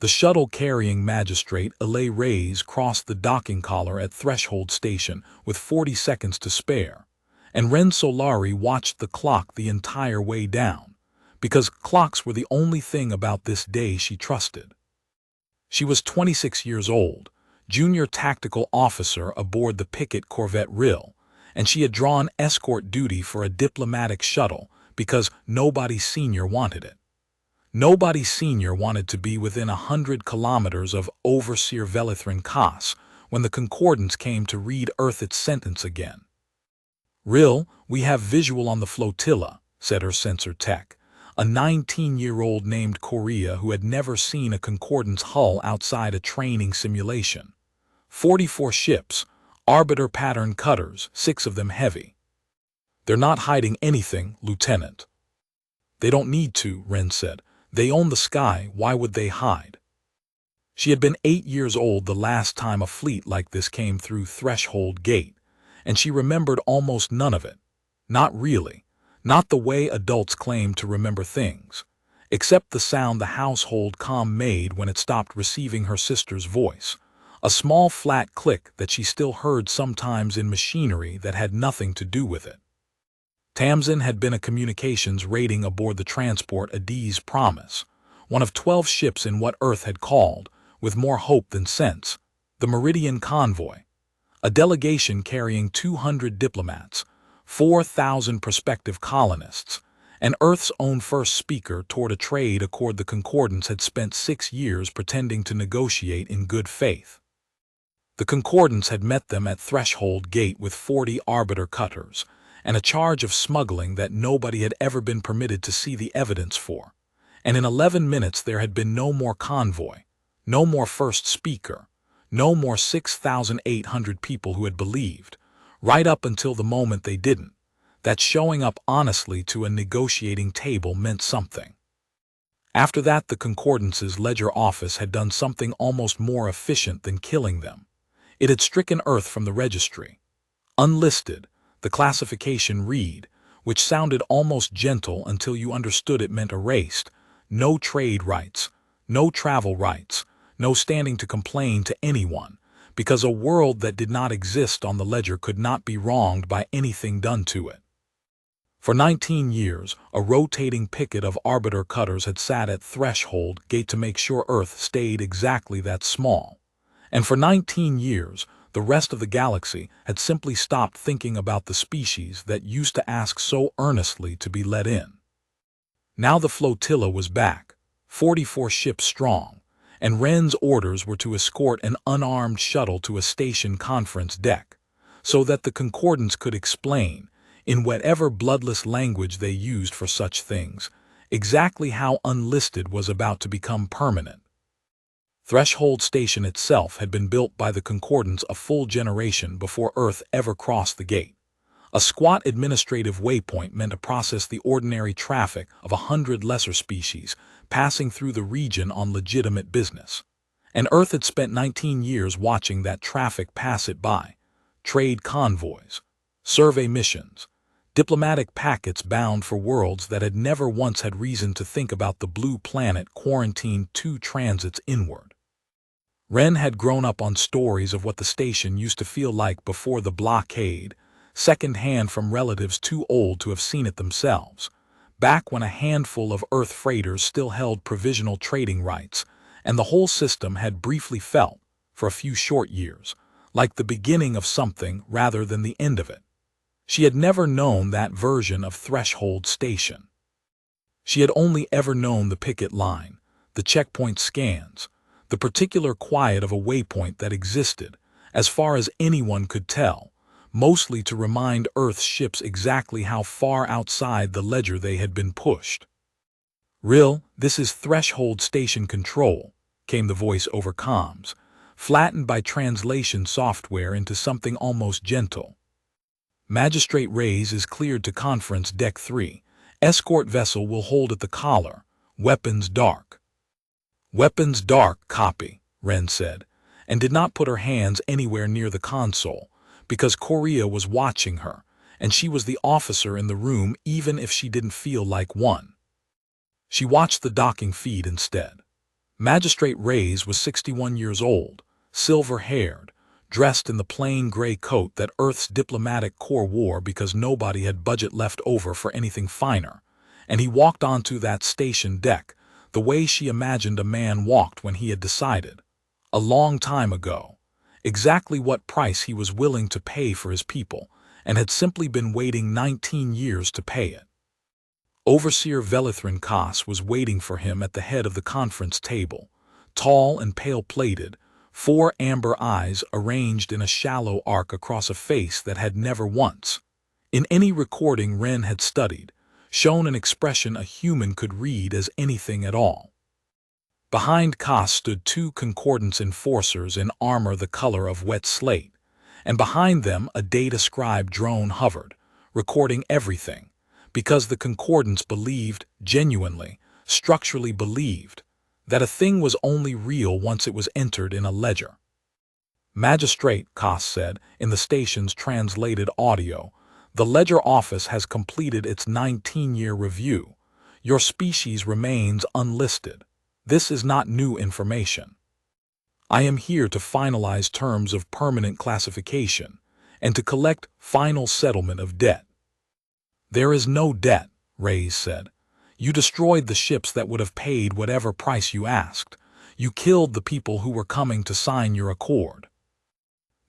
The shuttle-carrying magistrate Elay Reyes crossed the docking collar at Threshold Station with 40 seconds to spare, and Ren Solari watched the clock the entire way down, because clocks were the only thing about this day she trusted. She was 26 years old, junior tactical officer aboard the picket corvette Rill, and she had drawn escort duty for a diplomatic shuttle because nobody senior wanted it. Nobody senior wanted to be within 100 kilometers of Overseer Velithrin Kaas when the Concordance came to read Earth its sentence again. "Rill, we have visual on the flotilla," said her sensor tech, a 19-year-old named Korea who had never seen a Concordance hull outside a training simulation. 44 ships, arbiter pattern cutters, 6 of them heavy. "They're not hiding anything, Lieutenant." "They don't need to," Ren said. "They own the sky, why would they hide?" She had been 8 years old the last time a fleet like this came through Threshold Gate, and she remembered almost none of it. Not really. Not the way adults claim to remember things, except the sound the household comm made when it stopped receiving her sister's voice, a small flat click that she still heard sometimes in machinery that had nothing to do with it. Tamsin had been a communications rating aboard the transport Adiz Promise, one of 12 ships in what Earth had called, with more hope than sense, the Meridian Convoy, a delegation carrying 200 diplomats, 4,000 prospective colonists, and Earth's own first speaker toward a trade accord the Concordance had spent 6 years pretending to negotiate in good faith. The Concordance had met them at Threshold Gate with 40 arbiter cutters, and a charge of smuggling that nobody had ever been permitted to see the evidence for, and in 11 minutes there had been no more convoy, no more first speaker, no more 6,800 people who had believed, right up until the moment they didn't, that showing up honestly to a negotiating table meant something. After that, the Concordance's ledger office had done something almost more efficient than killing them. It had stricken Earth from the registry. Unlisted, the classification read, which sounded almost gentle until you understood it meant erased, no trade rights, no travel rights, no standing to complain to anyone, because a world that did not exist on the ledger could not be wronged by anything done to it. For 19 years, a rotating picket of arbiter cutters had sat at Threshold Gate to make sure Earth stayed exactly that small. And for 19 years, the rest of the galaxy had simply stopped thinking about the species that used to ask so earnestly to be let in. Now the flotilla was back, 44 ships strong, and Ren's orders were to escort an unarmed shuttle to a station conference deck, so that the Concordance could explain, in whatever bloodless language they used for such things, exactly how unlisted was about to become permanent. Threshold Station itself had been built by the Concordance a full generation before Earth ever crossed the gate. A squat administrative waypoint meant to process the ordinary traffic of 100 lesser species passing through the region on legitimate business. And Earth had spent 19 years watching that traffic pass it by. Trade convoys, survey missions, diplomatic packets bound for worlds that had never once had reason to think about the blue planet quarantined 2 transits inward. Ren had grown up on stories of what the station used to feel like before the blockade, second-hand from relatives too old to have seen it themselves, back when a handful of Earth freighters still held provisional trading rights, and the whole system had briefly felt, for a few short years, like the beginning of something rather than the end of it. She had never known that version of Threshold Station. She had only ever known the picket line, the checkpoint scans, the particular quiet of a waypoint that existed, as far as anyone could tell, mostly to remind Earth's ships exactly how far outside the ledger they had been pushed. "Rill, this is Threshold Station Control," came the voice over comms, flattened by translation software into something almost gentle. "Magistrate Reyes is cleared to Conference Deck 3. Escort vessel will hold at the collar. Weapons dark." "Weapons dark, copy," Ren said, and did not put her hands anywhere near the console, because Korea was watching her, and she was the officer in the room even if she didn't feel like one. She watched the docking feed instead. Magistrate Reyes was 61 years old, silver-haired, dressed in the plain gray coat that Earth's diplomatic corps wore because nobody had budget left over for anything finer, and he walked onto that station deck the way she imagined a man walked when he had decided, a long time ago, exactly what price he was willing to pay for his people, and had simply been waiting 19 years to pay it. Overseer Velithrin Koss was waiting for him at the head of the conference table, tall and pale-plated, 4 amber eyes arranged in a shallow arc across a face that had never once, in any recording Wren had studied, shown an expression a human could read as anything at all. Behind Koss stood 2 concordance enforcers in armor the color of wet slate, and behind them a data scribe drone hovered, recording everything, because the concordance believed, genuinely, structurally believed, that a thing was only real once it was entered in a ledger. Magistrate, Koss said, in the station's translated audio, the ledger office has completed its 19-year review. Your species remains unlisted. This is not new information. I am here to finalize terms of permanent classification and to collect final settlement of debt. There is no debt, Reyes said. You destroyed the ships that would have paid whatever price you asked. You killed the people who were coming to sign your accord.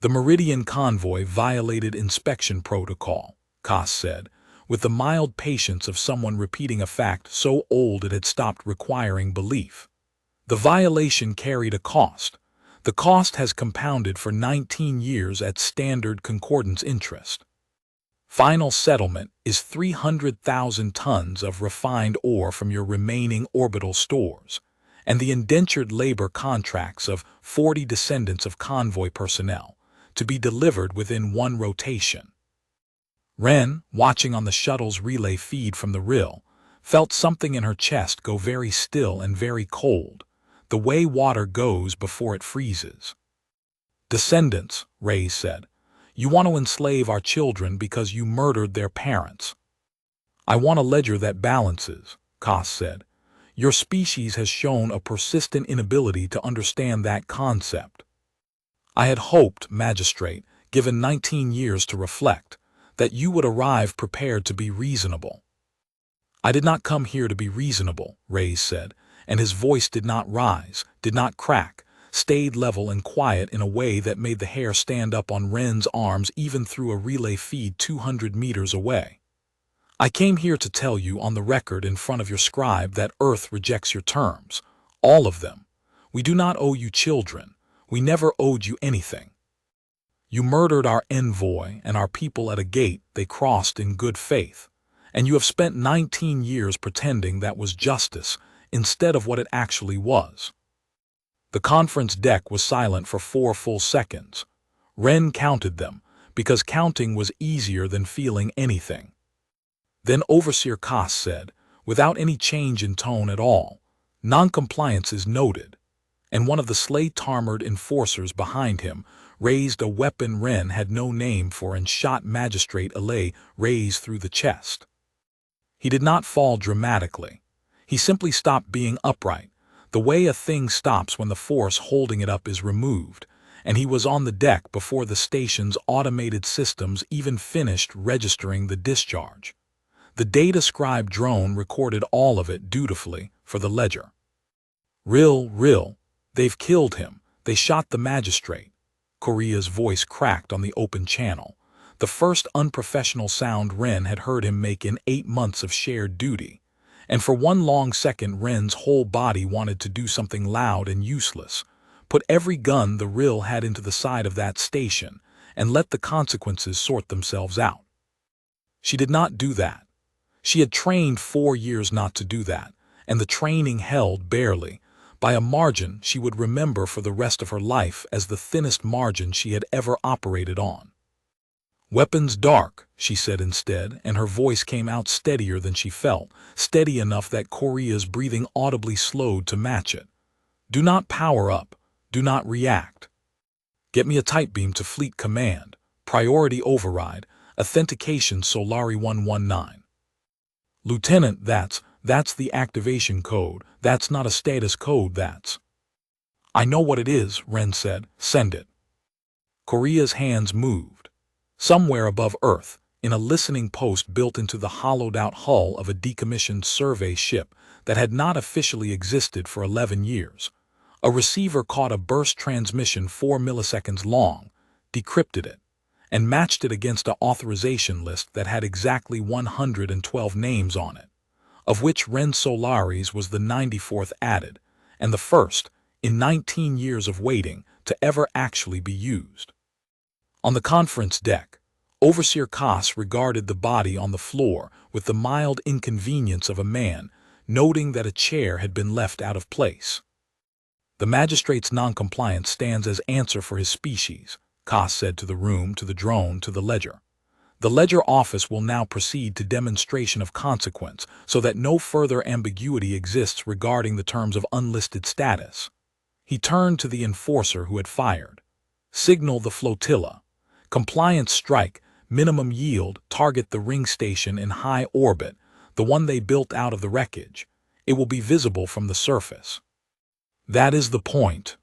The Meridian convoy violated inspection protocol, Koss said, with the mild patience of someone repeating a fact so old it had stopped requiring belief. The violation carried a cost. The cost has compounded for 19 years at standard concordance interest. Final settlement is 300,000 tons of refined ore from your remaining orbital stores, and the indentured labor contracts of 40 descendants of convoy personnel, to be delivered within 1 rotation. Wren, watching on the shuttle's relay feed from the rill, felt something in her chest go very still and very cold, the way water goes before it freezes. Descendants, Reyes said. You want to enslave our children because you murdered their parents. I want a ledger that balances, Koss said. Your species has shown a persistent inability to understand that concept. I had hoped, Magistrate, given 19 years to reflect, that you would arrive prepared to be reasonable. I did not come here to be reasonable, Reyes said, and his voice did not rise, did not crack, stayed level and quiet in a way that made the hair stand up on Wren's arms even through a relay feed 200 meters away. I came here to tell you on the record in front of your scribe that Earth rejects your terms, all of them. We do not owe you children. We never owed you anything. You murdered our envoy and our people at a gate they crossed in good faith, and you have spent 19 years pretending that was justice instead of what it actually was. The conference deck was silent for 4 full seconds. Wren counted them, because counting was easier than feeling anything. Then Overseer Koss said, without any change in tone at all, "Non-compliance is noted," and one of the slate-armored enforcers behind him raised a weapon Wren had no name for and shot Magistrate Reyes through the chest. He did not fall dramatically. He simply stopped being upright, the way a thing stops when the force holding it up is removed, and he was on the deck before the station's automated systems even finished registering the discharge. The data scribe drone recorded all of it dutifully for the ledger. Rill, they've killed him. They shot the magistrate. Korea's voice cracked on the open channel, the first unprofessional sound Wren had heard him make in 8 months of shared duty. And for one long second Wren's whole body wanted to do something loud and useless, put every gun the rill had into the side of that station, and let the consequences sort themselves out. She did not do that. She had trained 4 years not to do that, and the training held barely, by a margin she would remember for the rest of her life as the thinnest margin she had ever operated on. Weapons dark, she said instead, and her voice came out steadier than she felt, steady enough that Korea's breathing audibly slowed to match it. Do not power up. Do not react. Get me a tight beam to Fleet Command. Priority override. Authentication Solari 119. Lieutenant, that's That's the activation code. That's not a status code, that's... I know what it is, Ren said. Send it. Korea's hands moved. Somewhere above Earth, in a listening post built into the hollowed-out hull of a decommissioned survey ship that had not officially existed for 11 years, a receiver caught a burst transmission 4 milliseconds long, decrypted it, and matched it against an authorization list that had exactly 112 names on it, of which Ren Solari's was the 94th added, and the first, in 19 years of waiting, to ever actually be used. On the conference deck, Overseer Koss regarded the body on the floor with the mild inconvenience of a man, noting that a chair had been left out of place. The magistrate's noncompliance stands as answer for his species, Koss said to the room, to the drone, to the ledger. The ledger office will now proceed to demonstration of consequence so that no further ambiguity exists regarding the terms of unlisted status. He turned to the enforcer who had fired. Signal the flotilla. Compliance strike, minimum yield, target the ring station in high orbit, the one they built out of the wreckage. It will be visible from the surface. That is the point.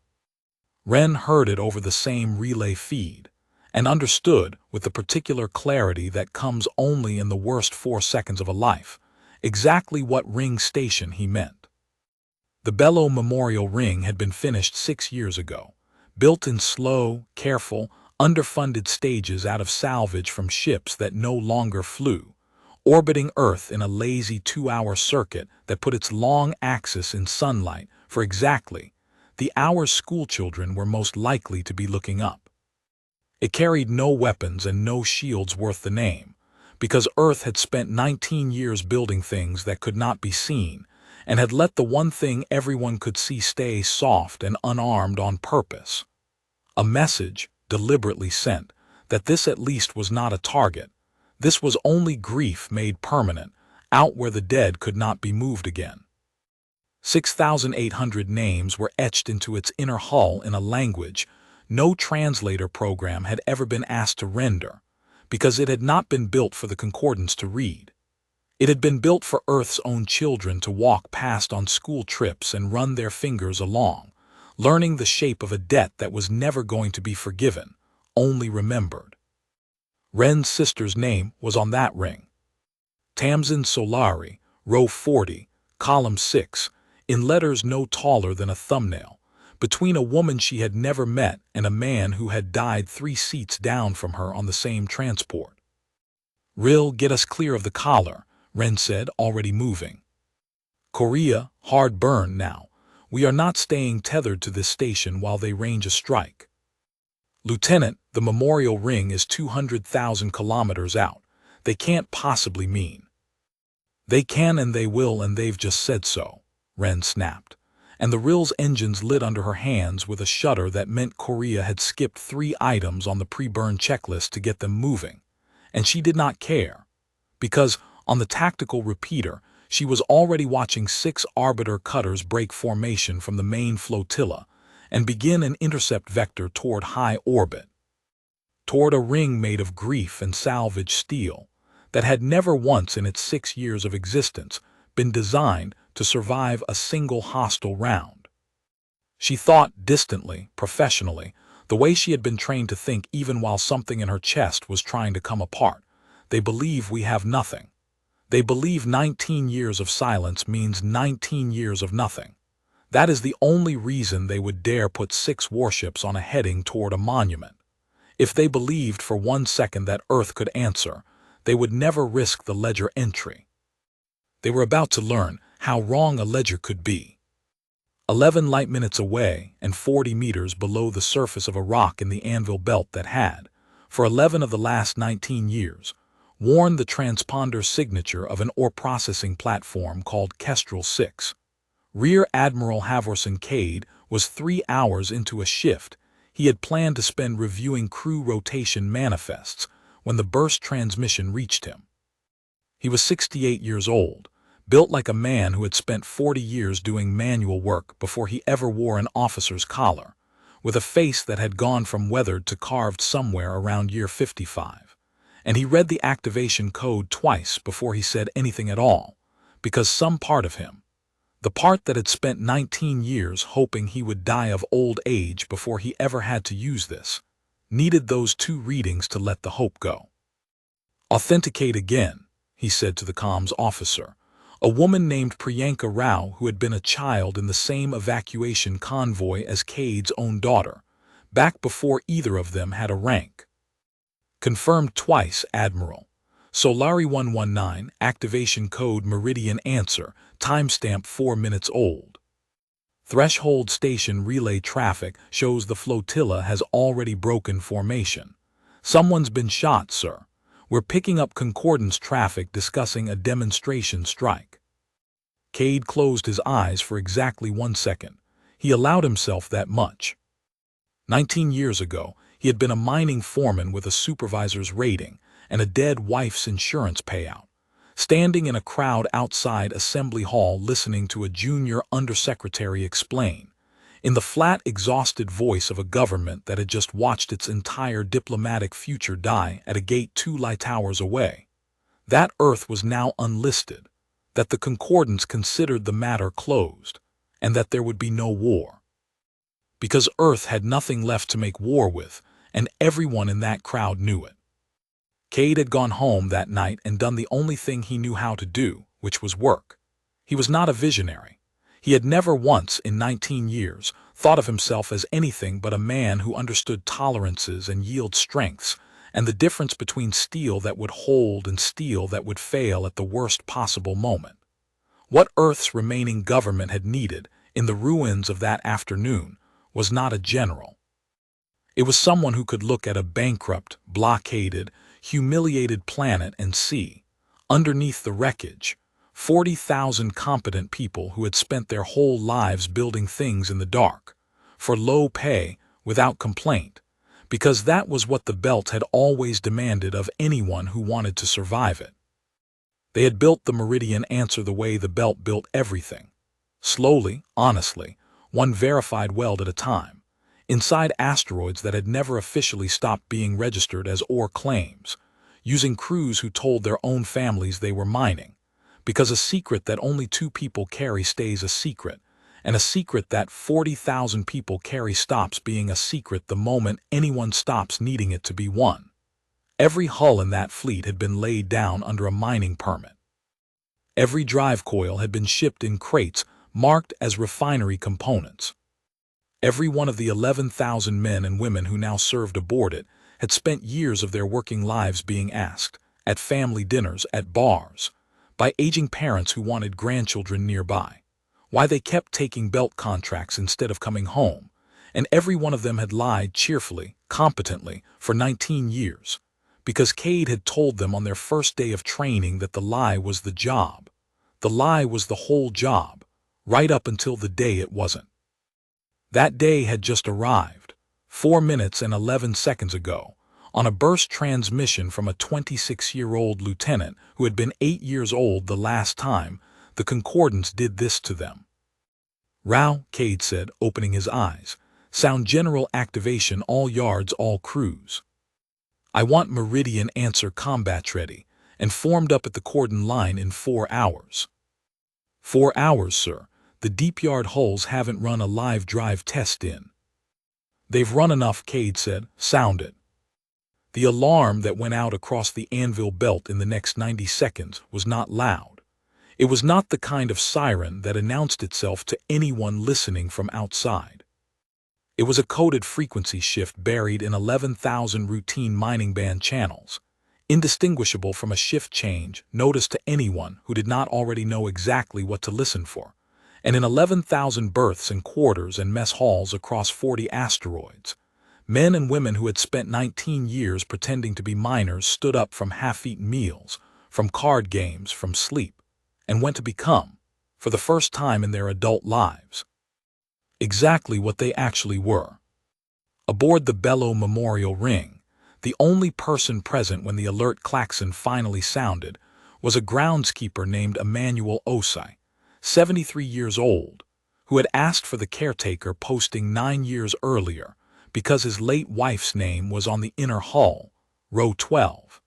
Ren heard it over the same relay feed, and understood, with the particular clarity that comes only in the worst 4 seconds of a life, exactly what ring station he meant. The Bellow Memorial Ring had been finished 6 years ago, built in slow, careful, underfunded stages out of salvage from ships that no longer flew, orbiting Earth in a lazy 2-hour circuit that put its long axis in sunlight for exactly the hours schoolchildren were most likely to be looking up. It carried no weapons and no shields worth the name, because Earth had spent 19 years building things that could not be seen, and had let the one thing everyone could see stay soft and unarmed on purpose. A message, deliberately sent, that this at least was not a target. This was only grief made permanent, out where the dead could not be moved again. 6,800 names were etched into its inner hull in a language no translator program had ever been asked to render, because it had not been built for the concordance to read. It had been built for Earth's own children to walk past on school trips and run their fingers along, learning the shape of a debt that was never going to be forgiven, only remembered. Ren's sister's name was on that ring. Tamsin Solari, row 40, column 6, in letters no taller than a thumbnail, between a woman she had never met and a man who had died 3 seats down from her on the same transport. "Rill, get us clear of the collar," Ren said, already moving. "Korea, hard burn now. We are not staying tethered to this station while they range a strike." "Lieutenant, the memorial ring is 200,000 kilometers out. They can't possibly mean." "They can and they will, and they've just said so," Ren snapped, and the Rill's engines lit under her hands with a shudder that meant Korea had skipped 3 items on the pre-burn checklist to get them moving, and she did not care, because, on the tactical repeater, she was already watching 6 arbiter cutters break formation from the main flotilla and begin an intercept vector toward high orbit, toward a ring made of grief and salvage steel that had never once in its 6 years of existence been designed to survive a single hostile round. She thought distantly, professionally, the way she had been trained to think even while something in her chest was trying to come apart. They believe we have nothing. They believe 19 years of silence means 19 years of nothing. That is the only reason they would dare put 6 warships on a heading toward a monument. If they believed for 1 second that Earth could answer, they would never risk the ledger entry. They were about to learn how wrong a ledger could be. 11 light minutes away and 40 meters below the surface of a rock in the anvil belt that had, for 11 of the last 19 years, worn the transponder signature of an ore processing platform called Kestrel 6. Rear Admiral Havorson Cade was 3 hours into a shift he had planned to spend reviewing crew rotation manifests when the burst transmission reached him. He was 68 years old, built like a man who had spent 40 years doing manual work before he ever wore an officer's collar, with a face that had gone from weathered to carved somewhere around year 55. And he read the activation code twice before he said anything at all, because some part of him, the part that had spent 19 years hoping he would die of old age before he ever had to use this, needed those 2 readings to let the hope go. "Authenticate again," he said to the comms officer, a woman named Priyanka Rao who had been a child in the same evacuation convoy as Cade's own daughter, back before either of them had a rank. "Confirmed twice, Admiral. Solari 119, activation code Meridian answer, timestamp 4 minutes old. Threshold station relay traffic shows the flotilla has already broken formation. Someone's been shot, sir. We're picking up concordance traffic discussing a demonstration strike." Cade closed his eyes for exactly 1 second. He allowed himself that much. 19 years ago, he had been a mining foreman with a supervisor's rating and a dead wife's insurance payout, standing in a crowd outside Assembly Hall listening to a junior undersecretary explain, in the flat, exhausted voice of a government that had just watched its entire diplomatic future die at a gate 2 light hours away, that Earth was now unlisted, that the concordance considered the matter closed, and that there would be no war. Because Earth had nothing left to make war with, and everyone in that crowd knew it. Cade had gone home that night and done the only thing he knew how to do, which was work. He was not a visionary. He had never once in 19 years thought of himself as anything but a man who understood tolerances and yield strengths, and the difference between steel that would hold and steel that would fail at the worst possible moment. What Earth's remaining government had needed, in the ruins of that afternoon, was not a general. It was someone who could look at a bankrupt, blockaded, humiliated planet and see, underneath the wreckage, 40,000 competent people who had spent their whole lives building things in the dark, for low pay, without complaint, because that was what the belt had always demanded of anyone who wanted to survive it. They had built the Meridian answer the way the belt built everything. Slowly, honestly, one verified weld at a time, inside asteroids that had never officially stopped being registered as ore claims, using crews who told their own families they were mining, because a secret that only 2 people carry stays a secret, and a secret that 40,000 people carry stops being a secret the moment anyone stops needing it to be one. Every hull in that fleet had been laid down under a mining permit. Every drive coil had been shipped in crates marked as refinery components. Every one of the 11,000 men and women who now served aboard it had spent years of their working lives being asked, at family dinners, at bars, by aging parents who wanted grandchildren nearby, why they kept taking belt contracts instead of coming home, and every one of them had lied cheerfully, competently, for 19 years, because Cade had told them on their first day of training that the lie was the job. The lie was the whole job, right up until the day it wasn't. That day had just arrived, 4 minutes and 11 seconds ago, on a burst transmission from a 26-year-old lieutenant who had been 8 years old the last time the concordance did this to them. "Rao," Cade said, opening his eyes. "Sound general activation, all yards, all crews. I want Meridian answer combat ready and formed up at the cordon line in 4 hours. 4 hours, sir. The deep yard hulls haven't run a live drive test in." "They've run enough," Cade said. "Sound it." The alarm that went out across the anvil belt in the next 90 seconds was not loud. It was not the kind of siren that announced itself to anyone listening from outside. It was a coded frequency shift buried in 11,000 routine mining band channels, indistinguishable from a shift change noticed to anyone who did not already know exactly what to listen for, and in 11,000 berths and quarters and mess halls across 40 asteroids, men and women who had spent 19 years pretending to be miners stood up from half-eaten meals, from card games, from sleep, and went to become, for the first time in their adult lives, exactly what they actually were. Aboard the Bellow Memorial Ring, the only person present when the alert klaxon finally sounded was a groundskeeper named Emmanuel Osai, 73 years old, who had asked for the caretaker posting 9 years earlier because his late wife's name was on the inner hull, row 12,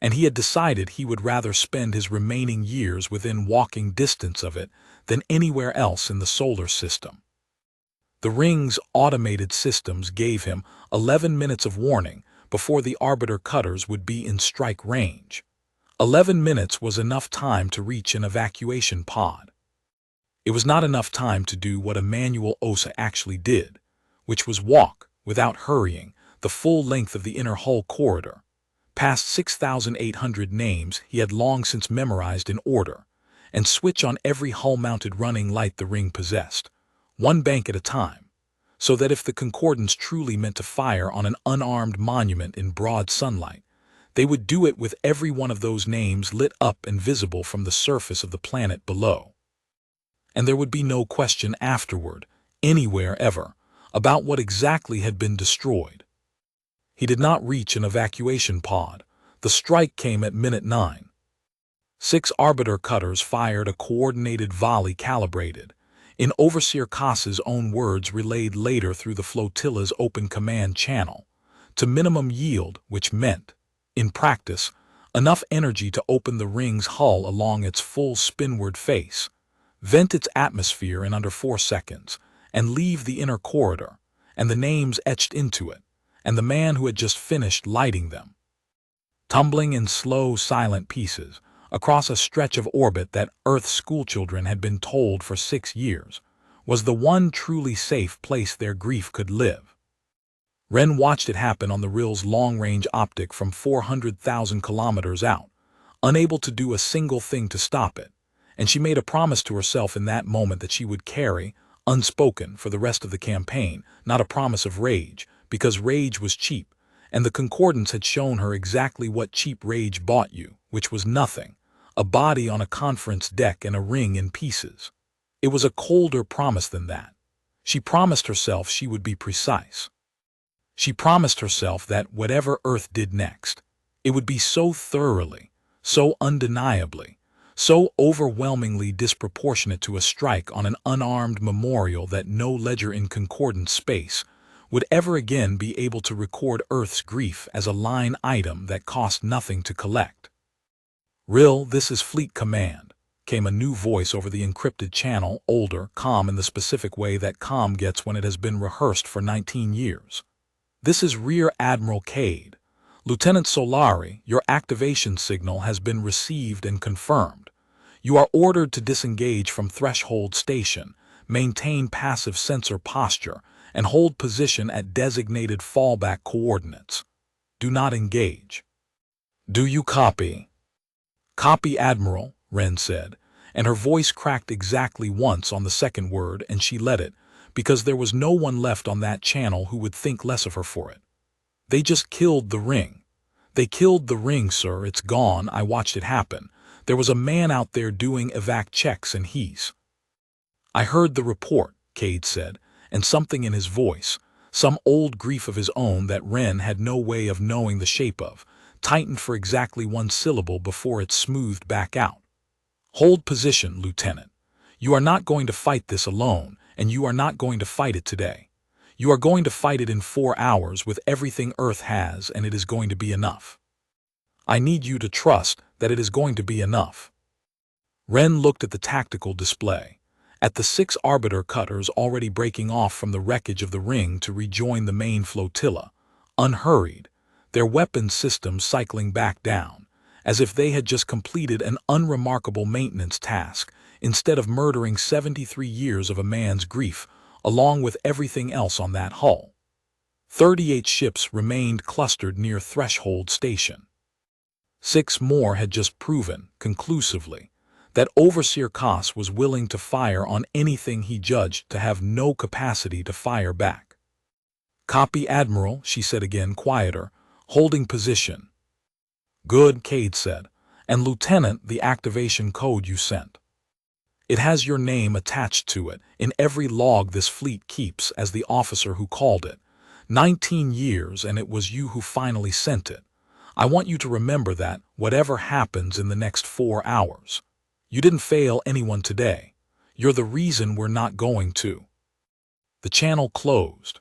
and he had decided he would rather spend his remaining years within walking distance of it than anywhere else in the solar system. The ring's automated systems gave him 11 minutes of warning before the Arbiter cutters would be in strike range. 11 minutes was enough time to reach an evacuation pod. It was not enough time to do what Emmanuel Osa actually did, which was walk, without hurrying, the full length of the inner hull corridor, past 6,800 names he had long since memorized in order, and switch on every hull-mounted running light the ring possessed, one bank at a time, so that if the Concordants truly meant to fire on an unarmed monument in broad sunlight, they would do it with every one of those names lit up and visible from the surface of the planet below. And there would be no question afterward, anywhere ever, about what exactly had been destroyed. He did not reach an evacuation pod. The strike came at minute 9. 6 Arbiter cutters fired a coordinated volley calibrated, in Overseer Koss's own words relayed later through the flotilla's open command channel, to minimum yield, which meant, in practice, enough energy to open the ring's hull along its full spinward face, vent its atmosphere in under 4 seconds, and leave the inner corridor, and the names etched into it, and the man who had just finished lighting them. Tumbling in slow, silent pieces, across a stretch of orbit that Earth's schoolchildren had been told for 6 years, was the one truly safe place their grief could live. Wren watched it happen on the RIL's long-range optic from 400,000 kilometers out, unable to do a single thing to stop it, and she made a promise to herself in that moment that she would carry, unspoken, for the rest of the campaign, not a promise of rage, because rage was cheap, and the Concordants had shown her exactly what cheap rage bought you, which was nothing. A body on a conference deck and a ring in pieces. It was a colder promise than that. She promised herself she would be precise. She promised herself that whatever Earth did next, it would be so thoroughly, so undeniably, so overwhelmingly disproportionate to a strike on an unarmed memorial that no ledger in concordant space would ever again be able to record Earth's grief as a line item that cost nothing to collect. "RIL, this is Fleet Command," came a new voice over the encrypted channel, older, calm in the specific way that calm gets when it has been rehearsed for 19 years. "This is Rear Admiral Cade. Lieutenant Solari, your activation signal has been received and confirmed. You are ordered to disengage from Threshold Station, maintain passive sensor posture, and hold position at designated fallback coordinates. Do not engage. Do you copy?" "Copy, Admiral," Wren said, and her voice cracked exactly once on the second word, and she let it, because there was no one left on that channel who would think less of her for it. "They just killed the ring. They killed the ring, sir. It's gone. I watched it happen. There was a man out there doing evac checks and he's—" "I heard the report," Cade said, and something in his voice, some old grief of his own that Wren had no way of knowing the shape of, tightened for exactly 1 syllable before it smoothed back out. "Hold position, Lieutenant. You are not going to fight this alone, and you are not going to fight it today. You are going to fight it in 4 hours with everything Earth has, and it is going to be enough. I need you to trust that it is going to be enough." Wren looked at the tactical display, at the 6 Arbiter cutters already breaking off from the wreckage of the ring to rejoin the main flotilla, unhurried, their weapons systems cycling back down, as if they had just completed an unremarkable maintenance task instead of murdering 73 years of a man's grief, along with everything else on that hull. 38 ships remained clustered near Threshold Station. 6 more had just proven, conclusively, that Overseer Koss was willing to fire on anything he judged to have no capacity to fire back. "Copy, Admiral," she said again, quieter, "holding position." "Good," Cade said, "and Lieutenant, the activation code you sent. It has your name attached to it in every log this fleet keeps as the officer who called it. 19 years, and it was you who finally sent it. I want you to remember that, whatever happens in the next 4 hours. You didn't fail anyone today. You're the reason we're not going to." The channel closed.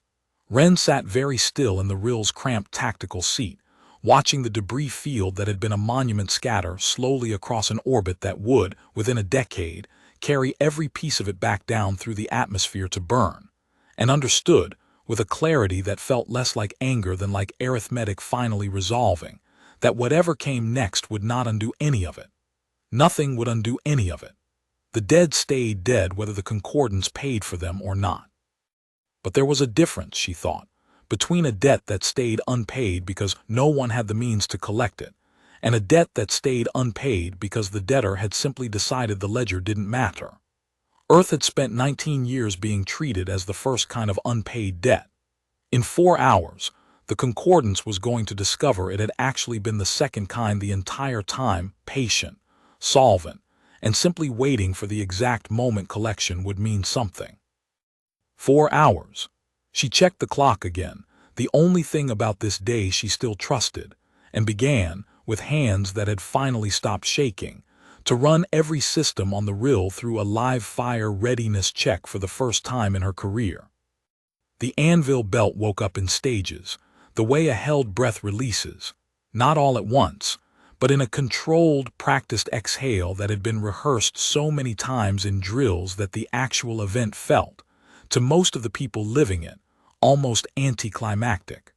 Wren sat very still in the RIL's cramped tactical seat, watching the debris field that had been a monument scatter slowly across an orbit that would, within a decade, carry every piece of it back down through the atmosphere to burn, and understood, with a clarity that felt less like anger than like arithmetic finally resolving, that whatever came next would not undo any of it. Nothing would undo any of it. The dead stayed dead whether the concordance paid for them or not. But there was a difference, she thought, between a debt that stayed unpaid because no one had the means to collect it, and a debt that stayed unpaid because the debtor had simply decided the ledger didn't matter. Earth had spent 19 years being treated as the first kind of unpaid debt. In 4 hours, the concordance was going to discover it had actually been the second kind the entire time, patient, solvent, and simply waiting for the exact moment collection would mean something. 4 hours. She checked the clock again, the only thing about this day she still trusted, and began, with hands that had finally stopped shaking, to run every system on the rill through a live fire readiness check for the first time in her career. The anvil belt woke up in stages, the way a held breath releases, not all at once, but in a controlled, practiced exhale that had been rehearsed so many times in drills that the actual event felt, to most of the people living it, almost anticlimactic.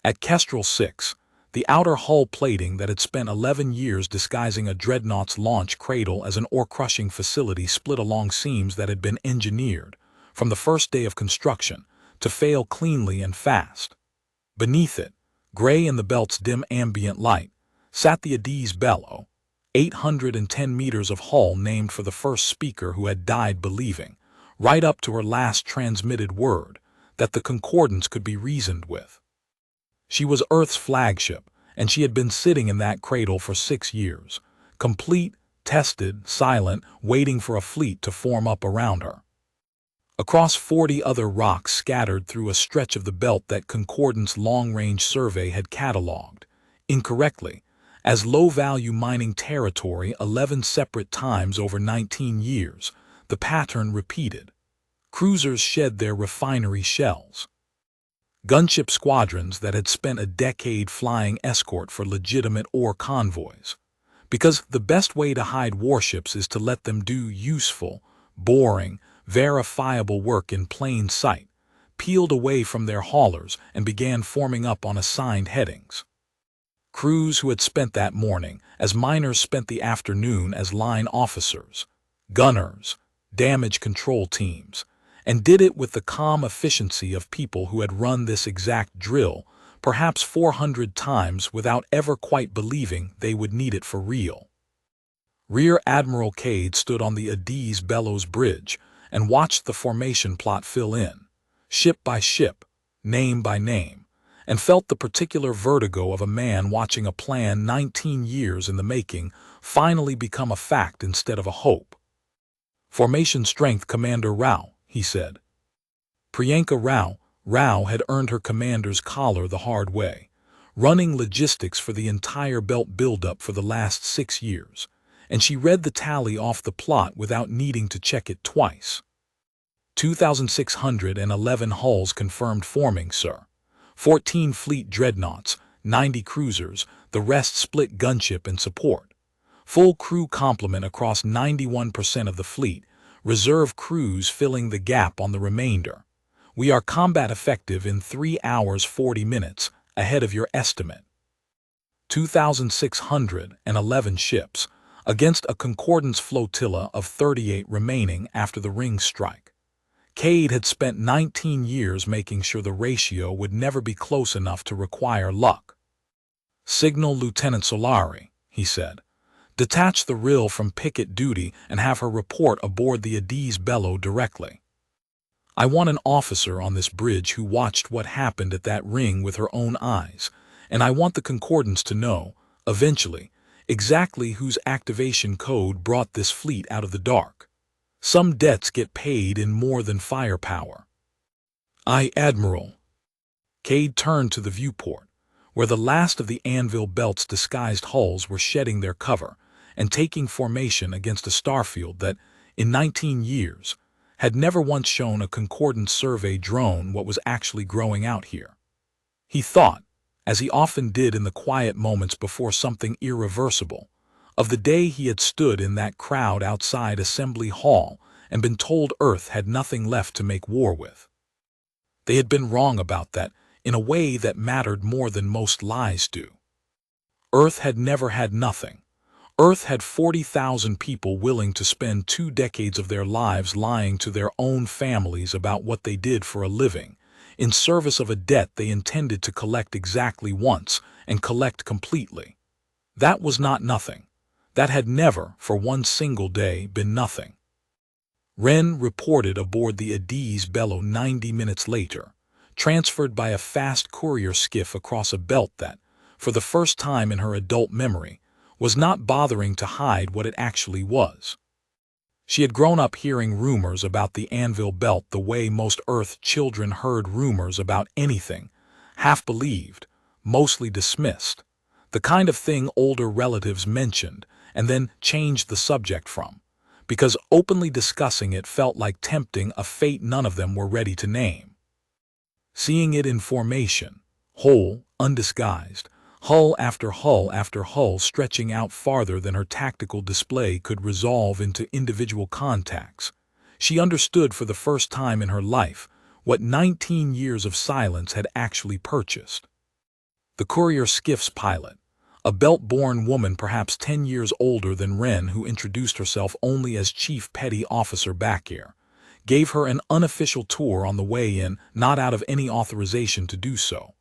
At Kestrel 6, the outer hull plating that had spent 11 years disguising a dreadnought's launch cradle as an ore-crushing facility split along seams that had been engineered, from the first day of construction, to fail cleanly and fast. Beneath it, gray in the belt's dim ambient light, sat the Adiz bellow, 810 meters of hull named for the first speaker who had died believing, right up to her last transmitted word, that the concordance could be reasoned with. She was Earth's flagship, and she had been sitting in that cradle for 6 years, complete, tested, silent, waiting for a fleet to form up around her. Across 40 other rocks scattered through a stretch of the belt that Concordance long-range survey had catalogued, incorrectly, as low-value mining territory 11 separate times over 19 years, the pattern repeated. Cruisers shed their refinery shells. Gunship squadrons that had spent a decade flying escort for legitimate ore convoys. Because the best way to hide warships is to let them do useful, boring, verifiable work in plain sight, peeled away from their haulers and began forming up on assigned headings. Crews who had spent that morning, as miners spent the afternoon as line officers, gunners, damage control teams, and did it with the calm efficiency of people who had run this exact drill, perhaps 400 times without ever quite believing they would need it for real. Rear Admiral Cade stood on the Adiz Bellows Bridge and watched the formation plot fill in, ship by ship, name by name, and felt the particular vertigo of a man watching a plan 19 years in the making finally become a fact instead of a hope. Formation Strength Commander Rao, he said. Priyanka Rao had earned her commander's collar the hard way, running logistics for the entire belt buildup for the last 6 years, and she read the tally off the plot without needing to check it twice. 2,611 hulls confirmed forming, sir. 14 fleet dreadnoughts, 90 cruisers, the rest split gunship and support. Full crew complement across 91% of the fleet, reserve crews filling the gap on the remainder. We are combat effective in 3 hours 40 minutes, ahead of your estimate. 2,611 ships, against a concordance flotilla of 38 remaining after the ring strike. Cade had spent 19 years making sure the ratio would never be close enough to require luck. Signal Lieutenant Solari, he said. Detach the rill from picket duty and have her report aboard the Adiz Bellow directly. I want an officer on this bridge who watched what happened at that ring with her own eyes, and I want the concordance to know, eventually, exactly whose activation code brought this fleet out of the dark. Some debts get paid in more than firepower. Aye, Admiral. Cade turned to the viewport, where the last of the anvil belt's disguised hulls were shedding their cover and taking formation against a starfield that, in 19 years, had never once shown a concordant survey drone what was actually growing out here. He thought, as he often did in the quiet moments before something irreversible, of the day he had stood in that crowd outside Assembly Hall and been told Earth had nothing left to make war with. They had been wrong about that in a way that mattered more than most lies do. Earth had never had nothing. Earth had 40,000 people willing to spend 2 decades of their lives lying to their own families about what they did for a living, in service of a debt they intended to collect exactly once and collect completely. That was not nothing. That had never, for one single day, been nothing. Wren reported aboard the Addis Bello 90 minutes later, transferred by a fast courier skiff across a belt that, for the first time in her adult memory, was not bothering to hide what it actually was. She had grown up hearing rumors about the Anvil Belt the way most Earth children heard rumors about anything, half believed, mostly dismissed, the kind of thing older relatives mentioned and then changed the subject from, because openly discussing it felt like tempting a fate none of them were ready to name. Seeing it in formation, whole, undisguised, hull after hull stretching out farther than her tactical display could resolve into individual contacts, she understood for the first time in her life what 19 years of silence had actually purchased. The courier skiff's pilot, a belt-born woman perhaps 10 years older than Wren, who introduced herself only as Chief Petty Officer Backhair, gave her an unofficial tour on the way in, not out of any authorization to do so,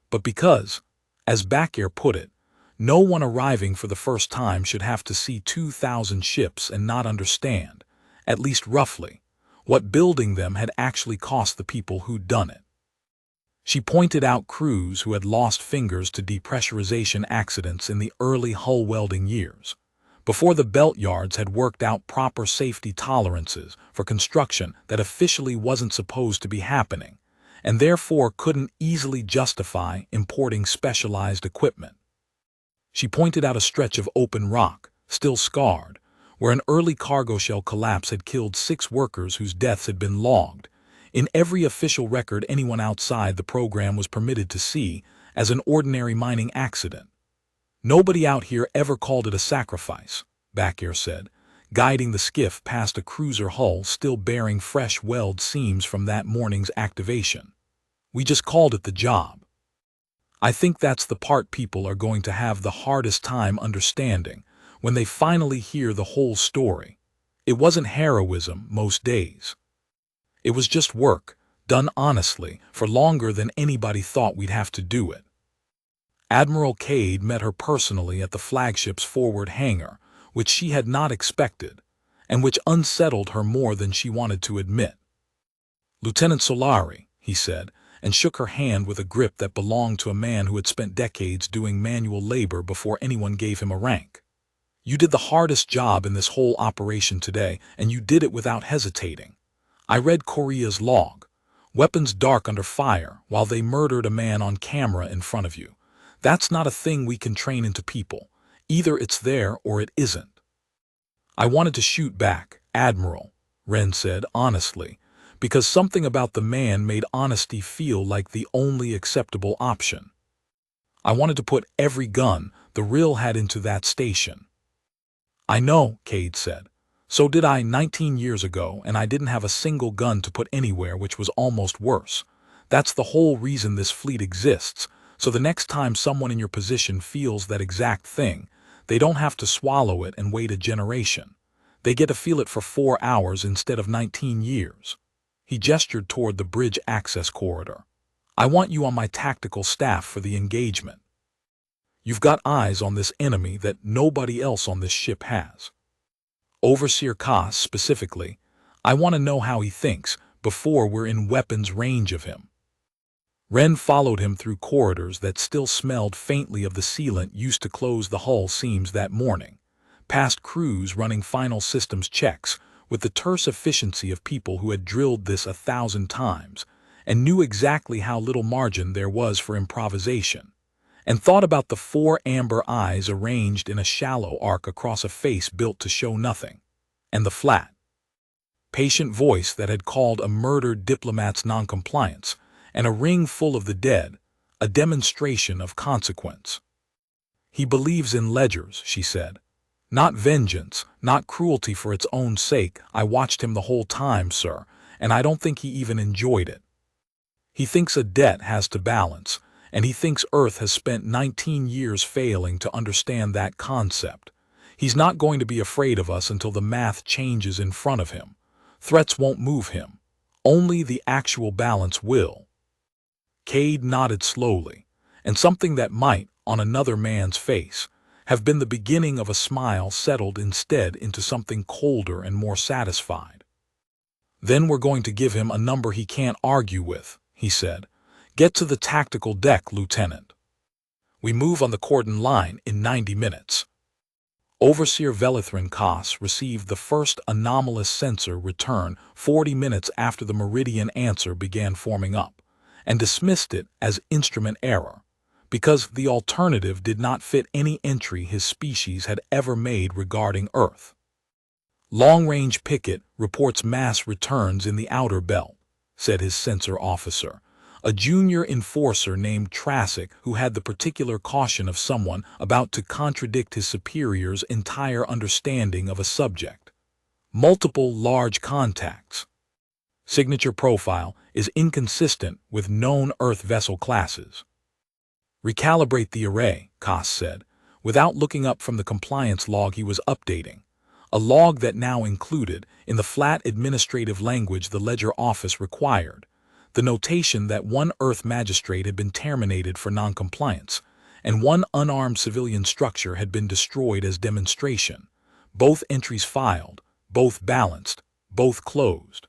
but because, as Backhair put it, no one arriving for the first time should have to see 2,000 ships and not understand, at least roughly, what building them had actually cost the people who'd done it. She pointed out crews who had lost fingers to depressurization accidents in the early hull welding years, before the belt yards had worked out proper safety tolerances for construction that officially wasn't supposed to be happening, and therefore couldn't easily justify importing specialized equipment. She pointed out a stretch of open rock, still scarred, where an early cargo shell collapse had killed 6 workers whose deaths had been logged, in every official record anyone outside the program was permitted to see, as an ordinary mining accident. Nobody out here ever called it a sacrifice, Backhair said, guiding the skiff past a cruiser hull still bearing fresh weld seams from that morning's activation. We just called it the job. I think that's the part people are going to have the hardest time understanding when they finally hear the whole story. It wasn't heroism most days. It was just work, done honestly, for longer than anybody thought we'd have to do it. Admiral Cade met her personally at the flagship's forward hangar, which she had not expected, and which unsettled her more than she wanted to admit. "Lieutenant Solari," he said, and shook her hand with a grip that belonged to a man who had spent decades doing manual labor before anyone gave him a rank. "You did the hardest job in this whole operation today, and you did it without hesitating. I read Korea's log. Weapons dark under fire while they murdered a man on camera in front of you. That's not a thing we can train into people. Either it's there or it isn't." "I wanted to shoot back, Admiral," Wren said honestly, because something about the man made honesty feel like the only acceptable option. "I wanted to put every gun the Rill had into that station." "I know," Cade said. "So did I 19 years ago, and I didn't have a single gun to put anywhere, which was almost worse. That's the whole reason this fleet exists, so the next time someone in your position feels that exact thing, they don't have to swallow it and wait a generation. They get to feel it for 4 hours instead of 19 years. He gestured toward the bridge access corridor. "I want you on my tactical staff for the engagement. You've got eyes on this enemy that nobody else on this ship has. Overseer Koss specifically, I want to know how he thinks before we're in weapons range of him." Wren followed him through corridors that still smelled faintly of the sealant used to close the hull seams that morning, past crews running final systems checks with the terse efficiency of people who had drilled this 1,000 times and knew exactly how little margin there was for improvisation, and thought about the 4 amber eyes arranged in a shallow arc across a face built to show nothing, and the flat, patient voice that had called a murdered diplomat's noncompliance, and a ring full of the dead, a demonstration of consequence. He believes in ledgers, she said. Not vengeance, not cruelty for its own sake. I watched him the whole time, sir, and I don't think he even enjoyed it. He thinks a debt has to balance, and he thinks Earth has spent 19 years failing to understand that concept. He's not going to be afraid of us until the math changes in front of him. Threats won't move him. Only the actual balance will. Cade nodded slowly, and something that might, on another man's face, have been the beginning of a smile settled instead into something colder and more satisfied. Then we're going to give him a number he can't argue with, he said. Get to the tactical deck, Lieutenant. We move on the cordon line in 90 minutes. Overseer Velithrin Koss received the first anomalous sensor return 40 minutes after the meridian answer began forming up, and dismissed it as instrument error, because the alternative did not fit any entry his species had ever made regarding Earth. Long-range Pickett reports mass returns in the outer belt, said his sensor officer, a junior enforcer named Trassic who had the particular caution of someone about to contradict his superior's entire understanding of a subject. Multiple large contacts. Signature profile is inconsistent with known Earth vessel classes. Recalibrate the array, Koss said, without looking up from the compliance log he was updating, a log that now included, in the flat administrative language the Ledger office required, the notation that one Earth magistrate had been terminated for noncompliance, and one unarmed civilian structure had been destroyed as demonstration. Both entries filed, both balanced, both closed.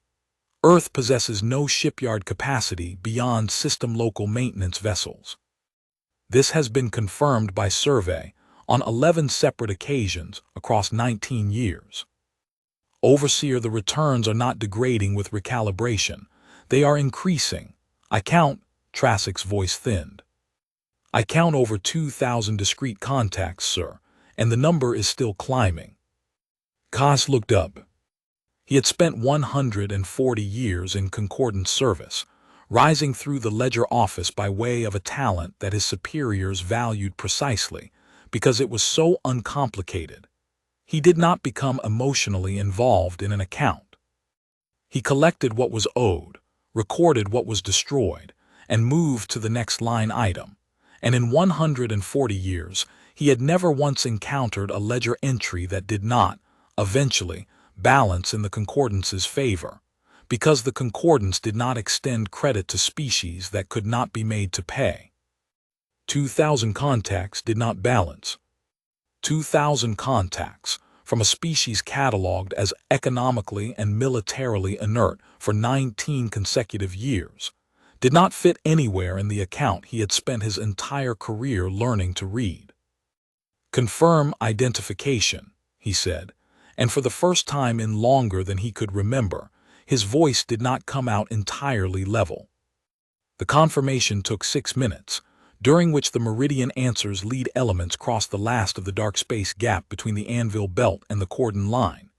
Earth possesses no shipyard capacity beyond system local maintenance vessels. This has been confirmed by survey on 11 separate occasions across 19 years. Overseer, the returns are not degrading with recalibration. They are increasing. I count, Trassic's voice thinned. I count over 2,000 discrete contacts, sir, and the number is still climbing. Koss looked up. He had spent 140 years in concordance service, rising through the Ledger office by way of a talent that his superiors valued precisely because it was so uncomplicated. He did not become emotionally involved in an account. He collected what was owed, recorded what was destroyed, and moved to the next line item. And in 140 years, he had never once encountered a ledger entry that did not, eventually, balance in the concordance's favor, because the concordance did not extend credit to species that could not be made to pay. 2,000 contacts did not balance. 2,000 contacts from a species cataloged as economically and militarily inert for 19 consecutive years did not fit anywhere in the account he had spent his entire career learning to read. Confirm identification, he said, and for the first time in longer than he could remember, his voice did not come out entirely level. The confirmation took 6 minutes, during which the Meridian Answer's lead elements crossed the last of the dark space gap between the anvil belt and the cordon line,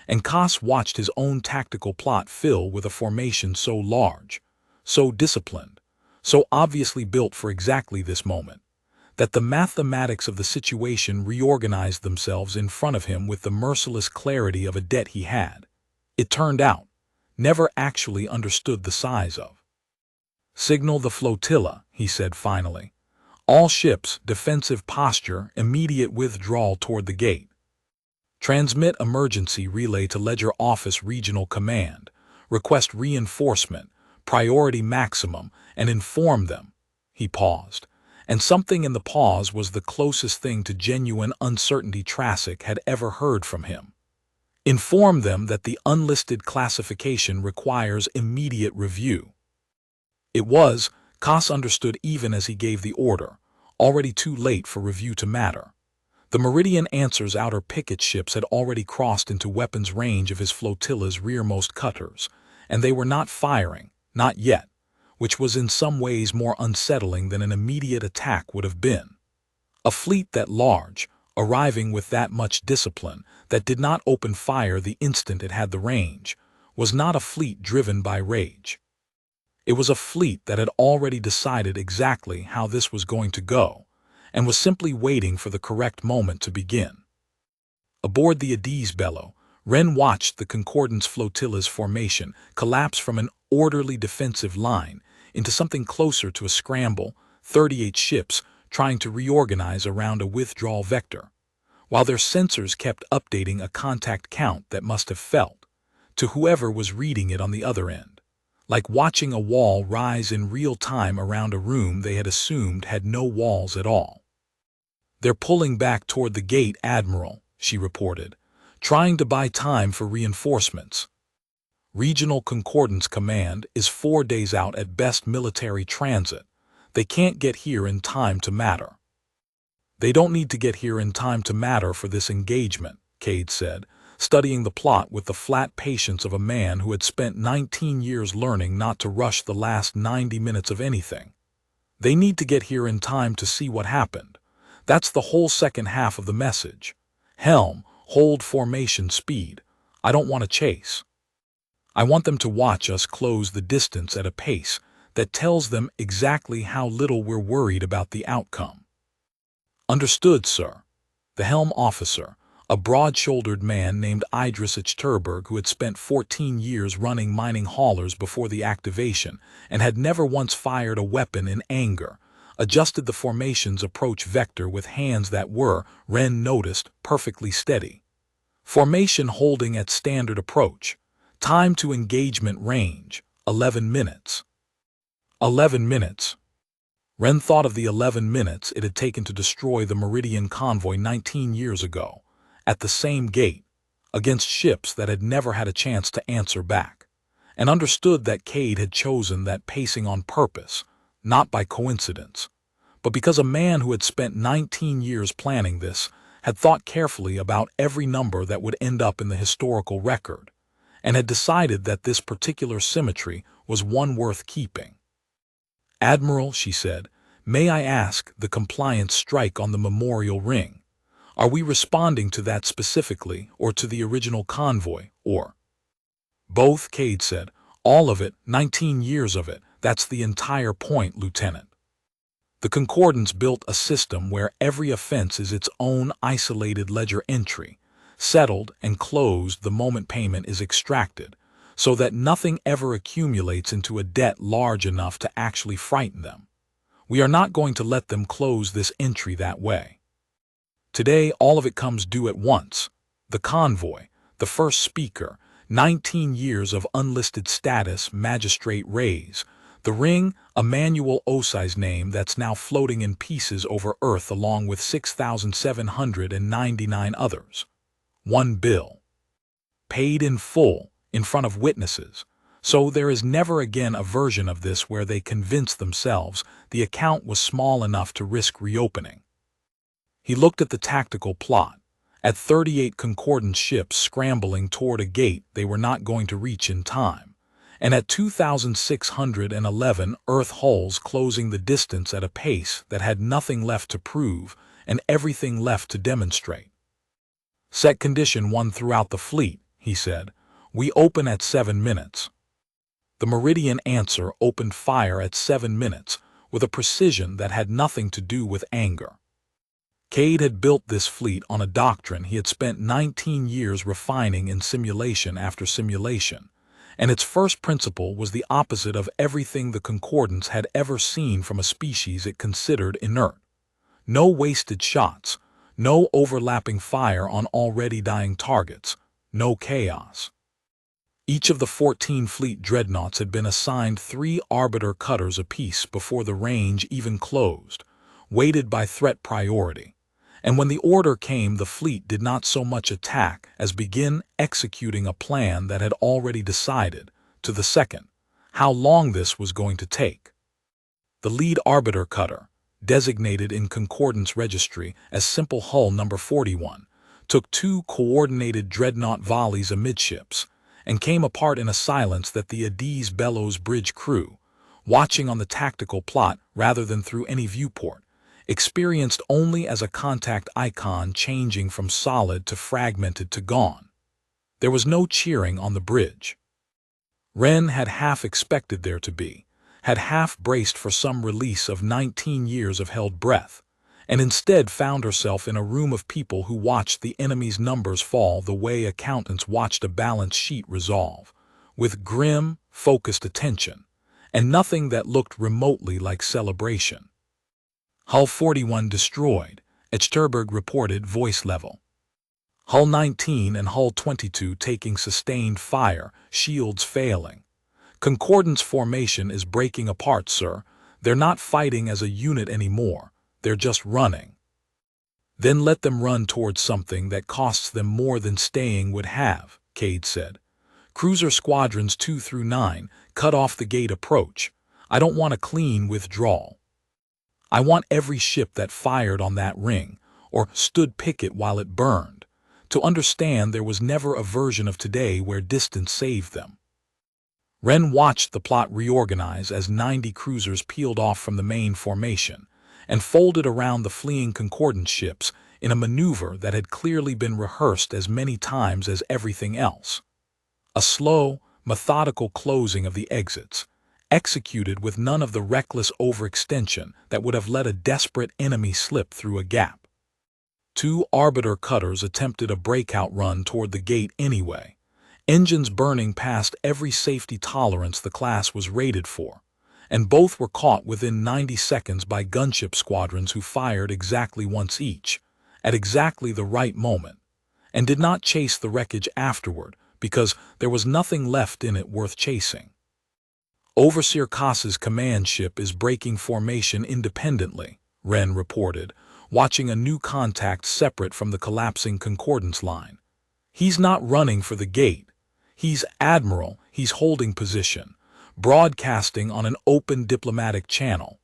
and Koss watched his own tactical plot fill with a formation so large, so disciplined, so obviously built for exactly this moment, that the mathematics of the situation reorganized themselves in front of him with the merciless clarity of a debt he had, it turned out, never actually understood the size of. Signal the flotilla, he said finally. All ships, defensive posture, immediate withdrawal toward the gate. Transmit emergency relay to Ledger Office Regional Command. Request reinforcement, priority maximum, and inform them. He paused, and something in the pause was the closest thing to genuine uncertainty Trassic had ever heard from him. Inform them that the unlisted classification requires immediate review. It was, Koss understood even as he gave the order, already too late for review to matter. The Meridian Answer's outer picket ships had already crossed into weapons range of his flotilla's rearmost cutters, and they were not firing, not yet, which was in some ways more unsettling than an immediate attack would have been. A fleet that large, arriving with that much discipline, that did not open fire the instant it had the range, was not a fleet driven by rage. It was a fleet that had already decided exactly how this was going to go, and was simply waiting for the correct moment to begin. Aboard the Addis Bello, Wren watched the Concordance flotilla's formation collapse from an orderly defensive line into something closer to a scramble, 38 ships trying to reorganize around a withdrawal vector, while their sensors kept updating a contact count that must have felt, to whoever was reading it on the other end, like watching a wall rise in real time around a room they had assumed had no walls at all. "They're pulling back toward the gate, Admiral," she reported, trying to buy time for reinforcements. "Regional Concordance Command is 4 days out at best military transit. They can't get here in time to matter." "They don't need to get here in time to matter for this engagement," Cade said, studying the plot with the flat patience of a man who had spent 19 years learning not to rush the last 90 minutes of anything. "They need to get here in time to see what happened. That's the whole second half of the message. Helm, hold formation speed. I don't want to chase. I want them to watch us close the distance at a pace that tells them exactly how little we're worried about the outcome." "Understood, sir." The helm officer, a broad-shouldered man named Idris Terberg, who had spent 14 years running mining haulers before the activation and had never once fired a weapon in anger, adjusted the formation's approach vector with hands that were, Wren noticed, perfectly steady. "Formation holding at standard approach. Time to engagement range, 11 minutes. 11 minutes. Wren thought of the 11 minutes it had taken to destroy the Meridian convoy 19 years ago, at the same gate, against ships that had never had a chance to answer back, and understood that Cade had chosen that pacing on purpose, not by coincidence, but because a man who had spent 19 years planning this had thought carefully about every number that would end up in the historical record, and had decided that this particular symmetry was one worth keeping. "Admiral," she said, "may I ask the compliance strike on the memorial ring? Are we responding to that specifically, or to the original convoy, or—" "Both," Cade said. "All of it, 19 years of it. That's the entire point, Lieutenant. The Concordance built a system where every offense is its own isolated ledger entry, settled and closed the moment payment is extracted, so that nothing ever accumulates into a debt large enough to actually frighten them. We are not going to let them close this entry that way. Today, all of it comes due at once. The convoy, the first speaker, 19 years of unlisted status, magistrate raise. The ring, a Manuel Osai's name that's now floating in pieces over Earth along with 6,799 others. One bill. Paid in full, in front of witnesses. So there is never again a version of this where they convince themselves the account was small enough to risk reopening." He looked at the tactical plot, at 38 Concordance ships scrambling toward a gate they were not going to reach in time, and at 2,611 Earth hulls closing the distance at a pace that had nothing left to prove and everything left to demonstrate. "Set condition 1 throughout the fleet," he said. "We open at 7 minutes. The Meridian answer opened fire at 7 minutes with a precision that had nothing to do with anger. Cade had built this fleet on a doctrine he had spent 19 years refining in simulation after simulation, and its first principle was the opposite of everything the Concordance had ever seen from a species it considered inert. No wasted shots, no overlapping fire on already dying targets, no chaos. Each of the 14 fleet dreadnoughts had been assigned 3 arbiter cutters apiece before the range even closed, weighted by threat priority. And when the order came, the fleet did not so much attack as begin executing a plan that had already decided, to the second, how long this was going to take. The lead arbiter cutter, designated in Concordance registry as Simple Hull number 41, took 2 coordinated dreadnought volleys amidships, and came apart in a silence that the Addis Bello's bridge crew, watching on the tactical plot rather than through any viewport, experienced only as a contact icon changing from solid to fragmented to gone. There was no cheering on the bridge. Wren had half expected there to be, had half-braced for some release of 19 years of held breath, and instead found herself in a room of people who watched the enemy's numbers fall the way accountants watched a balance sheet resolve, with grim, focused attention, and nothing that looked remotely like celebration. Hull 41 destroyed, Echterberg reported voice level. Hull 19 and Hull 22 taking sustained fire, shields failing. Concordance formation is breaking apart, sir. They're not fighting as a unit anymore. They're just running. Then let them run towards something that costs them more than staying would have, Cade said. Cruiser squadrons 2 through 9, cut off the gate approach. I don't want a clean withdrawal. I want every ship that fired on that ring, or stood picket while it burned, to understand there was never a version of today where distance saved them. Wren watched the plot reorganize as 90 cruisers peeled off from the main formation and folded around the fleeing Concordance ships in a maneuver that had clearly been rehearsed as many times as everything else. A slow, methodical closing of the exits, executed with none of the reckless overextension that would have let a desperate enemy slip through a gap. 2 arbiter cutters attempted a breakout run toward the gate anyway, engines burning past every safety tolerance the class was rated for, and both were caught within 90 seconds by gunship squadrons who fired exactly once each, at exactly the right moment, and did not chase the wreckage afterward because there was nothing left in it worth chasing. Overseer Koss's command ship is breaking formation independently, Wren reported, watching a new contact separate from the collapsing Concordance line. He's not running for the gate. He's Admiral, he's holding position, broadcasting on an open diplomatic channel.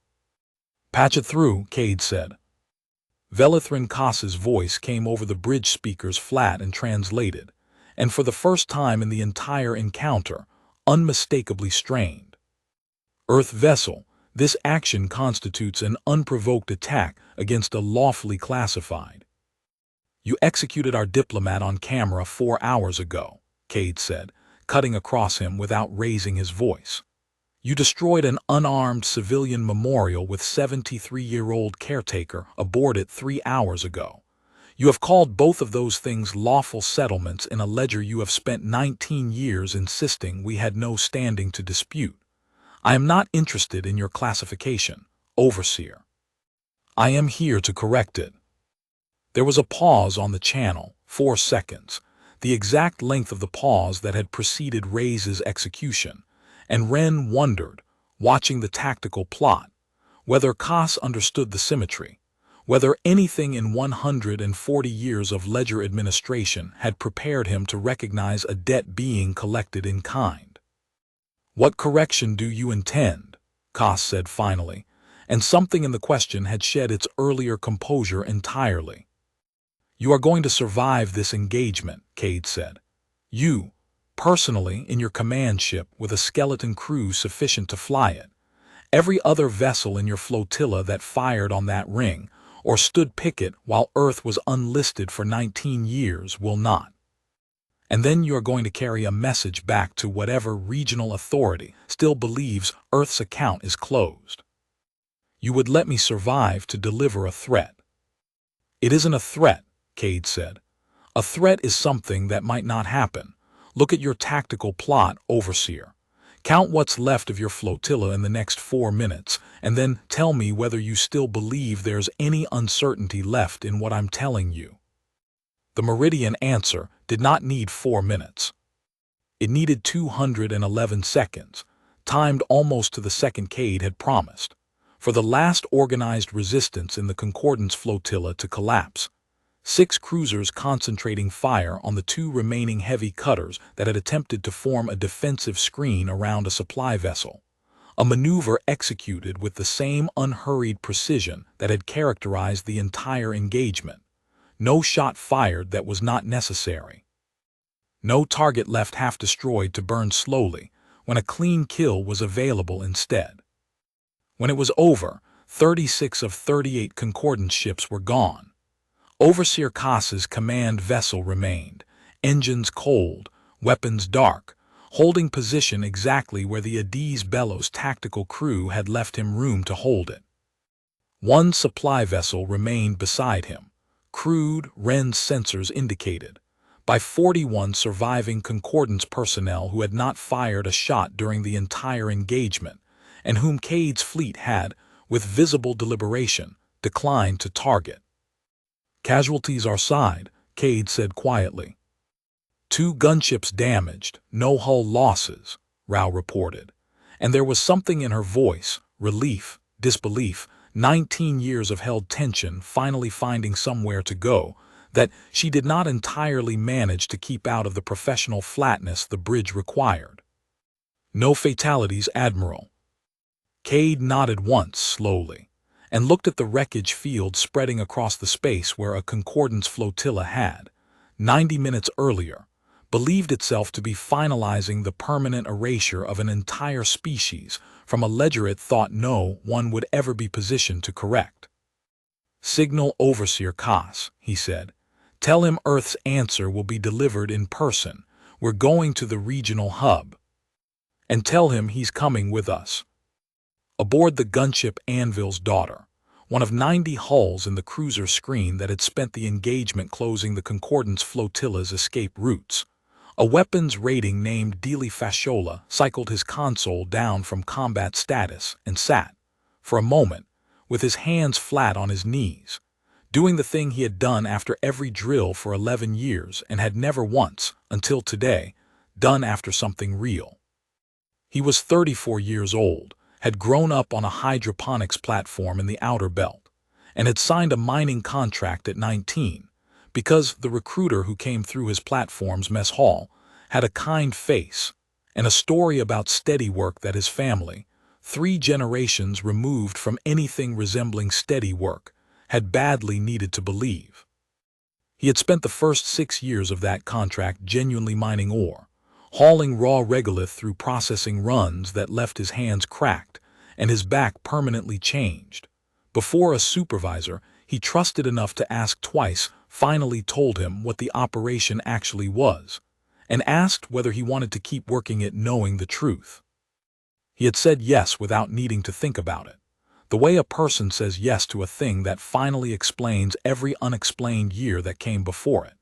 Patch it through, Cade said. Velithrin Koss's voice came over the bridge speakers flat and translated, and for the first time in the entire encounter, unmistakably strained. Earth vessel, this action constitutes an unprovoked attack against a lawfully classified. You executed our diplomat on camera 4 hours ago, Cade said, cutting across him without raising his voice. You destroyed an unarmed civilian memorial with 73-year-old caretaker aboard it 3 hours ago. You have called both of those things lawful settlements in a ledger you have spent 19 years insisting we had no standing to dispute. I am not interested in your classification, Overseer. I am here to correct it. There was a pause on the channel, 4 seconds, the exact length of the pause that had preceded Reyes' execution, and Wren wondered, watching the tactical plot, whether Koss understood the symmetry, whether anything in 140 years of ledger administration had prepared him to recognize a debt being collected in kind. What correction do you intend? Koss said finally, and something in the question had shed its earlier composure entirely. You are going to survive this engagement, Cade said. You, personally, in your command ship with a skeleton crew sufficient to fly it. Every other vessel in your flotilla that fired on that ring or stood picket while Earth was unlisted for 19 years will not. And then you are going to carry a message back to whatever regional authority still believes Earth's account is closed. You would let me survive to deliver a threat. It isn't a threat, Cade said. A threat is something that might not happen. Look at your tactical plot, Overseer. Count what's left of your flotilla in the next 4 minutes, and then tell me whether you still believe there's any uncertainty left in what I'm telling you. The Meridian answer did not need 4 minutes. It needed 211 seconds, timed almost to the second Cade had promised, for the last organized resistance in the Concordance flotilla to collapse. 6 cruisers concentrating fire on the 2 remaining heavy cutters that had attempted to form a defensive screen around a supply vessel, a maneuver executed with the same unhurried precision that had characterized the entire engagement. No shot fired that was not necessary. No target left half destroyed to burn slowly when a clean kill was available instead. When it was over, 36 of 38 Concordance ships were gone. Overseer Koss's command vessel remained, engines cold, weapons dark, holding position exactly where the Addis Bello's tactical crew had left him room to hold it. One supply vessel remained beside him, crude Ren's sensors indicated, by 41 surviving Concordance personnel who had not fired a shot during the entire engagement, and whom Cade's fleet had, with visible deliberation, declined to target. "Casualties our side," Cade said quietly. "2 gunships damaged, no hull losses," Rao reported, and there was something in her voice, relief, disbelief, 19 years of held tension finally finding somewhere to go, that she did not entirely manage to keep out of the professional flatness the bridge required. "No fatalities, Admiral." Cade nodded once, slowly, and looked at the wreckage field spreading across the space where a Concordance flotilla had, 90 minutes earlier, believed itself to be finalizing the permanent erasure of an entire species from a ledger it thought no one would ever be positioned to correct. "Signal Overseer Koss," he said. "Tell him Earth's answer will be delivered in person. We're going to the regional hub. And tell him he's coming with us." Aboard the gunship Anvil's Daughter, one of 90 hulls in the cruiser screen that had spent the engagement closing the Concordance flotilla's escape routes, a weapons rating named Dili Fashola cycled his console down from combat status and sat, for a moment, with his hands flat on his knees, doing the thing he had done after every drill for 11 years and had never once, until today, done after something real. He was 34 years old, had grown up on a hydroponics platform in the outer belt, and had signed a mining contract at 19, because the recruiter who came through his platform's mess hall had a kind face and a story about steady work that his family, 3 generations removed from anything resembling steady work, had badly needed to believe. He had spent the first 6 years of that contract genuinely mining ore, hauling raw regolith through processing runs that left his hands cracked and his back permanently changed, before a supervisor he trusted enough to ask twice finally told him what the operation actually was, and asked whether he wanted to keep working it knowing the truth. He had said yes without needing to think about it, the way a person says yes to a thing that finally explains every unexplained year that came before it.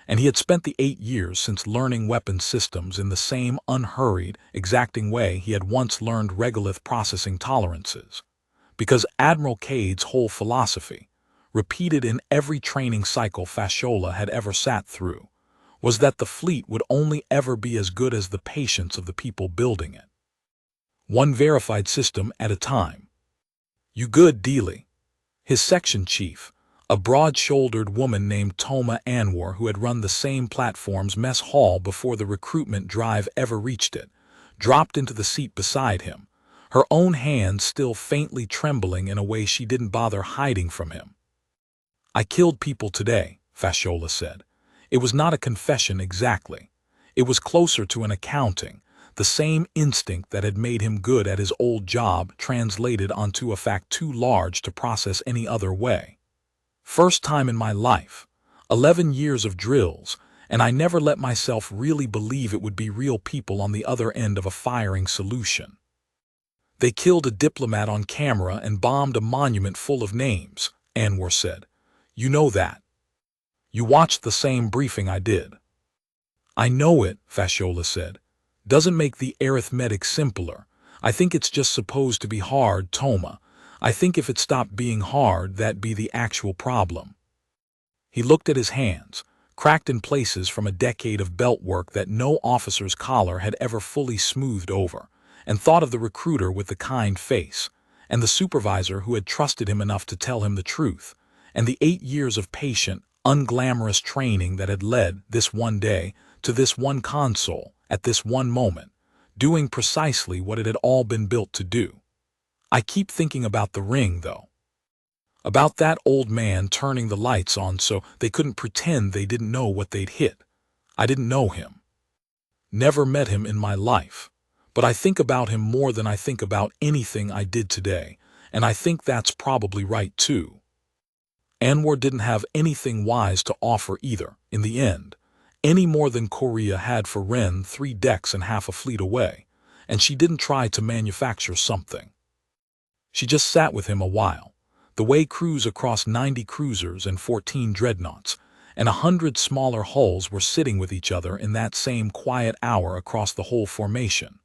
And he had spent the 8 years since learning weapons systems in the same unhurried, exacting way he had once learned regolith processing tolerances. Because Admiral Cade's whole philosophy, repeated in every training cycle Fashola had ever sat through, was that the fleet would only ever be as good as the patience of the people building it. One verified system at a time. "You good, Dili?" His section chief, a broad-shouldered woman named Toma Anwar who had run the same platform's mess hall before the recruitment drive ever reached it, dropped into the seat beside him, her own hands still faintly trembling in a way she didn't bother hiding from him. "I killed people today," Fashola said. It was not a confession exactly. It was closer to an accounting, the same instinct that had made him good at his old job translated onto a fact too large to process any other way. "First time in my life, 11 years of drills, and I never let myself really believe it would be real people on the other end of a firing solution. They killed a diplomat on camera and bombed a monument full of names," Anwar said. "You know that. You watched the same briefing I did." "I know it," Fashola said. "Doesn't make the arithmetic simpler. I think it's just supposed to be hard, Toma. I think if it stopped being hard, that'd be the actual problem." He looked at his hands, cracked in places from a decade of belt work that no officer's collar had ever fully smoothed over, and thought of the recruiter with the kind face, and the supervisor who had trusted him enough to tell him the truth, and the 8 years of patient, unglamorous training that had led, this one day, to this one console, at this one moment, doing precisely what it had all been built to do. "I keep thinking about the ring, though. About that old man turning the lights on so they couldn't pretend they didn't know what they'd hit. I didn't know him. Never met him in my life. But I think about him more than I think about anything I did today, and I think that's probably right too." Anwar didn't have anything wise to offer either, in the end, any more than Korea had for Ren 3 decks and half a fleet away, and she didn't try to manufacture something. She just sat with him a while, the way crews across 90 cruisers and 14 dreadnoughts, and 100 smaller hulls were sitting with each other in that same quiet hour across the whole formation.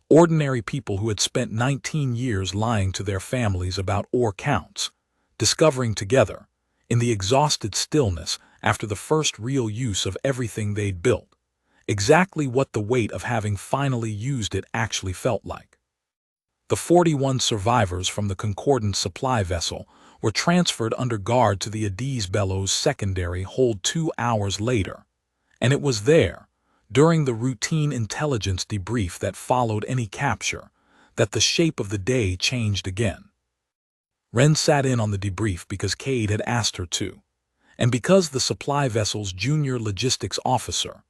Ordinary people who had spent 19 years lying to their families about ore counts, discovering together, in the exhausted stillness after the first real use of everything they'd built, exactly what the weight of having finally used it actually felt like. The 41 survivors from the Concordant supply vessel were transferred under guard to the Addis Bellows secondary hold 2 hours later, and it was there, during the routine intelligence debrief that followed any capture, that the shape of the day changed again. Ren sat in on the debrief because Cade had asked her to, and because the supply vessel's junior logistics officer,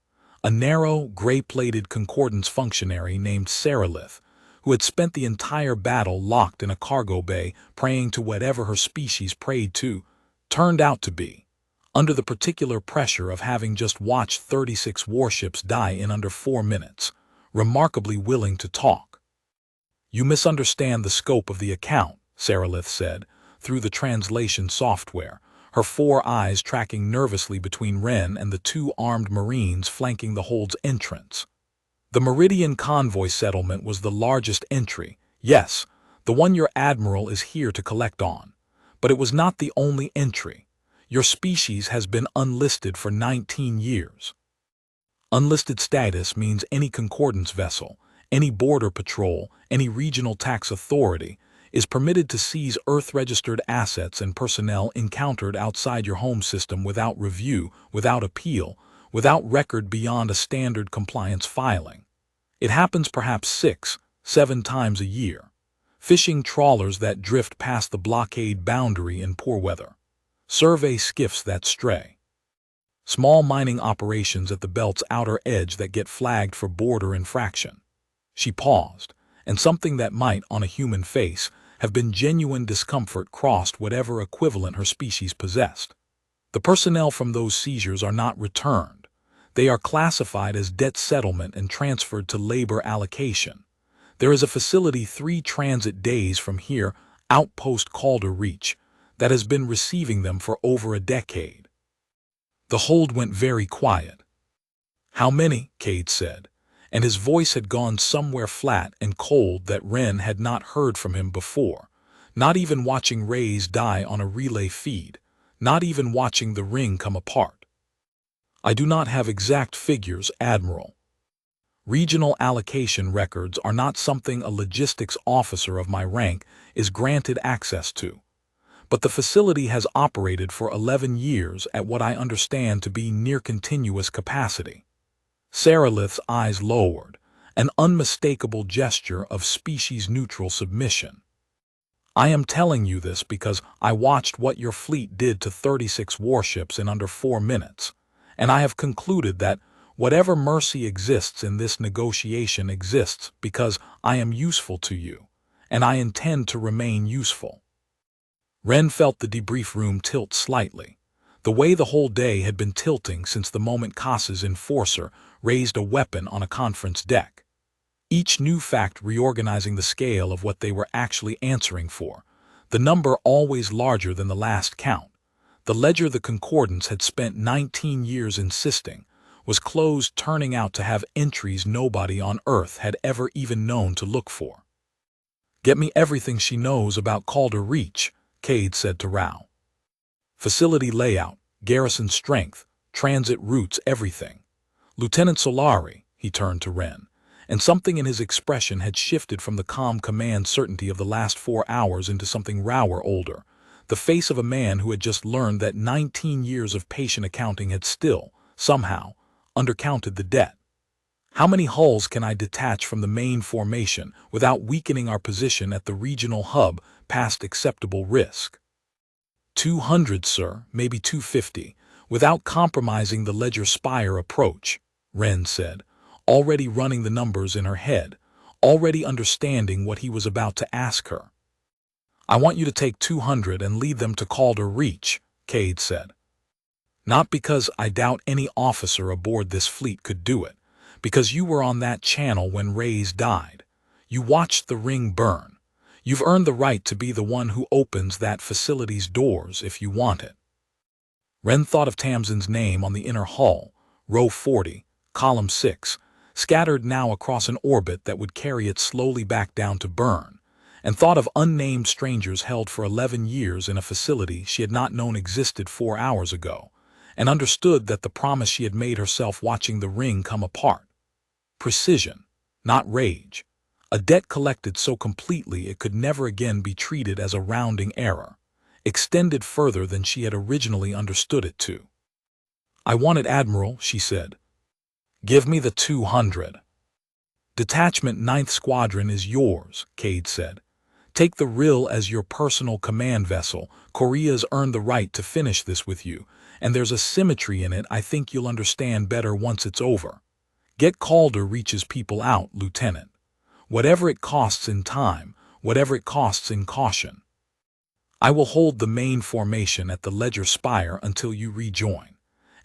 a narrow, gray-plated Concordance functionary named Saralith, who had spent the entire battle locked in a cargo bay praying to whatever her species prayed to, turned out to be, under the particular pressure of having just watched 36 warships die in under 4 minutes, remarkably willing to talk. "You misunderstand the scope of the account," Saralith said, through the translation software, her 4 eyes tracking nervously between Ren and the 2 armed Marines flanking the hold's entrance. The Meridian convoy settlement was the largest entry, yes, the one your admiral is here to collect on, but it was not the only entry. Your species has been unlisted for 19 years. Unlisted status means any concordance vessel, any border patrol, any regional tax authority is permitted to seize Earth-registered assets and personnel encountered outside your home system without review, without appeal, without record beyond a standard compliance filing. It happens perhaps 6, 7 times a year. Fishing trawlers that drift past the blockade boundary in poor weather. Survey skiffs that stray. Small mining operations at the belt's outer edge that get flagged for border infraction. She paused, and something that might, on a human face, have been genuine discomfort crossed whatever equivalent her species possessed. The personnel from those seizures are not returned. They are classified as debt settlement and transferred to labor allocation. There is a facility 3 transit days from here, outpost Calder Reach, that has been receiving them for over a decade. The hold went very quiet. "How many?" Cade said, and his voice had gone somewhere flat and cold that Ren had not heard from him before, not even watching Rays die on a relay feed, not even watching the ring come apart. "I do not have exact figures, Admiral. Regional allocation records are not something a logistics officer of my rank is granted access to. But the facility has operated for 11 years at what I understand to be near continuous capacity." Saralith's eyes lowered, an unmistakable gesture of species-neutral submission. "I am telling you this because I watched what your fleet did to 36 warships in under 4 minutes, and I have concluded that whatever mercy exists in this negotiation exists because I am useful to you, and I intend to remain useful." Ren felt the debrief room tilt slightly, the way the whole day had been tilting since the moment Cass's enforcer raised a weapon on a conference deck. Each new fact reorganizing the scale of what they were actually answering for, the number always larger than the last count. The ledger the Concordance had spent 19 years insisting was closed, turning out to have entries nobody on Earth had ever even known to look for. "Get me everything she knows about Calder Reach," Cade said to Rao. "Facility layout, garrison strength, transit routes, everything. Lieutenant Solari," he turned to Ren, and something in his expression had shifted from the calm command certainty of the last 4 hours into something rawer, older, the face of a man who had just learned that 19 years of patient accounting had still, somehow, undercounted the debt. "How many hulls can I detach from the main formation without weakening our position at the regional hub past acceptable risk?" 200, sir, maybe 250, without compromising the Ledger Spire approach," Ren said, already running the numbers in her head, already understanding what he was about to ask her. "I want you to take 200 and lead them to Calder Reach," Cade said. Not because I doubt any officer aboard this fleet could do it, because you were on that channel when Reyes died. You watched the ring burn. You've earned the right to be the one who opens that facility's doors if you want it. Wren thought of Tamsin's name on the inner hull, row 40, column 6, scattered now across an orbit that would carry it slowly back down to burn, and thought of unnamed strangers held for 11 years in a facility she had not known existed 4 hours ago, and understood that the promise she had made herself watching the ring come apart. Precision, not rage. A debt collected so completely it could never again be treated as a rounding error, extended further than she had originally understood it to. "I want it, Admiral," she said. "Give me the 200. Detachment 9th Squadron is yours," Cade said. "Take the Rill as your personal command vessel. Korea's earned the right to finish this with you, and there's a symmetry in it I think you'll understand better once it's over. Get Calder reaches people out, Lieutenant. Whatever it costs in time, whatever it costs in caution. I will hold the main formation at the Ledger Spire until you rejoin,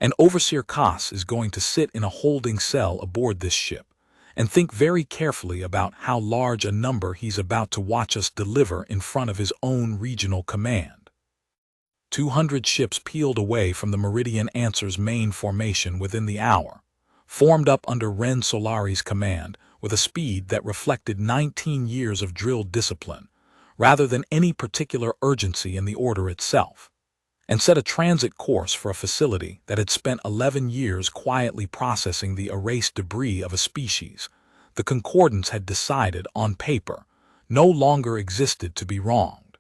and Overseer Koss is going to sit in a holding cell aboard this ship and think very carefully about how large a number he's about to watch us deliver in front of his own regional command." 200 ships peeled away from the Meridian Answer's main formation within the hour, formed up under Ren Solari's command with a speed that reflected 19 years of drilled discipline, rather than any particular urgency in the order itself, and set a transit course for a facility that had spent 11 years quietly processing the erased debris of a species the Concordance had decided, on paper, no longer existed to be wronged.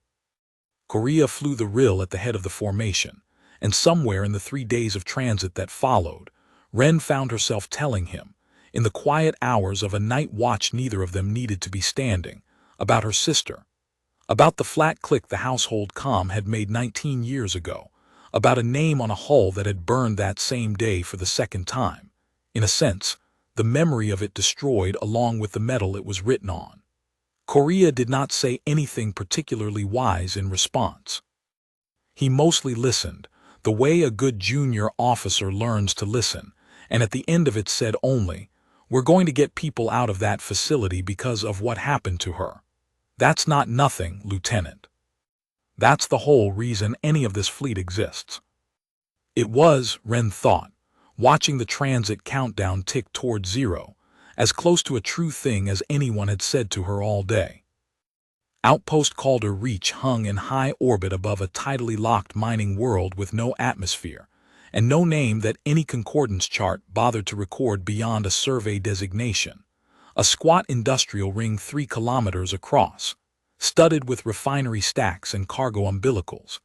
Korea flew the Rill at the head of the formation, and somewhere in the 3 days of transit that followed, Ren found herself telling him, in the quiet hours of a night watch neither of them needed to be standing, about her sister, about the flat click the household comm had made 19 years ago, about a name on a hull that had burned that same day for the second time, in a sense, the memory of it destroyed along with the metal it was written on. Korea did not say anything particularly wise in response. He mostly listened, the way a good junior officer learns to listen, and at the end of it said only, "We're going to get people out of that facility because of what happened to her. That's not nothing, Lieutenant. That's the whole reason any of this fleet exists." It was, Ren thought, watching the transit countdown tick toward 0, as close to a true thing as anyone had said to her all day. Outpost Calder Reach hung in high orbit above a tidally locked mining world with no atmosphere, and no name that any concordance chart bothered to record beyond a survey designation. A squat industrial ring 3 kilometers across, studded with refinery stacks and cargo umbilicals,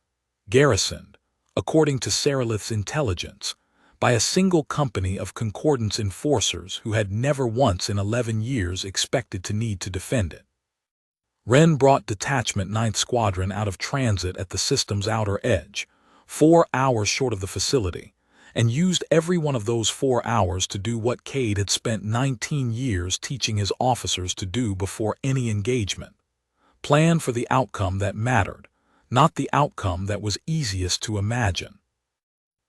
garrisoned, according to Saralith's intelligence, by a single company of concordance enforcers who had never once in 11 years expected to need to defend it. Ren brought Detachment 9th Squadron out of transit at the system's outer edge, 4 hours short of the facility, and used every one of those 4 hours to do what Cade had spent 19 years teaching his officers to do before any engagement. Plan for the outcome that mattered, not the outcome that was easiest to imagine.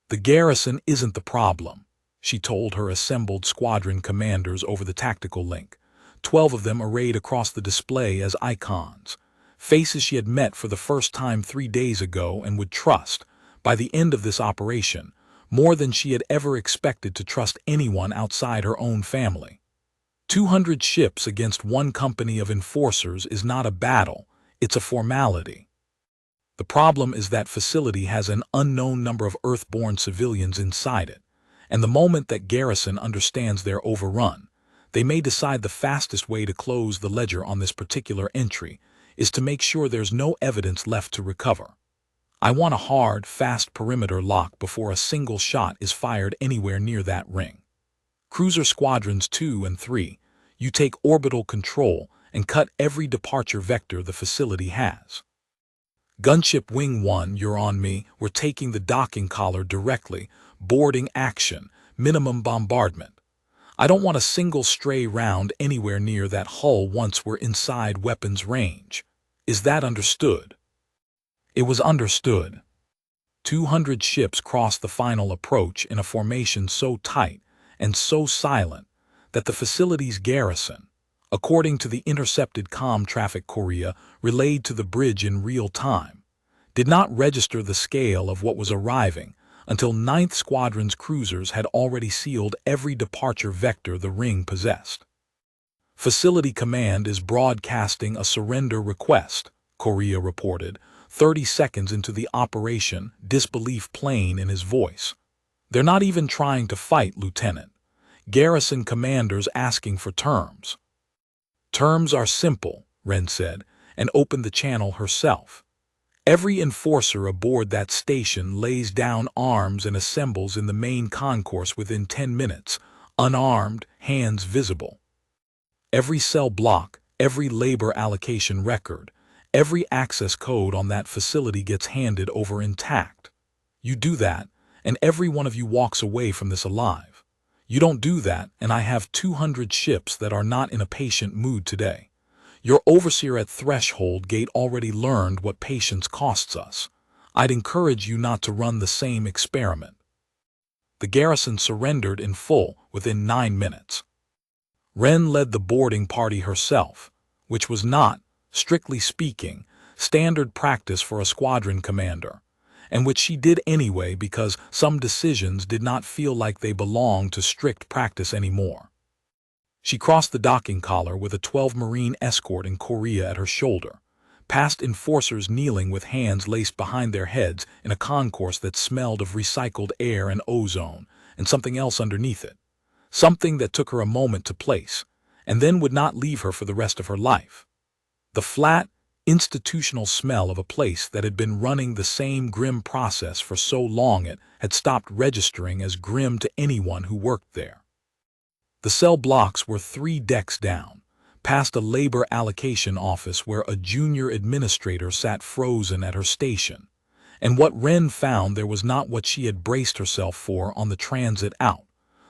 "The garrison isn't the problem," she told her assembled squadron commanders over the tactical link, 12 of them arrayed across the display as icons, faces she had met for the first time 3 days ago and would trust, by the end of this operation, more than she had ever expected to trust anyone outside her own family. 200 ships against 1 company of enforcers is not a battle, it's a formality. The problem is that facility has an unknown number of Earth-born civilians inside it, and the moment that garrison understands they're overrun, they may decide the fastest way to close the ledger on this particular entry is to make sure there's no evidence left to recover. I want a hard, fast perimeter lock before a single shot is fired anywhere near that ring. Cruiser Squadrons 2 and 3, you take orbital control and cut every departure vector the facility has. Gunship Wing 1, you're on me, we're taking the docking collar directly, boarding action, minimum bombardment. I don't want a single stray round anywhere near that hull once we're inside weapons range. Is that understood? It was understood. 200 ships crossed the final approach in a formation so tight and so silent that the facility's garrison, according to the intercepted comm traffic Korea relayed to the bridge in real time, did not register the scale of what was arriving until 9th Squadron's cruisers had already sealed every departure vector the ring possessed. Facility Command is broadcasting a surrender request, Korea reported, 30 seconds into the operation, disbelief plain in his voice. They're not even trying to fight, Lieutenant. Garrison commanders asking for terms. Terms are simple, Ren said, and opened the channel herself. Every enforcer aboard that station lays down arms and assembles in the main concourse within 10 minutes, unarmed, hands visible. Every cell block, every labor allocation record, every access code on that facility gets handed over intact. You do that, and every one of you walks away from this alive. You don't do that, and I have 200 ships that are not in a patient mood today. Your overseer at Threshold Gate already learned what patience costs us. I'd encourage you not to run the same experiment. The garrison surrendered in full within 9 minutes. Ren led the boarding party herself, which was not, strictly speaking, standard practice for a squadron commander, and which she did anyway because some decisions did not feel like they belonged to strict practice anymore. She crossed the docking collar with a 12 Marine escort in Korea at her shoulder, past enforcers kneeling with hands laced behind their heads in a concourse that smelled of recycled air and ozone, and something else underneath it, something that took her a moment to place, and then would not leave her for the rest of her life. The flat, institutional smell of a place that had been running the same grim process for so long it had stopped registering as grim to anyone who worked there. The cell blocks were 3 decks down, past a labor allocation office where a junior administrator sat frozen at her station, and what Ren found there was not what she had braced herself for on the transit out,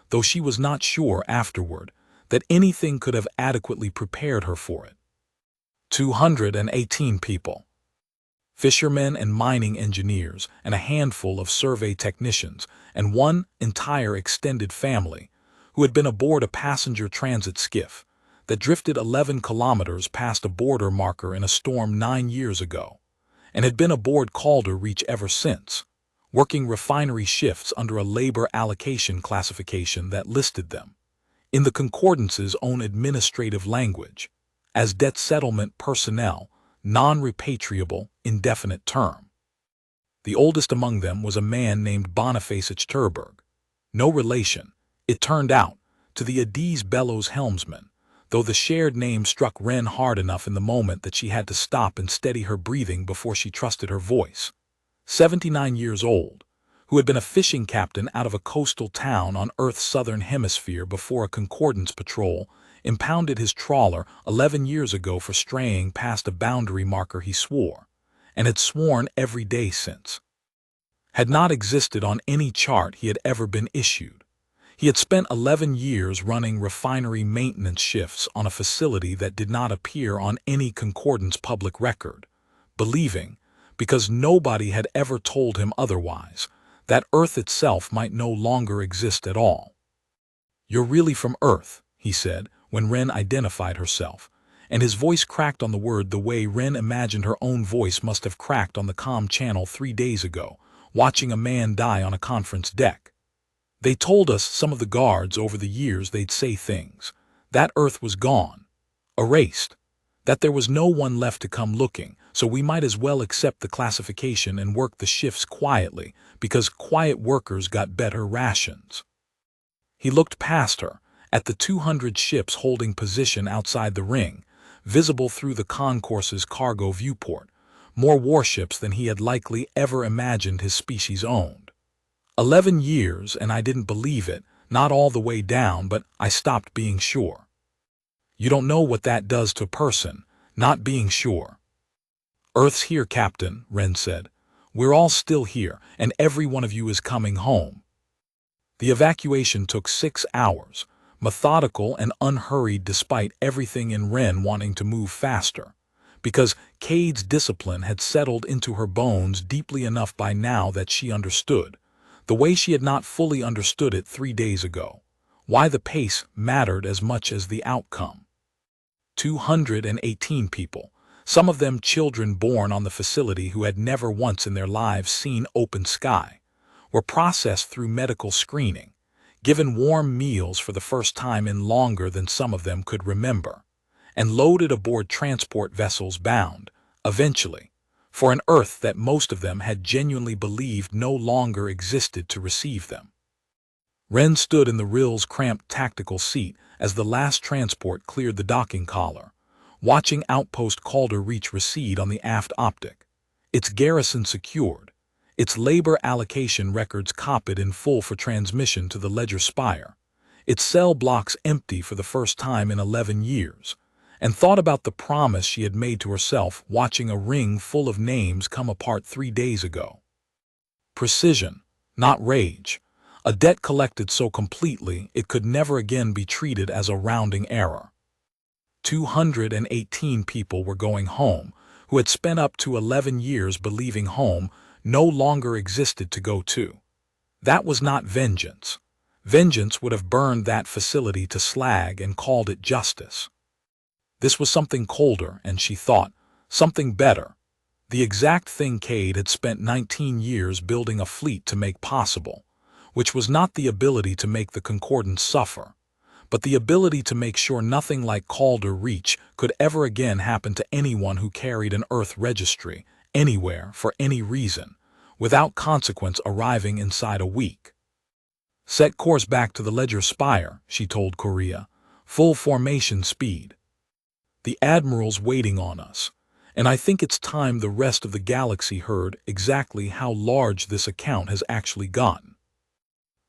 though she was not sure afterward that anything could have adequately prepared her for it. 218 people. Fishermen and mining engineers, and a handful of survey technicians, and one entire extended family, who had been aboard a passenger transit skiff that drifted 11 kilometers past a border marker in a storm 9 years ago, and had been aboard Calder Reach ever since, working refinery shifts under a labor allocation classification that listed them, in the Concordance's own administrative language, as debt settlement personnel, non-repatriable, indefinite term. The oldest among them was a man named Boniface Terberg, no relation, it turned out, to the Adiz Bellows helmsman, though the shared name struck Ren hard enough in the moment that she had to stop and steady her breathing before she trusted her voice. 79 years old, who had been a fishing captain out of a coastal town on Earth's southern hemisphere before a Concordance patrol impounded his trawler 11 years ago for straying past a boundary marker he swore, and had sworn every day since. Had not existed on any chart he had ever been issued. He had spent 11 years running refinery maintenance shifts on a facility that did not appear on any Concordance public record, believing, because nobody had ever told him otherwise, that Earth itself might no longer exist at all. "You're really from Earth," he said, when Ren identified herself, and his voice cracked on the word the way Ren imagined her own voice must have cracked on the comm channel 3 days ago, watching a man die on a conference deck. "They told us, some of the guards over the years, they'd say things. That Earth was gone, erased, that there was no one left to come looking, so we might as well accept the classification and work the shifts quietly, because quiet workers got better rations." He looked past her, at the 200 ships holding position outside the ring, visible through the concourse's cargo viewport, more warships than he had likely ever imagined his species owned. 11 years, and I didn't believe it, not all the way down, but I stopped being sure. You don't know what that does to a person, not being sure. "Earth's here, Captain," Ren said. "We're all still here, and every one of you is coming home." The evacuation took 6 hours, methodical and unhurried despite everything in Ren wanting to move faster, because Cade's discipline had settled into her bones deeply enough by now that she understood, the way she had not fully understood it 3 days ago, why the pace mattered as much as the outcome. 218 people, some of them children born on the facility who had never once in their lives seen open sky, were processed through medical screening, given warm meals for the first time in longer than some of them could remember, and loaded aboard transport vessels bound, eventually, for an Earth that most of them had genuinely believed no longer existed to receive them. Wren stood in the RIL's cramped tactical seat as the last transport cleared the docking collar, watching outpost Calder Reach recede on the aft optic, its garrison secured, its labor allocation records copied in full for transmission to the Ledger Spire, its cell blocks empty for the first time in 11 years, and thought about the promise she had made to herself watching a ring full of names come apart 3 days ago. Precision, not rage, a debt collected so completely it could never again be treated as a rounding error. 218 people were going home, who had spent up to 11 years believing home no longer existed to go to. That was not vengeance. Vengeance would have burned that facility to slag and called it justice. This was something colder, and she thought, something better. The exact thing Cade had spent 19 years building a fleet to make possible, which was not the ability to make the Concordance suffer, but the ability to make sure nothing like Calder Reach could ever again happen to anyone who carried an Earth registry, anywhere, for any reason, without consequence arriving inside a week. Set course back to the Ledger Spire, she told Korea, full formation speed. The Admiral's waiting on us, and I think it's time the rest of the galaxy heard exactly how large this account has actually gotten.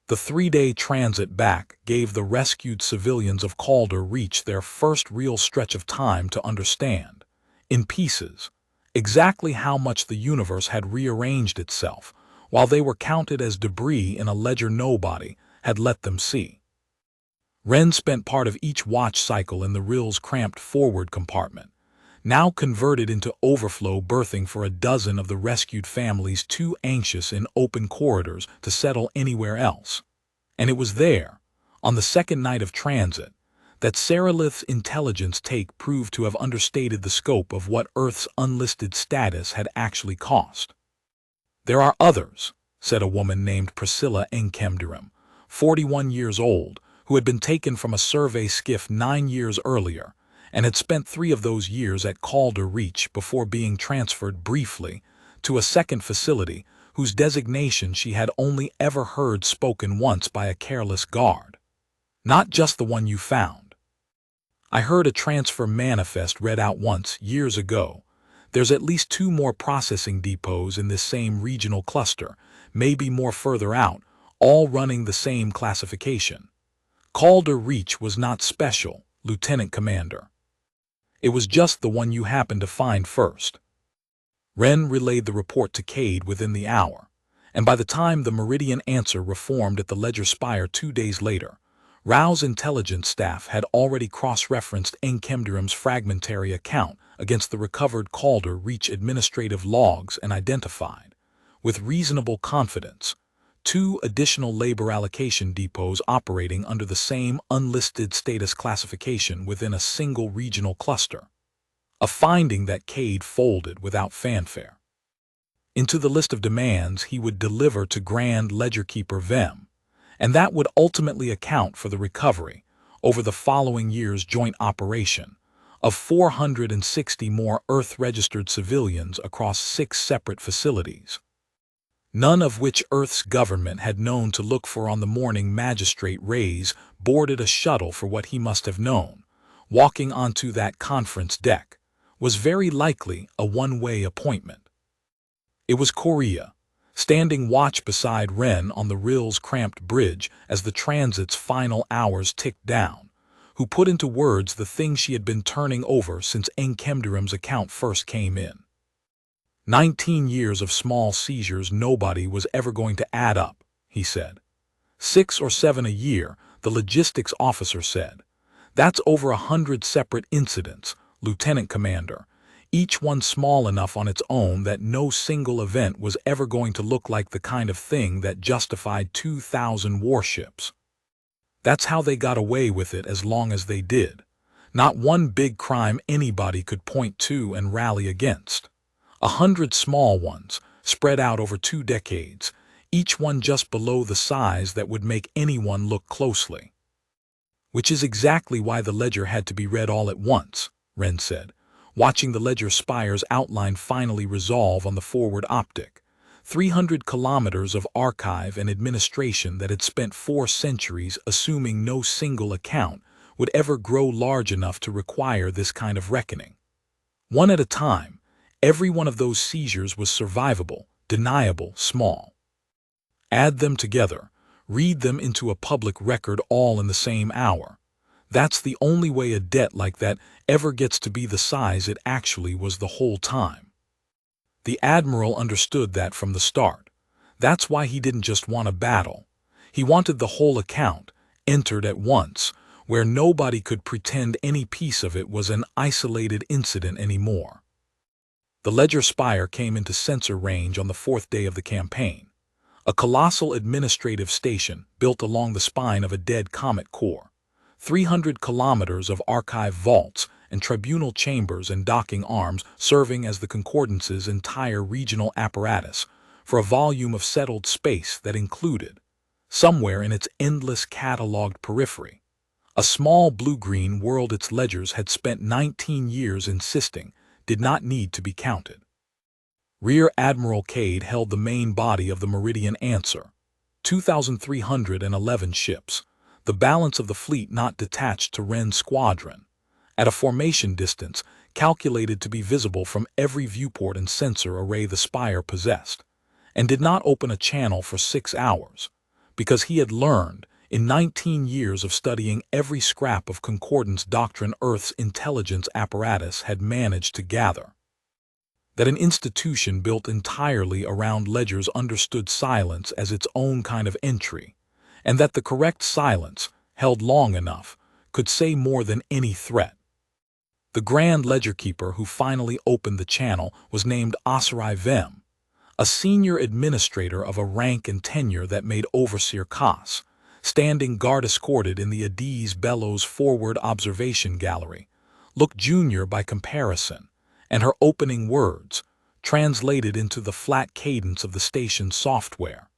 The 3-day transit back gave the rescued civilians of Calder Reach their first real stretch of time to understand, in pieces, exactly how much the universe had rearranged itself, while they were counted as debris in a ledger nobody had let them see. Wren spent part of each watch cycle in the RIL's cramped forward compartment, now converted into overflow berthing for a dozen of the rescued families too anxious in open corridors to settle anywhere else. And it was there, on the second night of transit, that Saralith's intelligence take proved to have understated the scope of what Earth's unlisted status had actually cost. "There are others," said a woman named Priscilla Enkemdiram, 41 years old, who had been taken from a survey skiff 9 years earlier, and had spent 3 of those years at Calder Reach before being transferred briefly to a second facility whose designation she had only ever heard spoken once by a careless guard. "Not just the one you found. I heard a transfer manifest read out once, years ago. There's at least 2 more processing depots in this same regional cluster, maybe more further out, all running the same classification. Calder Reach was not special, Lieutenant Commander. It was just the one you happened to find first." Wren relayed the report to Cade within the hour, and by the time the Meridian answer reformed at the Ledger Spire 2 days later, Rao's intelligence staff had already cross-referenced Enkemdiram's fragmentary account against the recovered Calder Reach administrative logs and identified, with reasonable confidence, 2 additional labor allocation depots operating under the same unlisted status classification within a single regional cluster, a finding that Cade folded without fanfare. Into the list of demands he would deliver to Grand Ledgerkeeper Vem, and that would ultimately account for the recovery, over the following year's joint operation, of 460 more Earth-registered civilians across 6 separate facilities, none of which Earth's government had known to look for on the morning Magistrate Reyes boarded a shuttle for what he must have known, walking onto that conference deck, was very likely a one-way appointment. It was Korea, standing watch beside Wren on the RIL's cramped bridge as the transit's final hours ticked down, who put into words the thing she had been turning over since Enkemdiram's account first came in. 19 years of small seizures nobody was ever going to add up, he said. 6 or 7 a year, the logistics officer said. That's over 100 separate incidents, Lieutenant Commander, each one small enough on its own that no single event was ever going to look like the kind of thing that justified 2,000 warships. That's how they got away with it as long as they did. Not one big crime anybody could point to and rally against. 100 small ones, spread out over 2 decades, each one just below the size that would make anyone look closely. Which is exactly why the ledger had to be read all at once, Wren said, watching the ledger spire's outline finally resolve on the forward optic. 300 kilometers of archive and administration that had spent 4 centuries assuming no single account would ever grow large enough to require this kind of reckoning. One at a time, every one of those seizures was survivable, deniable, small. Add them together, read them into a public record all in the same hour. That's the only way a debt like that ever gets to be the size it actually was the whole time. The admiral understood that from the start. That's why he didn't just want a battle. He wanted the whole account, entered at once, where nobody could pretend any piece of it was an isolated incident anymore. The ledger spire came into sensor range on the 4th day of the campaign. A colossal administrative station built along the spine of a dead comet core. 300 kilometers of archive vaults and tribunal chambers and docking arms serving as the Concordance's entire regional apparatus for a volume of settled space that included, somewhere in its endless catalogued periphery, a small blue-green world its ledgers had spent 19 years insisting did not need to be counted. Rear Admiral Cade held the main body of the Meridian Answer, 2,311 ships, the balance of the fleet not detached to Wren's squadron, at a formation distance calculated to be visible from every viewport and sensor array the spire possessed, and did not open a channel for 6 hours, because he had learned, in 19 years of studying every scrap of Concordance doctrine Earth's intelligence apparatus had managed to gather, that an institution built entirely around ledgers understood silence as its own kind of entry, and that the correct silence, held long enough, could say more than any threat. The Grand Ledger Keeper who finally opened the channel was named Osiri Vem, a senior administrator of a rank and tenure that made Overseer Koss, standing guard escorted in the Adiz Bellows forward observation gallery, looked junior by comparison, and her opening words, translated into the flat cadence of the station's software,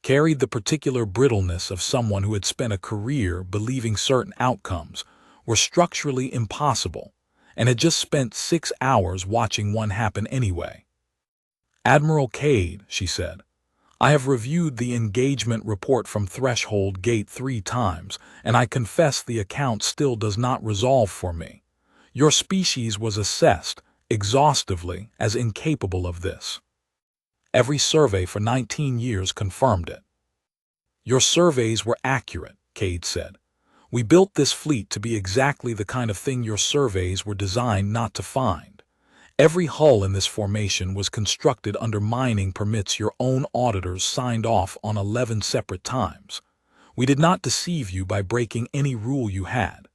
carried the particular brittleness of someone who had spent a career believing certain outcomes were structurally impossible and had just spent 6 hours watching one happen anyway. "Admiral Cade," she said, "I have reviewed the engagement report from Threshold Gate 3 times, and I confess the account still does not resolve for me. Your species was assessed, exhaustively, as incapable of this. Every survey for 19 years confirmed it." "Your surveys were accurate," Cade said. "We built this fleet to be exactly the kind of thing your surveys were designed not to find. Every hull in this formation was constructed under mining permits your own auditors signed off on 11 separate times. We did not deceive you by breaking any rule you had.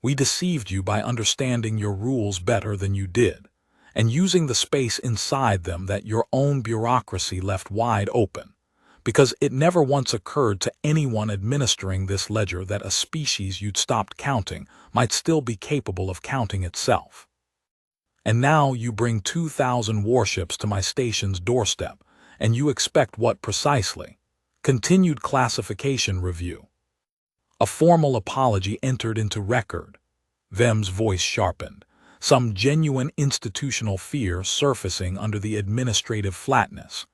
We deceived you by understanding your rules better than you did, and using the space inside them that your own bureaucracy left wide open, because it never once occurred to anyone administering this ledger that a species you'd stopped counting might still be capable of counting itself. And now you bring 2,000 warships to my station's doorstep, and you expect what precisely? Continued classification review." A formal apology entered into record. Vem's voice sharpened, some genuine institutional fear surfacing under the administrative flatness.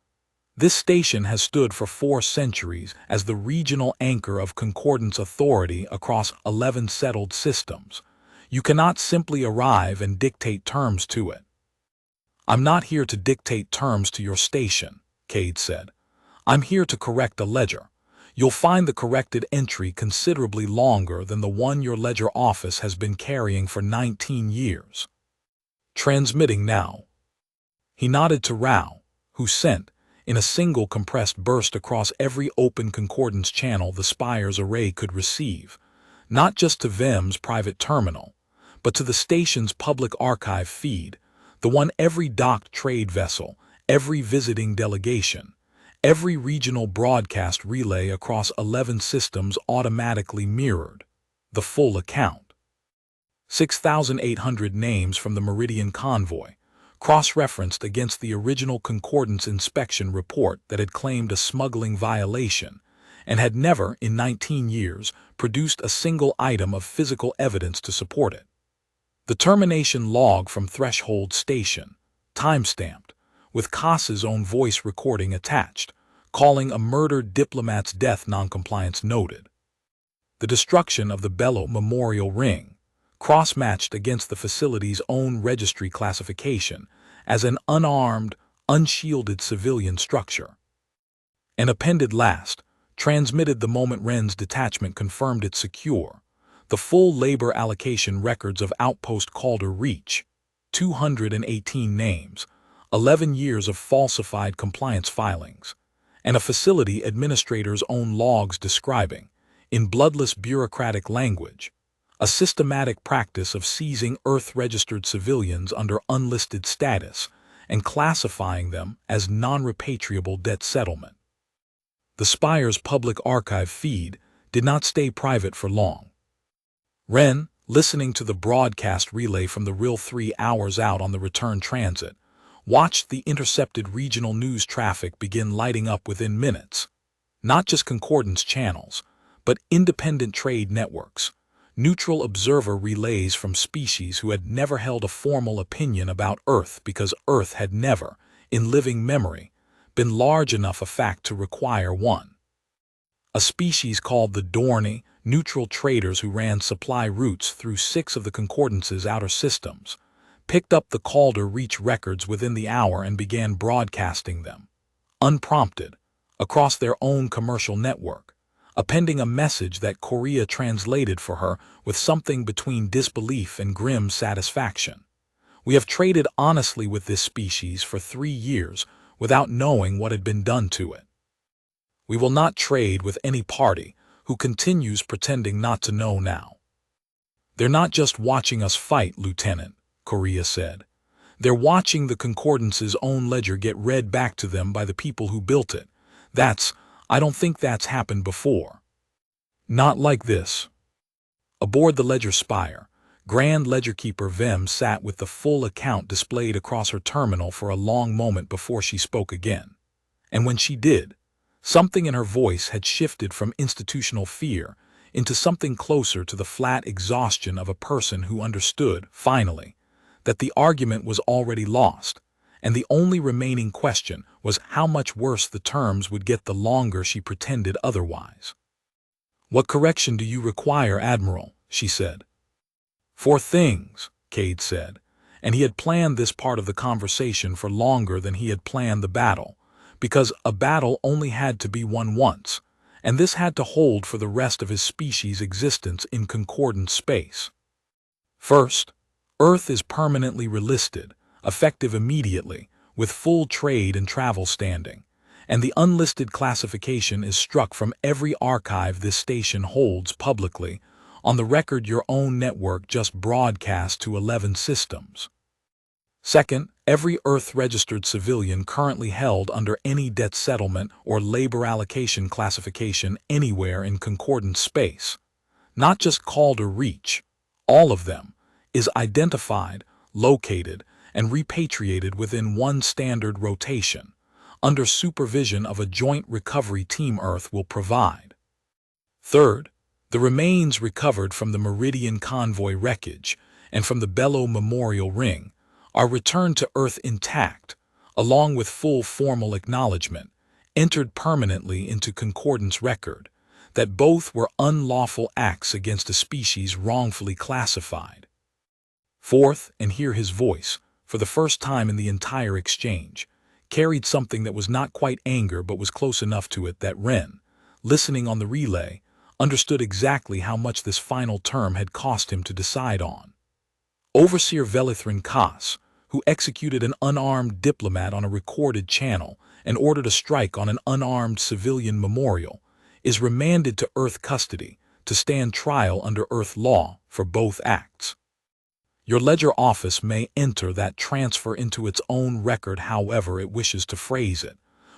"This station has stood for 4 centuries as the regional anchor of concordance authority across 11 settled systems. You cannot simply arrive and dictate terms to it." "I'm not here to dictate terms to your station," Cade said. "I'm here to correct a ledger. You'll find the corrected entry considerably longer than the one your ledger office has been carrying for 19 years. Transmitting now." He nodded to Rao, who sent, in a single compressed burst across every open concordance channel the spire's array could receive, not just to Vem's private terminal, but to the station's public archive feed, the one every docked trade vessel, every visiting delegation, every regional broadcast relay across 11 systems automatically mirrored. The full account. 6,800 names from the Meridian convoy, cross-referenced against the original Concordance inspection report that had claimed a smuggling violation and had never, in 19 years, produced a single item of physical evidence to support it. The termination log from Threshold Station, time-stamped, with Kaas's own voice recording attached, calling a murdered diplomat's death noncompliance noted. The destruction of the Bello Memorial Ring, cross-matched against the facility's own registry classification as an unarmed, unshielded civilian structure. And appended last, transmitted the moment Wren's detachment confirmed it secure, the full labor allocation records of Outpost Calder Reach, 218 names, 11 years of falsified compliance filings, and a facility administrator's own logs describing, in bloodless bureaucratic language, a systematic practice of seizing Earth-registered civilians under unlisted status and classifying them as non-repatriable debt settlement. The Spire's public archive feed did not stay private for long. Wren, listening to the broadcast relay from the real 3 hours out on the return transit, watched the intercepted regional news traffic begin lighting up within minutes. Not just Concordance channels, but independent trade networks, neutral observer relays from species who had never held a formal opinion about Earth because Earth had never, in living memory, been large enough a fact to require one. A species called the Dorney, neutral traders who ran supply routes through 6 of the Concordance's outer systems, picked up the Calder Reach records within the hour and began broadcasting them, unprompted, across their own commercial network, appending a message that Korea translated for her with something between disbelief and grim satisfaction. We have traded honestly with this species for 3 years without knowing what had been done to it. We will not trade with any party who continues pretending not to know now. They're not just watching us fight, Lieutenant, Korea said. They're watching the Concordance's own ledger get read back to them by the people who built it. I don't think that's happened before. Not like this. Aboard the Ledger Spire, Grand Ledgerkeeper Vem sat with the full account displayed across her terminal for a long moment before she spoke again. And when she did, something in her voice had shifted from institutional fear into something closer to the flat exhaustion of a person who understood, finally, that the argument was already lost, and the only remaining question was how much worse the terms would get the longer she pretended otherwise. "What correction do you require, Admiral?" she said. "4 things," Cade said, and he had planned this part of the conversation for longer than he had planned the battle, because a battle only had to be won once, and this had to hold for the rest of his species' existence in Concordance space. First, Earth is permanently relisted, effective immediately, with full trade and travel standing, and the unlisted classification is struck from every archive this station holds publicly, on the record your own network just broadcast to 11 systems. Second, every Earth-registered civilian currently held under any debt settlement or labor allocation classification anywhere in Concordance space, not just Calder Reach, all of them, is identified, located, and repatriated within one standard rotation, under supervision of a joint recovery team Earth will provide. Third, the remains recovered from the Meridian convoy wreckage and from the Bello Memorial Ring are returned to Earth intact, along with full formal acknowledgement, entered permanently into Concordance record, that both were unlawful acts against a species wrongfully classified. Fourth, and hear his voice, for the first time in the entire exchange, carried something that was not quite anger but was close enough to it that Wren, listening on the relay, understood exactly how much this final term had cost him to decide on. Overseer Velithrin Kaas, who executed an unarmed diplomat on a recorded channel and ordered a strike on an unarmed civilian memorial, is remanded to Earth custody to stand trial under Earth law for both acts. Your ledger office may enter that transfer into its own record however it wishes to phrase it.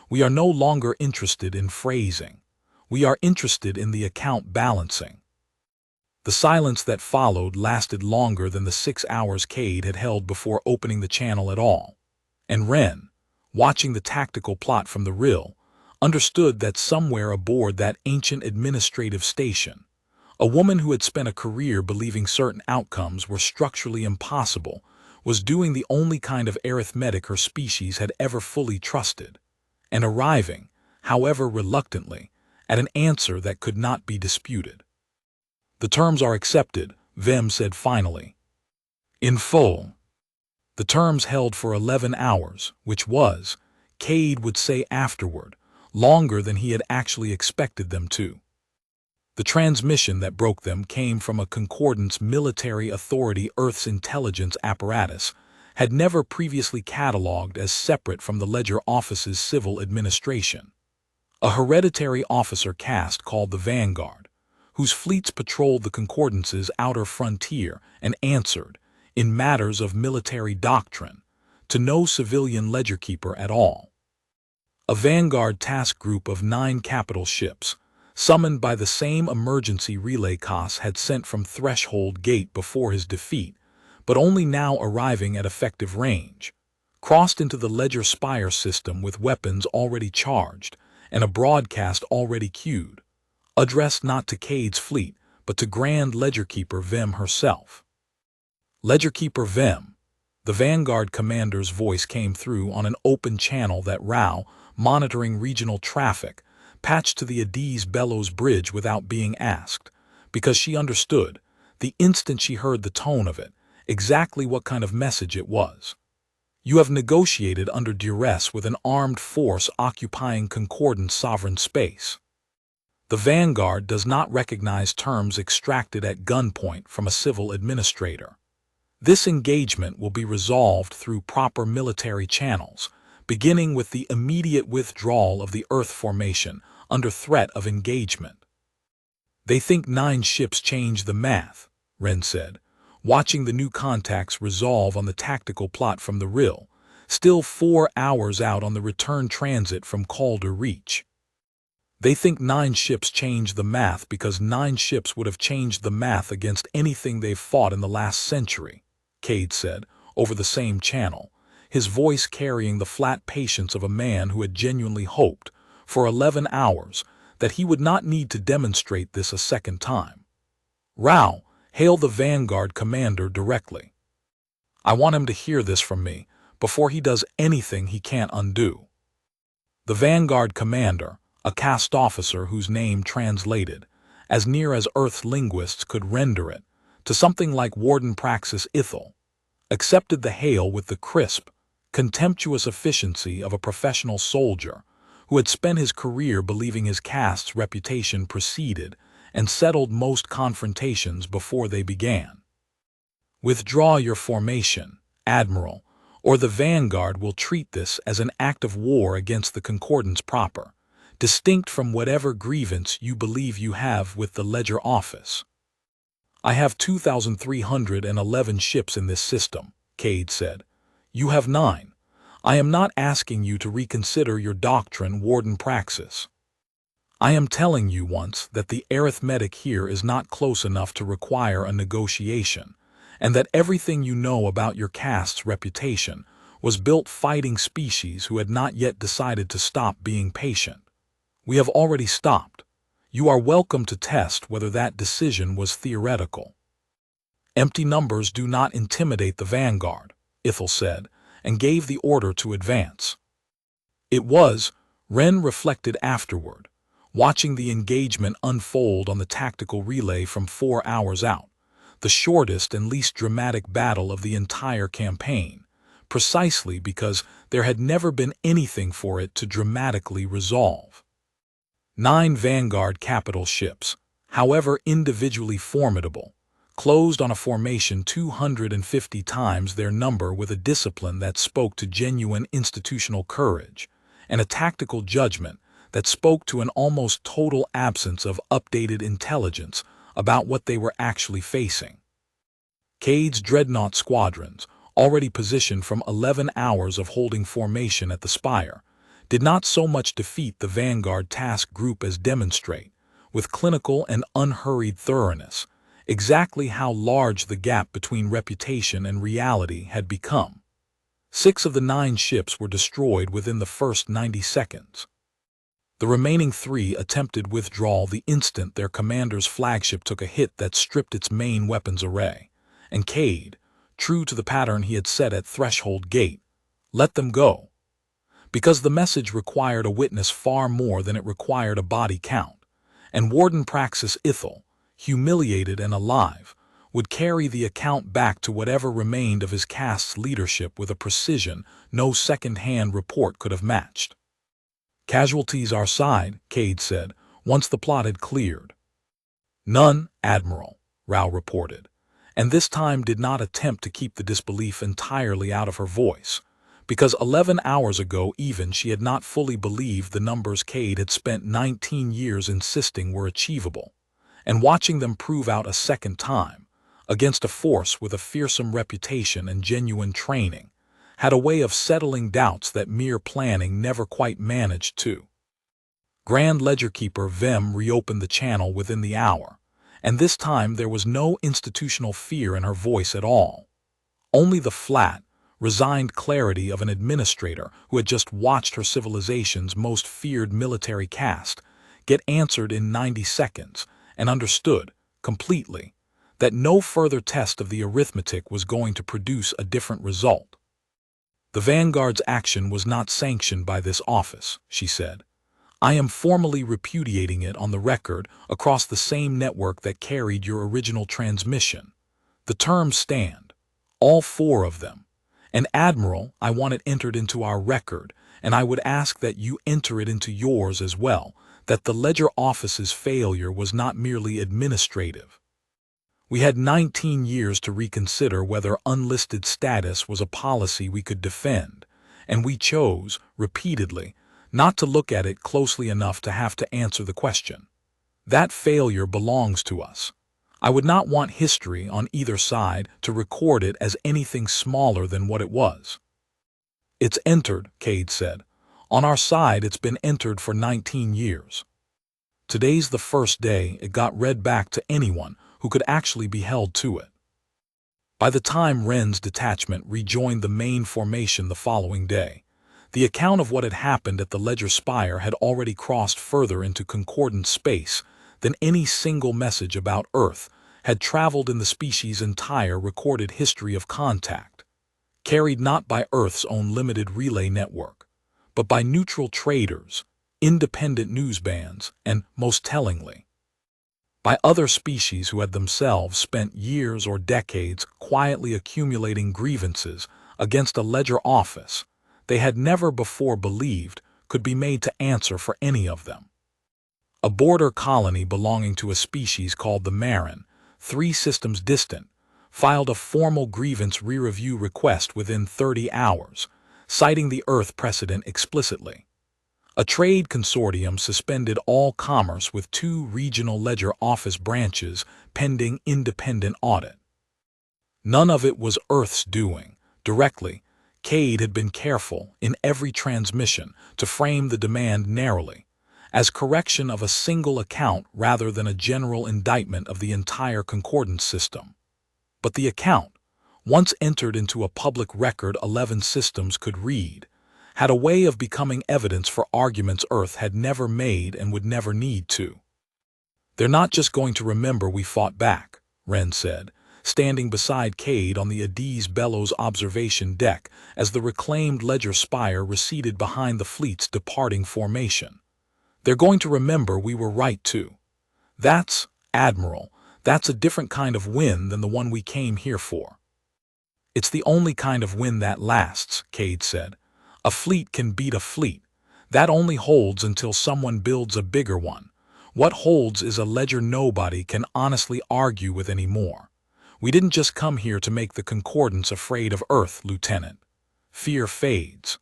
We are no longer interested in phrasing. We are interested in the account balancing. The silence that followed lasted longer than the 6 hours Cade had held before opening the channel at all. And Wren, watching the tactical plot from the rill, understood that somewhere aboard that ancient administrative station, a woman who had spent a career believing certain outcomes were structurally impossible was doing the only kind of arithmetic her species had ever fully trusted, and arriving, however reluctantly, at an answer that could not be disputed. "The terms are accepted," Vem said finally. "In full." The terms held for 11 hours, which was, Cade would say afterward, longer than he had actually expected them to. The transmission that broke them came from a Concordance military authority Earth's intelligence apparatus had never previously catalogued as separate from the Ledger Office's civil administration. A hereditary officer caste called the Vanguard, whose fleets patrolled the Concordance's outer frontier and answered, in matters of military doctrine, to no civilian ledger-keeper at all. A Vanguard task group of 9 capital ships, summoned by the same emergency relay Koss had sent from Threshold Gate before his defeat, but only now arriving at effective range, crossed into the Ledger Spire system with weapons already charged and a broadcast already queued, addressed not to Cade's fleet, but to Grand Ledgerkeeper Vem herself. "Ledgerkeeper Vem," the Vanguard commander's voice came through on an open channel that Rao, monitoring regional traffic, patched to the Adiz Bellows Bridge without being asked, because she understood, the instant she heard the tone of it, exactly what kind of message it was. "You have negotiated under duress with an armed force occupying Concordance sovereign space. The Vanguard does not recognize terms extracted at gunpoint from a civil administrator. This engagement will be resolved through proper military channels, beginning with the immediate withdrawal of the Earth formation under threat of engagement." "They think 9 ships change the math," Wren said, watching the new contacts resolve on the tactical plot from the rill, still 4 hours out on the return transit from Calder Reach. "They think 9 ships change the math because 9 ships would have changed the math against anything they've fought in the last century," Cade said, over the same channel, his voice carrying the flat patience of a man who had genuinely hoped, for 11 hours, that he would not need to demonstrate this a second time. "Rao, hail the Vanguard commander directly. I want him to hear this from me before he does anything he can't undo." The Vanguard commander, a caste officer whose name translated, as near as Earth's linguists could render it, to something like Warden Praxis Ithel, accepted the hail with the crisp, contemptuous efficiency of a professional soldier who had spent his career believing his caste's reputation preceded and settled most confrontations before they began. "Withdraw your formation, Admiral, or the Vanguard will treat this as an act of war against the Concordance proper, distinct from whatever grievance you believe you have with the Ledger Office." "I have 2,311 ships in this system," Cade said. "You have 9. I am not asking you to reconsider your doctrine, Warden Praxis. I am telling you once that the arithmetic here is not close enough to require a negotiation, and that everything you know about your caste's reputation was built fighting species who had not yet decided to stop being patient. We have already stopped. You are welcome to test whether that decision was theoretical." "Empty numbers do not intimidate the Vanguard," Ithel said, and gave the order to advance. It was, Wren reflected afterward, watching the engagement unfold on the tactical relay from 4 hours out, the shortest and least dramatic battle of the entire campaign, precisely because there had never been anything for it to dramatically resolve. 9 Vanguard capital ships, however individually formidable, closed on a formation 250 times their number with a discipline that spoke to genuine institutional courage, and a tactical judgment that spoke to an almost total absence of updated intelligence about what they were actually facing. Cade's dreadnought squadrons, already positioned from 11 hours of holding formation at the spire, did not so much defeat the vanguard task group as demonstrate, with clinical and unhurried thoroughness, exactly how large the gap between reputation and reality had become. 6 of the 9 ships were destroyed within the first 90 seconds. The remaining 3 attempted withdrawal the instant their commander's flagship took a hit that stripped its main weapons array, and Cade, true to the pattern he had set at Threshold Gate, let them go. Because the message required a witness far more than it required a body count, and Warden Praxis Ithel, humiliated and alive, would carry the account back to whatever remained of his caste's leadership with a precision no second-hand report could have matched. "Casualties our side," Cade said, once the plot had cleared. "None, Admiral," Rao reported, and this time did not attempt to keep the disbelief entirely out of her voice, because 11 hours ago even she had not fully believed the numbers Cade had spent 19 years insisting were achievable, and watching them prove out a second time, against a force with a fearsome reputation and genuine training, had a way of settling doubts that mere planning never quite managed to. Grand Ledgerkeeper Vem reopened the channel within the hour, and this time there was no institutional fear in her voice at all, only the flat, resigned clarity of an administrator who had just watched her civilization's most feared military caste get answered in 90 seconds and understood, completely, that no further test of the arithmetic was going to produce a different result. "The Vanguard's action was not sanctioned by this office," she said. "I am formally repudiating it on the record across the same network that carried your original transmission. The terms stand, all 4 of them. And Admiral, I want it entered into our record, and I would ask that you enter it into yours as well, that the Ledger Office's failure was not merely administrative. We had 19 years to reconsider whether unlisted status was a policy we could defend, and we chose, repeatedly, not to look at it closely enough to have to answer the question. That failure belongs to us. I would not want history on either side to record it as anything smaller than what it was." "It's entered," Cade said. "On our side it's been entered for 19 years. Today's the first day it got read back to anyone who could actually be held to it." By the time Wren's detachment rejoined the main formation the following day, the account of what had happened at the Ledger Spire had already crossed further into concordant space than any single message about Earth had traveled in the species' entire recorded history of contact, carried not by Earth's own limited relay network, but by neutral traders, independent newsbands, and, most tellingly, by other species who had themselves spent years or decades quietly accumulating grievances against a ledger office they had never before believed could be made to answer for any of them. A border colony belonging to a species called the Marin, 3 systems distant, filed a formal grievance re-review request within 30 hours, citing the Earth precedent explicitly. A trade consortium suspended all commerce with 2 regional ledger office branches pending independent audit. None of it was Earth's doing. Directly, Cade had been careful, in every transmission, to frame the demand narrowly, as correction of a single account rather than a general indictment of the entire concordance system. But the account, once entered into a public record 11 systems could read, had a way of becoming evidence for arguments Earth had never made and would never need to. "They're not just going to remember we fought back," Wren said, standing beside Cade on the Adiz Bellows observation deck as the reclaimed Ledger Spire receded behind the fleet's departing formation. "They're going to remember we were right too. That's, Admiral, that's a different kind of win than the one we came here for." "It's the only kind of win that lasts," Cade said. "A fleet can beat a fleet. That only holds until someone builds a bigger one. What holds is a ledger nobody can honestly argue with anymore. We didn't just come here to make the Concordance afraid of Earth, Lieutenant. Fear fades.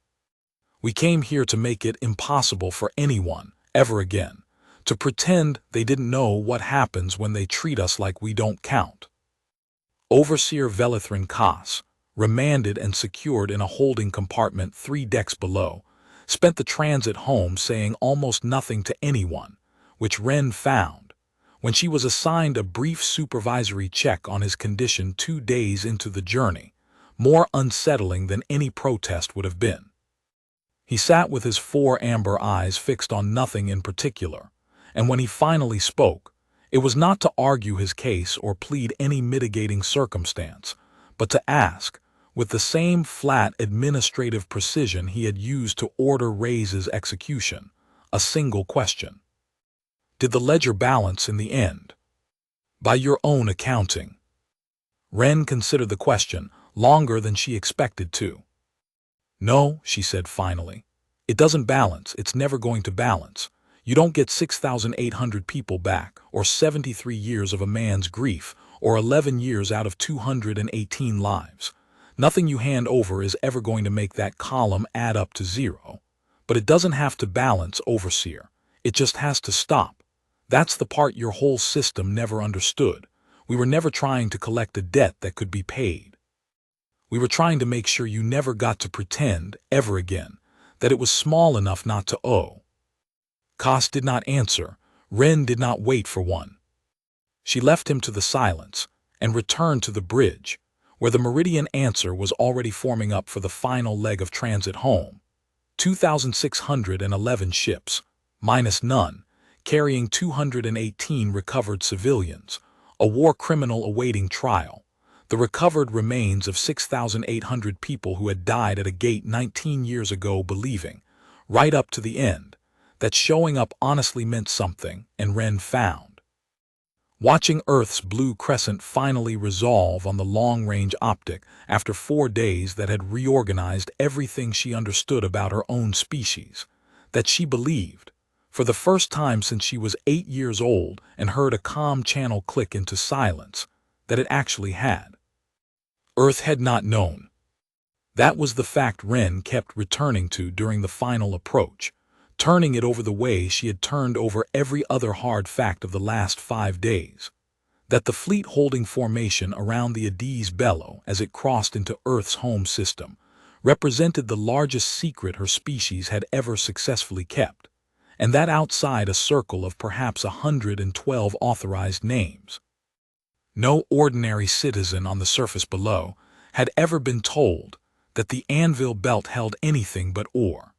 We came here to make it impossible for anyone, ever again, to pretend they didn't know what happens when they treat us like we don't count." Overseer Velithrin Koss, remanded and secured in a holding compartment 3 decks below, spent the transit home saying almost nothing to anyone, which Wren found, when she was assigned a brief supervisory check on his condition 2 days into the journey, more unsettling than any protest would have been. He sat with his 4 amber eyes fixed on nothing in particular, and when he finally spoke, it was not to argue his case or plead any mitigating circumstance, but to ask, with the same flat administrative precision he had used to order Reyes' execution, a single question. Did the ledger balance in the end? By your own accounting. Wren considered the question longer than she expected to. No, she said finally. It doesn't balance. It's never going to balance. You don't get 6,800 people back, or 73 years of a man's grief, or 11 years out of 218 lives. Nothing you hand over is ever going to make that column add up to 0. But it doesn't have to balance, Overseer. It just has to stop. That's the part your whole system never understood. We were never trying to collect a debt that could be paid. We were trying to make sure you never got to pretend, ever again, that it was small enough not to owe. Koss did not answer. Wren did not wait for one. She left him to the silence and returned to the bridge, where the Meridian answer was already forming up for the final leg of transit home. 2,611 ships, minus none, carrying 218 recovered civilians, a war criminal awaiting trial, the recovered remains of 6,800 people who had died at a gate 19 years ago, believing, right up to the end, that showing up honestly meant something, and Wren found. Watching Earth's blue crescent finally resolve on the long-range optic after 4 days that had reorganized everything she understood about her own species, that she believed, for the first time since she was 8 years old and heard a comm channel click into silence, that it actually had. Earth had not known. That was the fact Wren kept returning to during the final approach, turning it over the way she had turned over every other hard fact of the last 5 days, that the fleet holding formation around the Ades Bello as it crossed into Earth's home system represented the largest secret her species had ever successfully kept, and that outside a circle of perhaps 112 authorized names, no ordinary citizen on the surface below had ever been told that the Anvil Belt held anything but ore.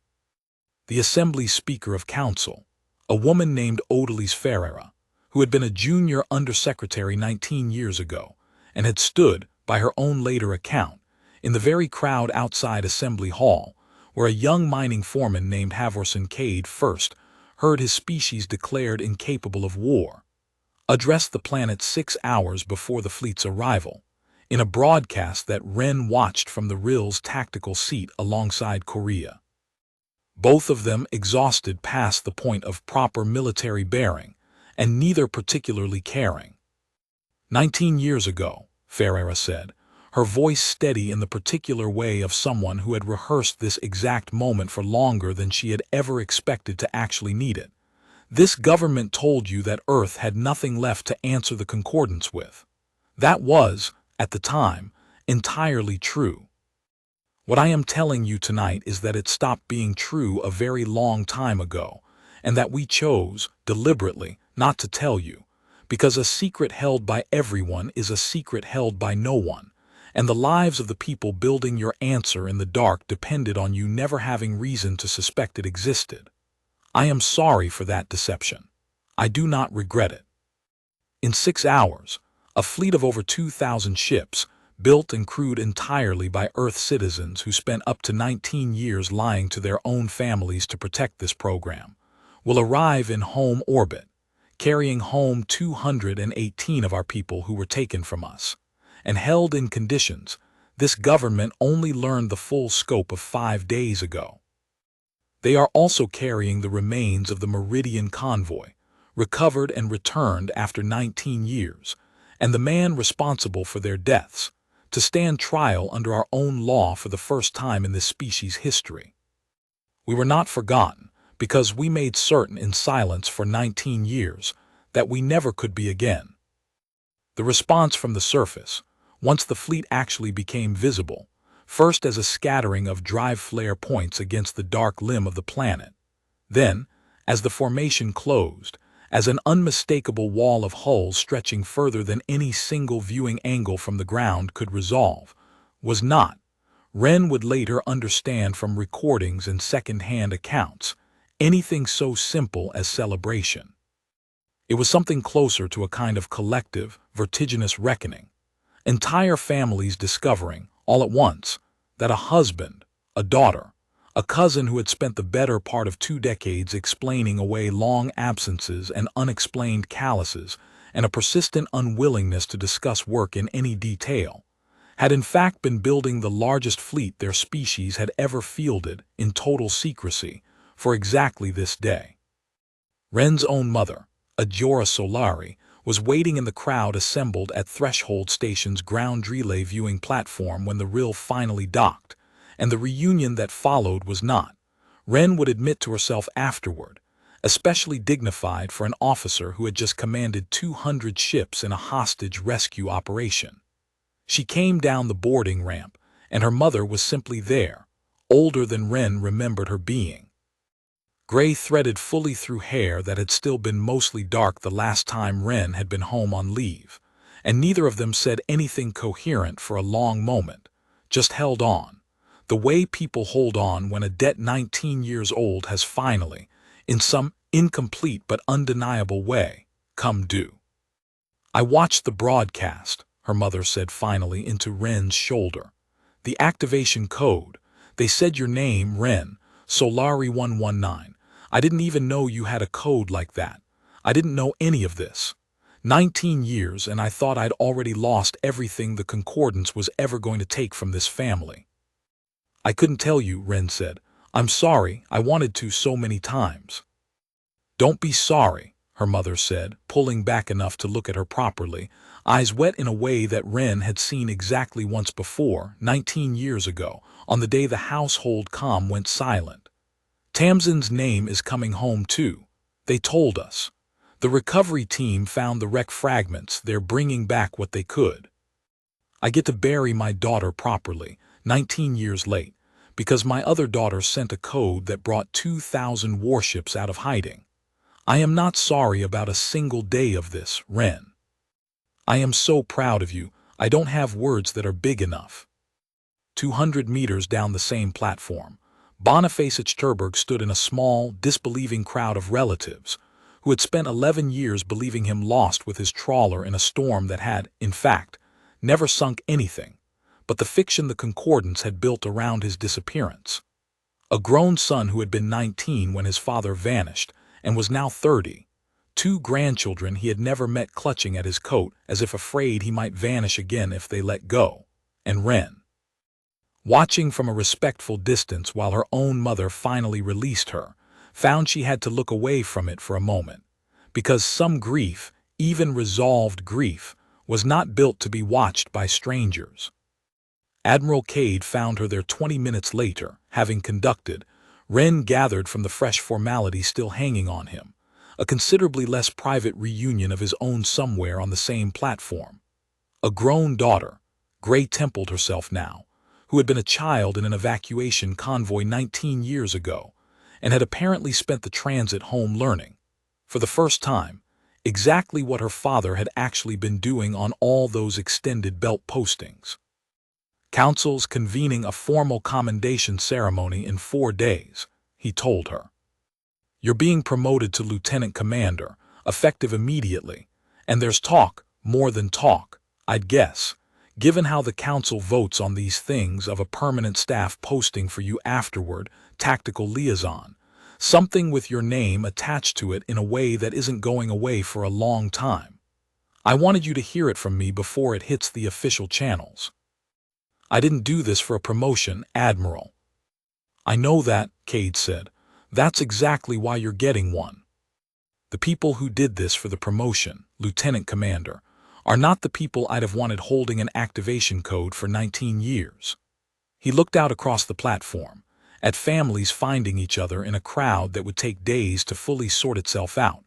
The Assembly's Speaker of Council, a woman named Odalise Ferreira, who had been a junior undersecretary 19 years ago and had stood, by her own later account, in the very crowd outside Assembly Hall, where a young mining foreman named Havorson Cade first heard his species declared incapable of war, addressed the planet 6 hours before the fleet's arrival, in a broadcast that Wren watched from the RIL's tactical seat alongside Korea. Both of them exhausted past the point of proper military bearing, and neither particularly caring. 19 years ago, Ferreira said, her voice steady in the particular way of someone who had rehearsed this exact moment for longer than she had ever expected to actually need it. This government told you that Earth had nothing left to answer the concordance with. That was, at the time, entirely true. What I am telling you tonight is that it stopped being true a very long time ago, and that we chose, deliberately, not to tell you, because a secret held by everyone is a secret held by no one, and the lives of the people building your answer in the dark depended on you never having reason to suspect it existed. I am sorry for that deception. I do not regret it. In 6 hours, a fleet of over 2,000 ships, built and crewed entirely by Earth citizens who spent up to 19 years lying to their own families to protect this program, will arrive in home orbit, carrying home 218 of our people who were taken from us, and held in conditions this government only learned the full scope of 5 days ago. They are also carrying the remains of the Meridian convoy, recovered and returned after 19 years, and the man responsible for their deaths, to stand trial under our own law for the first time in this species' history. We were not forgotten, because we made certain in silence for 19 years that we never could be again. The response from the surface, once the fleet actually became visible, first as a scattering of drive flare points against the dark limb of the planet. Then, as the formation closed, as an unmistakable wall of hulls stretching further than any single viewing angle from the ground could resolve, was not, Wren would later understand from recordings and second-hand accounts, anything so simple as celebration. It was something closer to a kind of collective, vertiginous reckoning. Entire families discovering, all at once, that a husband, a daughter, a cousin who had spent the better part of 2 decades explaining away long absences and unexplained calluses and a persistent unwillingness to discuss work in any detail, had in fact been building the largest fleet their species had ever fielded in total secrecy for exactly this day. Wren's own mother, Ajora Solari, was waiting in the crowd assembled at Threshold Station's ground relay viewing platform when the RIL finally docked, and the reunion that followed was not, Wren would admit to herself afterward, especially dignified for an officer who had just commanded 200 ships in a hostage rescue operation. She came down the boarding ramp, and her mother was simply there, older than Wren remembered her being. Gray threaded fully through hair that had still been mostly dark the last time Wren had been home on leave, and neither of them said anything coherent for a long moment, just held on, the way people hold on when a debt 19 years old has finally, in some incomplete but undeniable way, come due. "I watched the broadcast," her mother said finally into Wren's shoulder. "The activation code. They said your name, Wren, Solari 119. I didn't even know you had a code like that. I didn't know any of this. 19 years, and I thought I'd already lost everything the Concordance was ever going to take from this family." "I couldn't tell you," Wren said. "I'm sorry, I wanted to so many times." "Don't be sorry," her mother said, pulling back enough to look at her properly, eyes wet in a way that Wren had seen exactly once before, 19 years ago, on the day the household comm went silent. "Tamsin's name is coming home too. They told us. The recovery team found the wreck fragments. They're bringing back what they could. I get to bury my daughter properly, 19 years late, because my other daughter sent a code that brought 2,000 warships out of hiding. I am not sorry about a single day of this, Wren. I am so proud of you, I don't have words that are big enough." 200 meters down the same platform, Boniface Terberg stood in a small, disbelieving crowd of relatives who had spent 11 years believing him lost with his trawler in a storm that had, in fact, never sunk anything, but the fiction the Concordance had built around his disappearance. A grown son who had been 19 when his father vanished and was now 30, 2 grandchildren he had never met clutching at his coat as if afraid he might vanish again if they let go, and Wren, watching from a respectful distance while her own mother finally released her, found she had to look away from it for a moment, because some grief, even resolved grief, was not built to be watched by strangers. Admiral Cade found her there 20 minutes later, having conducted, Wren gathered from the fresh formality still hanging on him, a considerably less private reunion of his own somewhere on the same platform. A grown daughter, gray-templed herself now, who had been a child in an evacuation convoy 19 years ago, and had apparently spent the transit home learning, for the first time, exactly what her father had actually been doing on all those extended belt postings. "Council's convening a formal commendation ceremony in 4 days, he told her. "You're being promoted to lieutenant commander, effective immediately, and there's talk, more than talk, I'd guess, given how the council votes on these things, of a permanent staff posting for you afterward, tactical liaison, something with your name attached to it in a way that isn't going away for a long time. I wanted you to hear it from me before it hits the official channels. I didn't do this for a promotion, Admiral." "I know that," Cade said. "That's exactly why you're getting one. The people who did this for the promotion, Lieutenant Commander, are not the people I'd have wanted holding an activation code for 19 years. He looked out across the platform, at families finding each other in a crowd that would take days to fully sort itself out,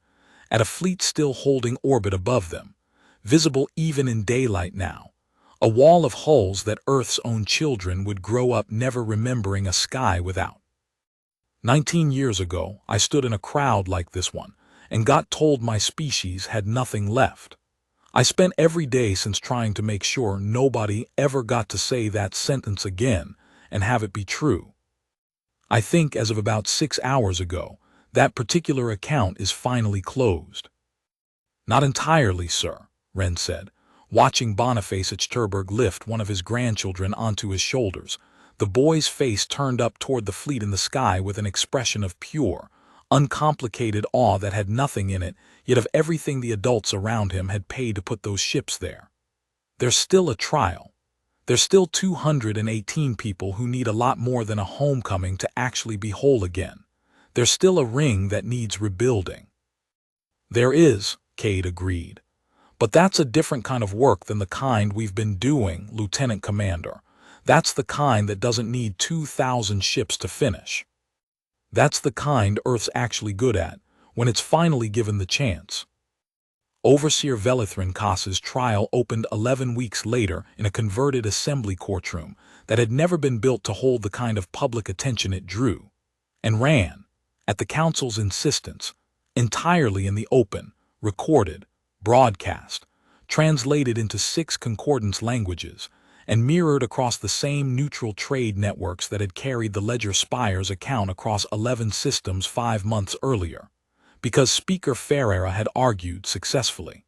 at a fleet still holding orbit above them, visible even in daylight now, A wall of hulls that Earth's own children would grow up never remembering a sky without. 19 years ago, I stood in a crowd like this one and got told my species had nothing left. I spent every day since trying to make sure nobody ever got to say that sentence again and have it be true. I think as of about 6 hours ago, that particular account is finally closed. Not entirely, sir, Wren said, watching Boniface Achterberg lift one of his grandchildren onto his shoulders. The boy's face turned up toward the fleet in the sky with an expression of pure, uncomplicated awe that had nothing in it, yet of everything the adults around him had paid to put those ships there. There's still a trial. There's still 218 people who need a lot more than a homecoming to actually be whole again. There's still a ring that needs rebuilding. There is, Cade agreed. But that's a different kind of work than the kind we've been doing, Lieutenant Commander. That's the kind that doesn't need 2,000 ships to finish. That's the kind Earth's actually good at, when it's finally given the chance. Overseer Velithrin Koss's trial opened 11 weeks later in a converted assembly courtroom that had never been built to hold the kind of public attention it drew, and ran, at the council's insistence, entirely in the open, recorded, broadcast, translated into 6 concordance languages, and mirrored across the same neutral trade networks that had carried the Ledger Spire's account across 11 systems 5 months earlier, because Speaker Ferreira had argued successfully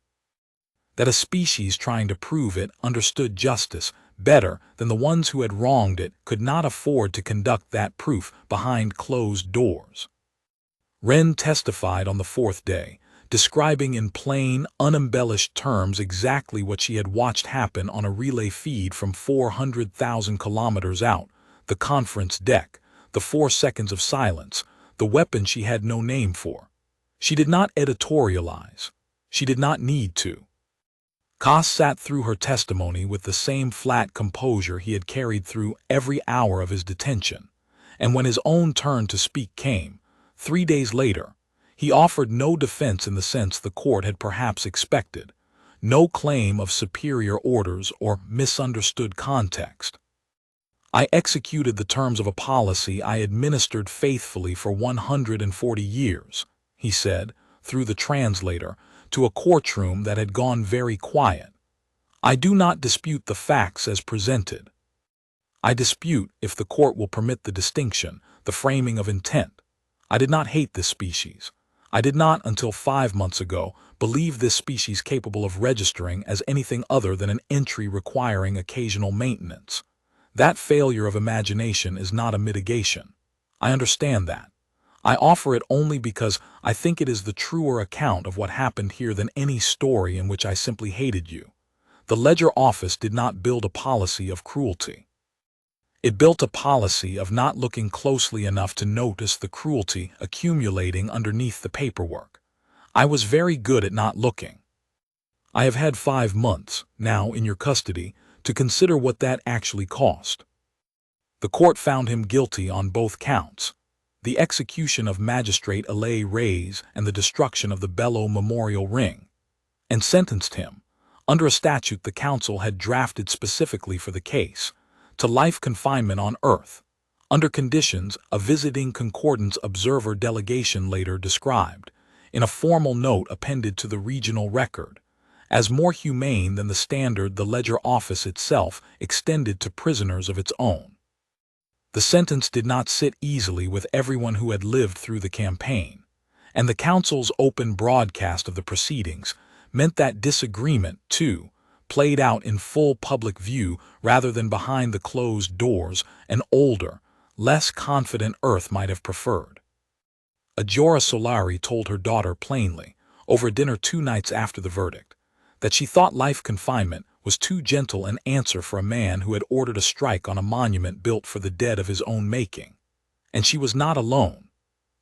that a species trying to prove it understood justice better than the ones who had wronged it could not afford to conduct that proof behind closed doors. Wren testified on the 4th day, describing in plain, unembellished terms exactly what she had watched happen on a relay feed from 400,000 kilometers out, the conference deck, the 4 seconds of silence, the weapon she had no name for. She did not editorialize. She did not need to. Koss sat through her testimony with the same flat composure he had carried through every hour of his detention, and when his own turn to speak came, 3 days later, he offered no defense in the sense the court had perhaps expected, no claim of superior orders or misunderstood context. I executed the terms of a policy I administered faithfully for 140 years, he said, through the translator, to a courtroom that had gone very quiet. I do not dispute the facts as presented. I dispute, if the court will permit the distinction, the framing of intent. I did not hate this species. I did not, until 5 months ago, believe this species capable of registering as anything other than an entry requiring occasional maintenance. That failure of imagination is not a mitigation. I understand that. I offer it only because I think it is the truer account of what happened here than any story in which I simply hated you. The Ledger Office did not build a policy of cruelty. It built a policy of not looking closely enough to notice the cruelty accumulating underneath the paperwork. I was very good at not looking. I have had 5 months, now in your custody, to consider what that actually cost. The court found him guilty on both counts, the execution of Magistrate Alay Reyes and the destruction of the Bello Memorial Ring, and sentenced him, under a statute the council had drafted specifically for the case, to life confinement on Earth, under conditions a visiting concordance observer delegation later described, in a formal note appended to the regional record, as more humane than the standard the Ledger Office itself extended to prisoners of its own. The sentence did not sit easily with everyone who had lived through the campaign, and the council's open broadcast of the proceedings meant that disagreement, too, played out in full public view rather than behind the closed doors an older, less confident Earth might have preferred. Ajora Solari told her daughter plainly, over dinner 2 nights after the verdict, that she thought life confinement was too gentle an answer for a man who had ordered a strike on a monument built for the dead of his own making. And she was not alone.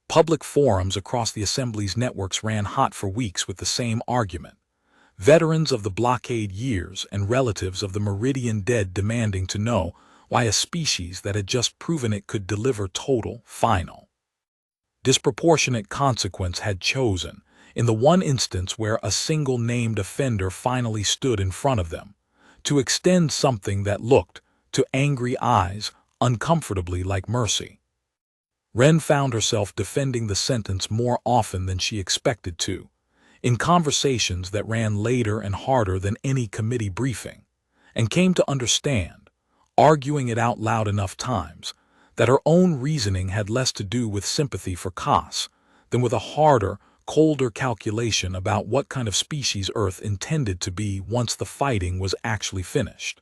Public forums across the Assembly's networks ran hot for weeks with the same argument. Veterans of the blockade years and relatives of the Meridian dead demanding to know why a species that had just proven it could deliver total, final, disproportionate consequence had chosen, in the one instance where a single named offender finally stood in front of them, to extend something that looked, to angry eyes, uncomfortably like mercy. Wren found herself defending the sentence more often than she expected to, in conversations that ran later and harder than any committee briefing, and came to understand, arguing it out loud enough times, that her own reasoning had less to do with sympathy for Koss than with a harder, colder calculation about what kind of species Earth intended to be once the fighting was actually finished.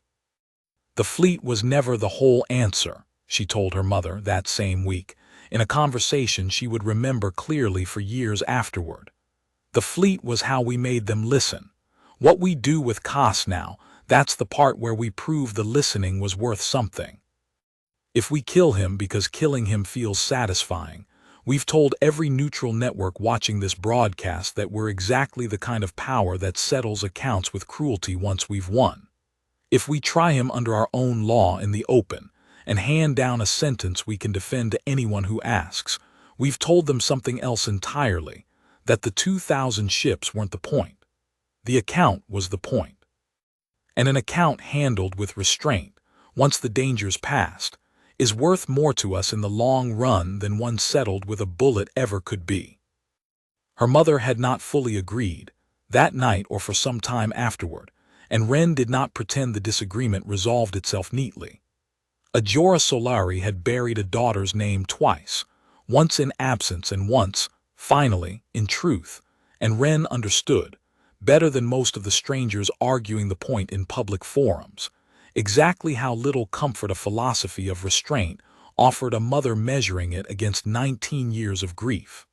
The fleet was never the whole answer, she told her mother that same week, in a conversation she would remember clearly for years afterward. The fleet was how we made them listen. What we do with Koss now, that's the part where we prove the listening was worth something. If we kill him because killing him feels satisfying, we've told every neutral network watching this broadcast that we're exactly the kind of power that settles accounts with cruelty once we've won. If we try him under our own law in the open and hand down a sentence we can defend to anyone who asks, we've told them something else entirely, that the 2,000 ships weren't the point. The account was the point. And an account handled with restraint, once the danger's passed, is worth more to us in the long run than one settled with a bullet ever could be. Her mother had not fully agreed, that night or for some time afterward, and Wren did not pretend the disagreement resolved itself neatly. Ajora Solari had buried a daughter's name twice, once in absence and once, finally, in truth, and Wren understood, better than most of the strangers arguing the point in public forums, exactly how little comfort a philosophy of restraint offered a mother measuring it against 19 years of grief.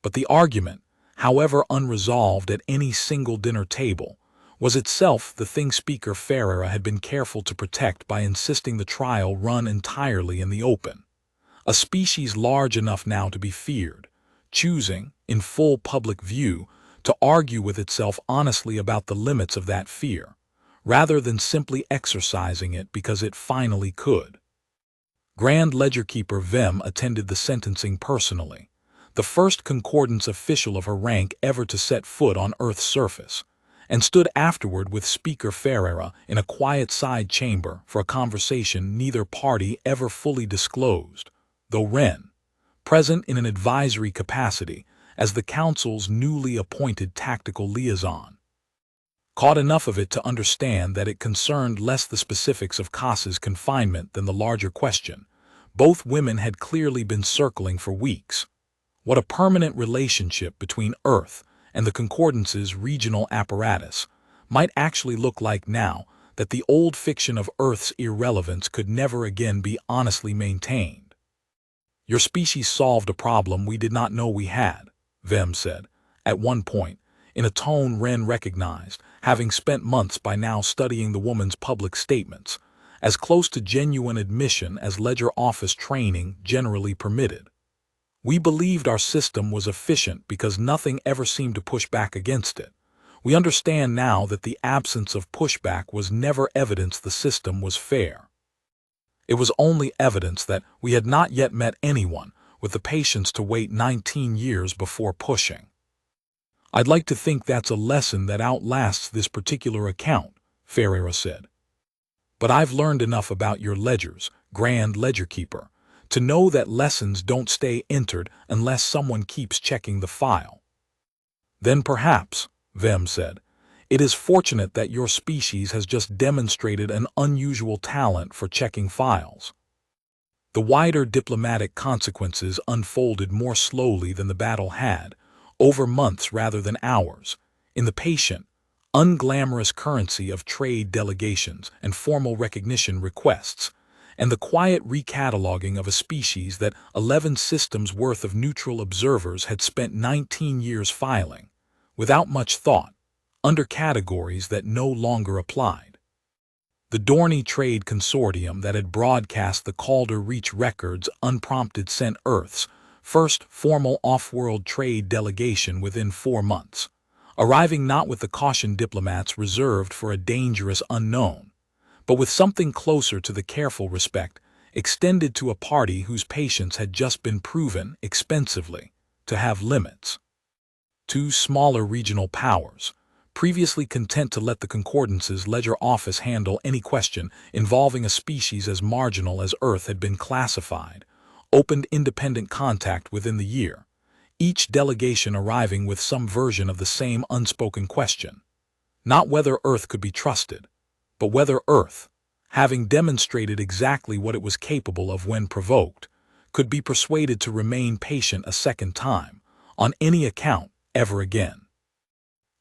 But the argument, however unresolved at any single dinner table, was itself the thing Speaker Ferreira had been careful to protect by insisting the trial run entirely in the open. A species large enough now to be feared, choosing, in full public view, to argue with itself honestly about the limits of that fear, rather than simply exercising it because it finally could. Grand Ledgerkeeper Vem attended the sentencing personally, the first concordance official of her rank ever to set foot on Earth's surface, and stood afterward with Speaker Ferreira in a quiet side chamber for a conversation neither party ever fully disclosed, though Wren, present in an advisory capacity as the council's newly appointed tactical liaison, caught enough of it to understand that it concerned less the specifics of Koss's confinement than the larger question both women had clearly been circling for weeks: what a permanent relationship between Earth and the Concordance's regional apparatus might actually look like now that the old fiction of Earth's irrelevance could never again be honestly maintained. "Your species solved a problem we did not know we had," Vem said, at one point, in a tone Wren recognized, having spent months by now studying the woman's public statements, as close to genuine admission as Ledger office training generally permitted. "We believed our system was efficient because nothing ever seemed to push back against it. We understand now that the absence of pushback was never evidence the system was fair. It was only evidence that we had not yet met anyone with the patience to wait 19 years before pushing." "I'd like to think that's a lesson that outlasts this particular account," Ferreira said. "But I've learned enough about your ledgers, Grand Ledgerkeeper, to know that lessons don't stay entered unless someone keeps checking the file." "Then perhaps," Vem said, "it is fortunate that your species has just demonstrated an unusual talent for checking files." The wider diplomatic consequences unfolded more slowly than the battle had, over months rather than hours, in the patient, unglamorous currency of trade delegations and formal recognition requests, and the quiet recataloguing of a species that 11 systems worth of neutral observers had spent 19 years filing, without much thought, under categories that no longer applied. The Dorney Trade Consortium that had broadcast the Calder Reach records unprompted sent Earth's first formal off-world trade delegation within 4 months, arriving not with the caution diplomats reserved for a dangerous unknown, but with something closer to the careful respect extended to a party whose patience had just been proven, expensively, to have limits. 2 smaller regional powers, previously content to let the Concordance's ledger office handle any question involving a species as marginal as Earth had been classified, opened independent contact within the year, each delegation arriving with some version of the same unspoken question. Not whether Earth could be trusted, but whether Earth, having demonstrated exactly what it was capable of when provoked, could be persuaded to remain patient a second time, on any account, ever again.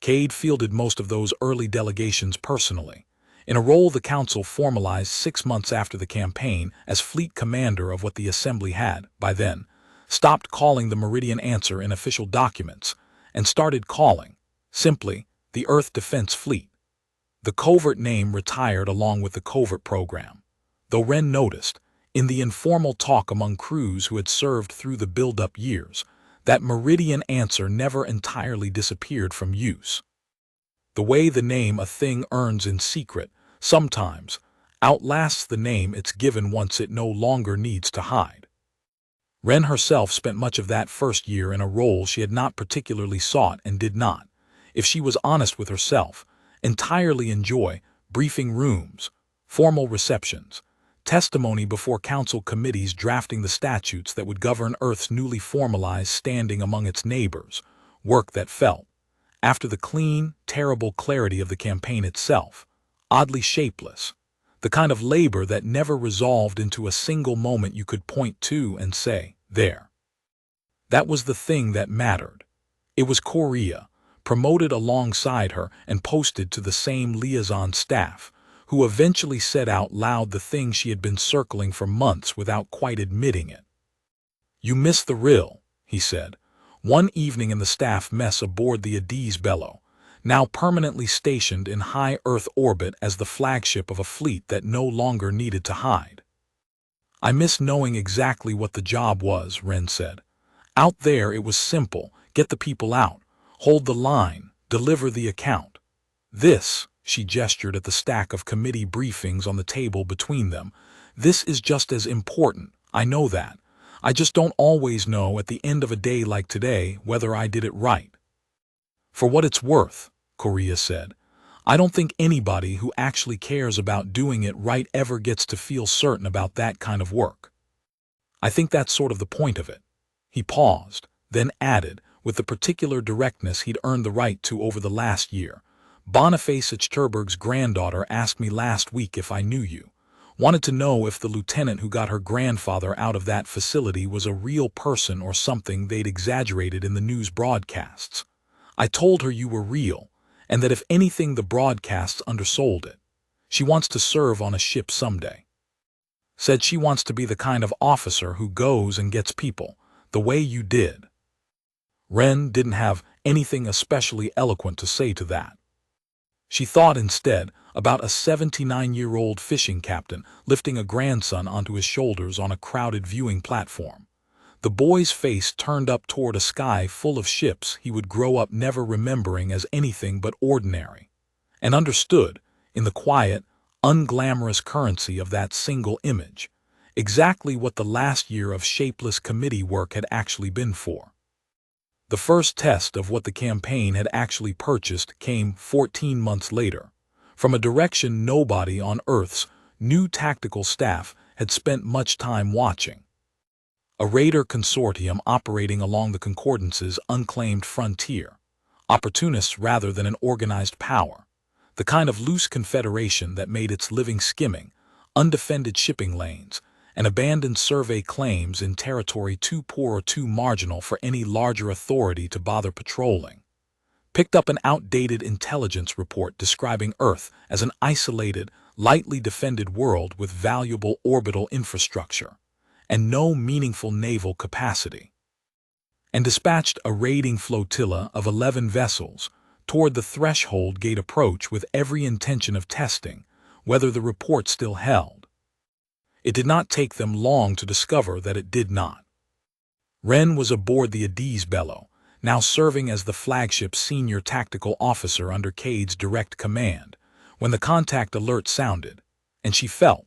Cade fielded most of those early delegations personally, in a role the Council formalized 6 months after the campaign as fleet commander of what the Assembly had, by then, stopped calling the Meridian Answer in official documents and started calling, simply, the Earth Defense Fleet. The covert name retired along with the covert program, though Wren noticed, in the informal talk among crews who had served through the build-up years, that Meridian Answer never entirely disappeared from use. The way the name a thing earns in secret, sometimes, outlasts the name it's given once it no longer needs to hide. Wren herself spent much of that first year in a role she had not particularly sought and did not, if she was honest with herself, entirely enjoy briefing rooms, formal receptions, testimony before council committees drafting the statutes that would govern Earth's newly formalized standing among its neighbors, work that felt, after the clean, terrible clarity of the campaign itself, oddly shapeless, the kind of labor that never resolved into a single moment you could point to and say, there. That was the thing that mattered. It was Korea, promoted alongside her and posted to the same liaison staff, who eventually said out loud the thing she had been circling for months without quite admitting it. "You missed the rill," he said, one evening in the staff mess aboard the Addis Bello, now permanently stationed in high Earth orbit as the flagship of a fleet that no longer needed to hide. "I miss knowing exactly what the job was," Wren said. "Out there it was simple, get the people out, hold the line, deliver the account. This," she gestured at the stack of committee briefings on the table between them, "this is just as important, I know that. I just don't always know at the end of a day like today whether I did it right." "For what it's worth," Korea said, "I don't think anybody who actually cares about doing it right ever gets to feel certain about that kind of work. I think that's sort of the point of it." He paused, then added, with the particular directness he'd earned the right to over the last year, "Boniface Achterberg's granddaughter asked me last week if I knew you. Wanted to know if the lieutenant who got her grandfather out of that facility was a real person or something they'd exaggerated in the news broadcasts. I told her you were real, and that if anything the broadcasts undersold it. She wants to serve on a ship someday. Said she wants to be the kind of officer who goes and gets people, the way you did." Wren didn't have anything especially eloquent to say to that. She thought instead about a 79-year-old fishing captain lifting a grandson onto his shoulders on a crowded viewing platform. The boy's face turned up toward a sky full of ships he would grow up never remembering as anything but ordinary, and understood, in the quiet, unglamorous currency of that single image, exactly what the last year of shapeless committee work had actually been for. The first test of what the campaign had actually purchased came 14 months later, from a direction nobody on Earth's new tactical staff had spent much time watching. A raider consortium operating along the Concordance's unclaimed frontier, opportunists rather than an organized power, the kind of loose confederation that made its living skimming undefended shipping lanes and abandoned survey claims in territory too poor or too marginal for any larger authority to bother patrolling, picked up an outdated intelligence report describing Earth as an isolated, lightly defended world with valuable orbital infrastructure and no meaningful naval capacity, and dispatched a raiding flotilla of 11 vessels toward the threshold gate approach with every intention of testing whether the report still held. It did not take them long to discover that it did not. Wren was aboard the Addis Bello, now serving as the flagship's senior tactical officer under Cade's direct command, when the contact alert sounded, and she felt,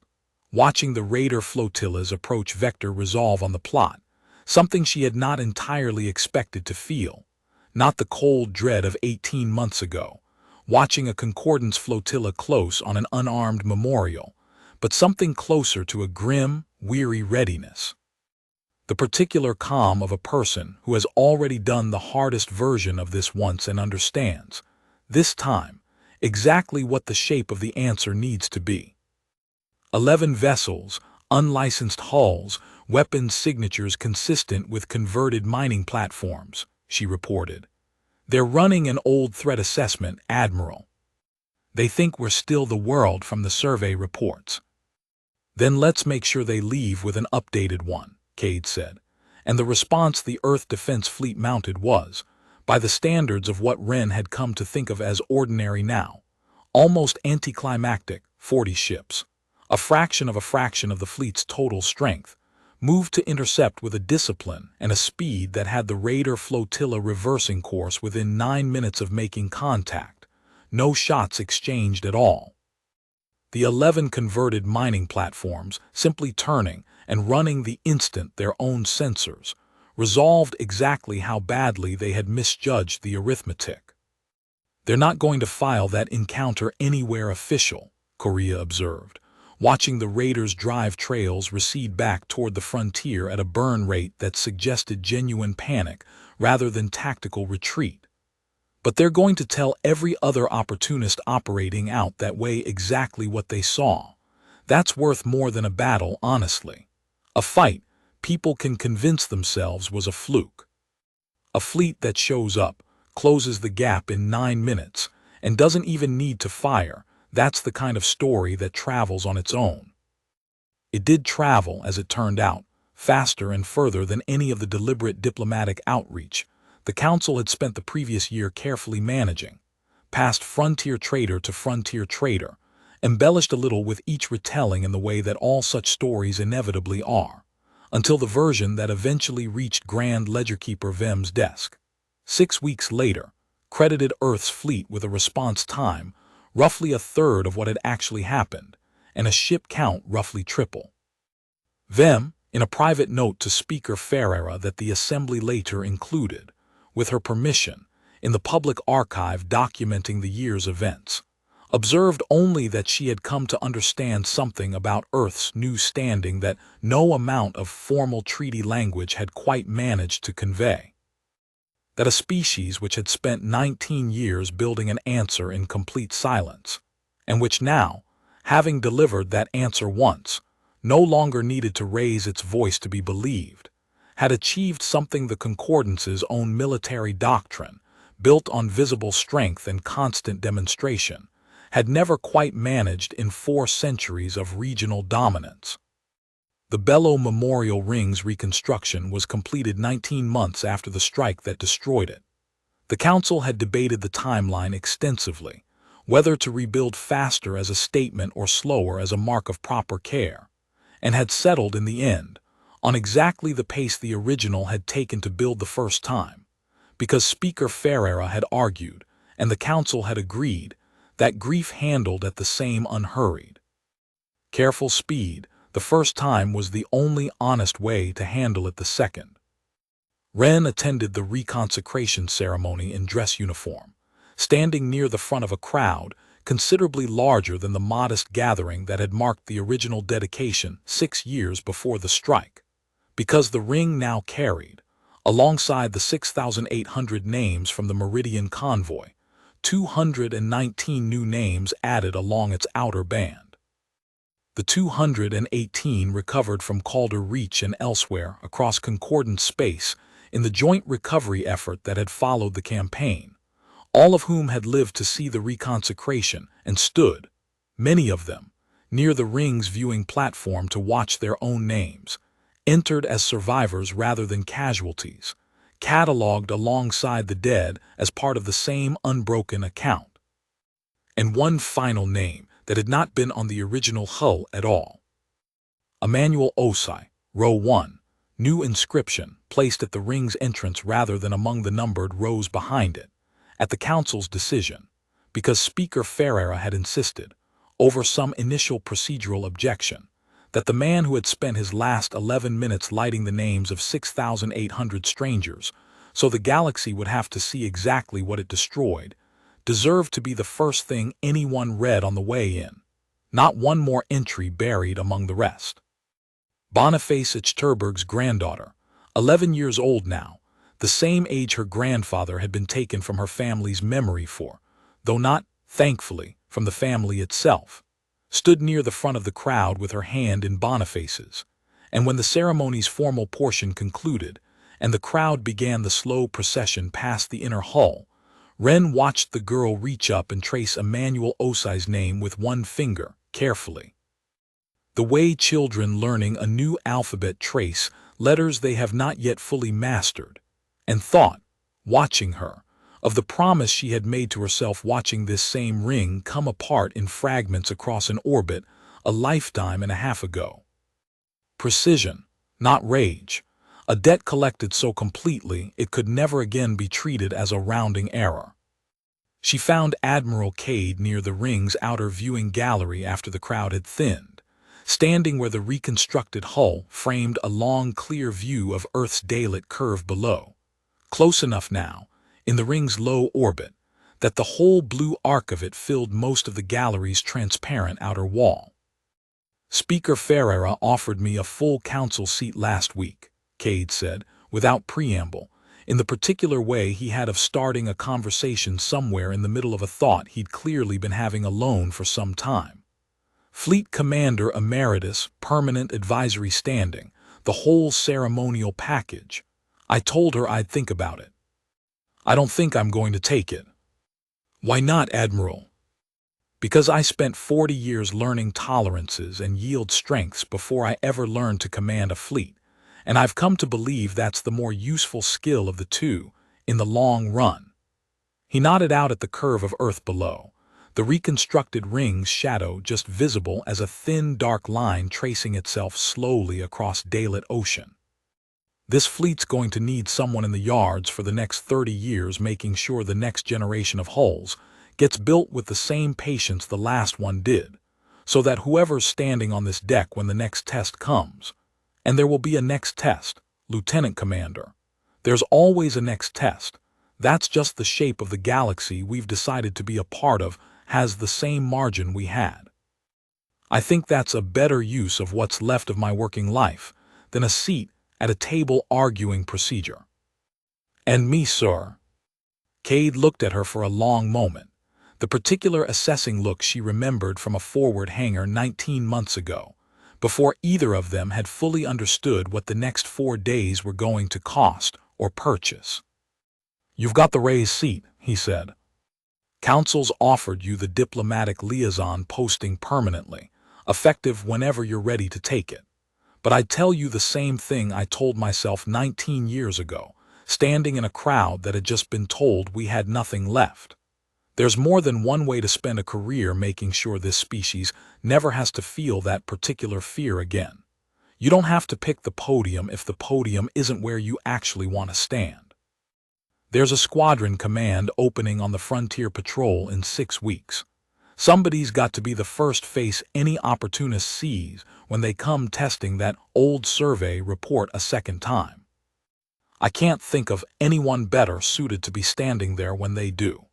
watching the raider flotillas approach vector resolve on the plot, something she had not entirely expected to feel, not the cold dread of 18 months ago, watching a concordance flotilla close on an unarmed memorial, but something closer to a grim, weary readiness. The particular calm of a person who has already done the hardest version of this once and understands, this time, exactly what the shape of the answer needs to be. 11 vessels, unlicensed hulls, weapons signatures consistent with converted mining platforms, she reported. They're running an old threat assessment, Admiral. They think we're still the world from the survey reports. Then let's make sure they leave with an updated one, Cade said, and the response the Earth Defense Fleet mounted was, by the standards of what Wren had come to think of as ordinary now, almost anticlimactic, 40 ships, a fraction of the fleet's total strength, moved to intercept with a discipline and a speed that had the raider flotilla reversing course within 9 minutes of making contact, no shots exchanged at all. The 11 converted mining platforms, simply turning and running the instant their own sensors, resolved exactly how badly they had misjudged the arithmetic. They're not going to file that encounter anywhere official, Correa observed, watching the raiders' drive trails recede back toward the frontier at a burn rate that suggested genuine panic rather than tactical retreat. But they're going to tell every other opportunist operating out that way exactly what they saw. That's worth more than a battle, honestly. A fight, people can convince themselves, was a fluke. A fleet that shows up, closes the gap in 9 minutes, and doesn't even need to fire, that's the kind of story that travels on its own. It did travel, as it turned out, faster and further than any of the deliberate diplomatic outreach the Council had spent the previous year carefully managing, past frontier trader to frontier trader, embellished a little with each retelling in the way that all such stories inevitably are, until the version that eventually reached Grand Ledgerkeeper Vem's desk. 6 weeks later, credited Earth's fleet with a response time roughly a third of what had actually happened, and a ship count roughly triple. Vem, in a private note to Speaker Ferreira that the Assembly later included, with her permission, in the public archive documenting the year's events, observed only that she had come to understand something about Earth's new standing that no amount of formal treaty language had quite managed to convey. That a species which had spent 19 years building an answer in complete silence, and which now, having delivered that answer once, no longer needed to raise its voice to be believed, had achieved something the Concordance's own military doctrine, built on visible strength and constant demonstration, had never quite managed in 4 centuries of regional dominance. The Bellow Memorial Ring's reconstruction was completed 19 months after the strike that destroyed it. The Council had debated the timeline extensively, whether to rebuild faster as a statement or slower as a mark of proper care, and had settled in the end on exactly the pace the original had taken to build the first time, because Speaker Ferreira had argued, and the Council had agreed, that grief handled at the same unhurried, careful speed the first time was the only honest way to handle it the second. Wren attended the reconsecration ceremony in dress uniform, standing near the front of a crowd considerably larger than the modest gathering that had marked the original dedication 6 years before the strike, because the ring now carried, alongside the 6,800 names from the Meridian convoy, 219 new names added along its outer band. The 218 recovered from Calder Reach and elsewhere across concordant space in the joint recovery effort that had followed the campaign, all of whom had lived to see the reconsecration and stood, many of them, near the ring's viewing platform to watch their own names, entered as survivors rather than casualties, catalogued alongside the dead as part of the same unbroken account. And one final name that had not been on the original hull at all. Emmanuel Osai, Row 1, new inscription placed at the ring's entrance rather than among the numbered rows behind it, at the Council's decision, because Speaker Ferreira had insisted, over some initial procedural objection, that the man who had spent his last 11 minutes lighting the names of 6,800 strangers, so the galaxy would have to see exactly what it destroyed, deserved to be the first thing anyone read on the way in, not one more entry buried among the rest. Boniface Terberg's granddaughter, 11 years old now, the same age her grandfather had been taken from her family's memory for, though not, thankfully, from the family itself, stood near the front of the crowd with her hand in Boniface's, and when the ceremony's formal portion concluded and the crowd began the slow procession past the inner hall, Ren watched the girl reach up and trace Emmanuel Osai's name with one finger, carefully. The way children learning a new alphabet trace letters they have not yet fully mastered, and thought, watching her, of the promise she had made to herself watching this same ring come apart in fragments across an orbit a lifetime and a half ago. Precision, not rage, a debt collected so completely it could never again be treated as a rounding error. She found Admiral Cade near the ring's outer viewing gallery after the crowd had thinned, standing where the reconstructed hull framed a long, clear view of Earth's daylit curve below, close enough now, in the ring's low orbit, that the whole blue arc of it filled most of the gallery's transparent outer wall. "Speaker Ferreira offered me a full council seat last week," Cade said, without preamble, in the particular way he had of starting a conversation somewhere in the middle of a thought he'd clearly been having alone for some time. "Fleet Commander Emeritus, permanent advisory standing, the whole ceremonial package. I told her I'd think about it. I don't think I'm going to take it." "Why not, Admiral?" "Because I spent 40 years learning tolerances and yield strengths before I ever learned to command a fleet, and I've come to believe that's the more useful skill of the two, in the long run." He nodded out at the curve of Earth below, the reconstructed ring's shadow just visible as a thin, dark line tracing itself slowly across daylit ocean. "This fleet's going to need someone in the yards for the next 30 years making sure the next generation of hulls gets built with the same patience the last one did, so that whoever's standing on this deck when the next test comes, and there will be a next test, Lieutenant Commander. There's always a next test. That's just the shape of the galaxy we've decided to be a part of has the same margin we had. I think that's a better use of what's left of my working life than a seat at a table arguing procedure." "And me, sir?" Cade looked at her for a long moment, the particular assessing look she remembered from a forward hangar 19 months ago, before either of them had fully understood what the next 4 days were going to cost or purchase. "You've got the raised seat," he said. "Council's offered you the diplomatic liaison posting permanently, effective whenever you're ready to take it. But I'd tell you the same thing I told myself 19 years ago, standing in a crowd that had just been told we had nothing left. There's more than one way to spend a career making sure this species never has to feel that particular fear again. You don't have to pick the podium if the podium isn't where you actually want to stand. There's a squadron command opening on the Frontier Patrol in 6 weeks. Somebody's got to be the first face any opportunist sees when they come testing that old survey report a second time. I can't think of anyone better suited to be standing there when they do."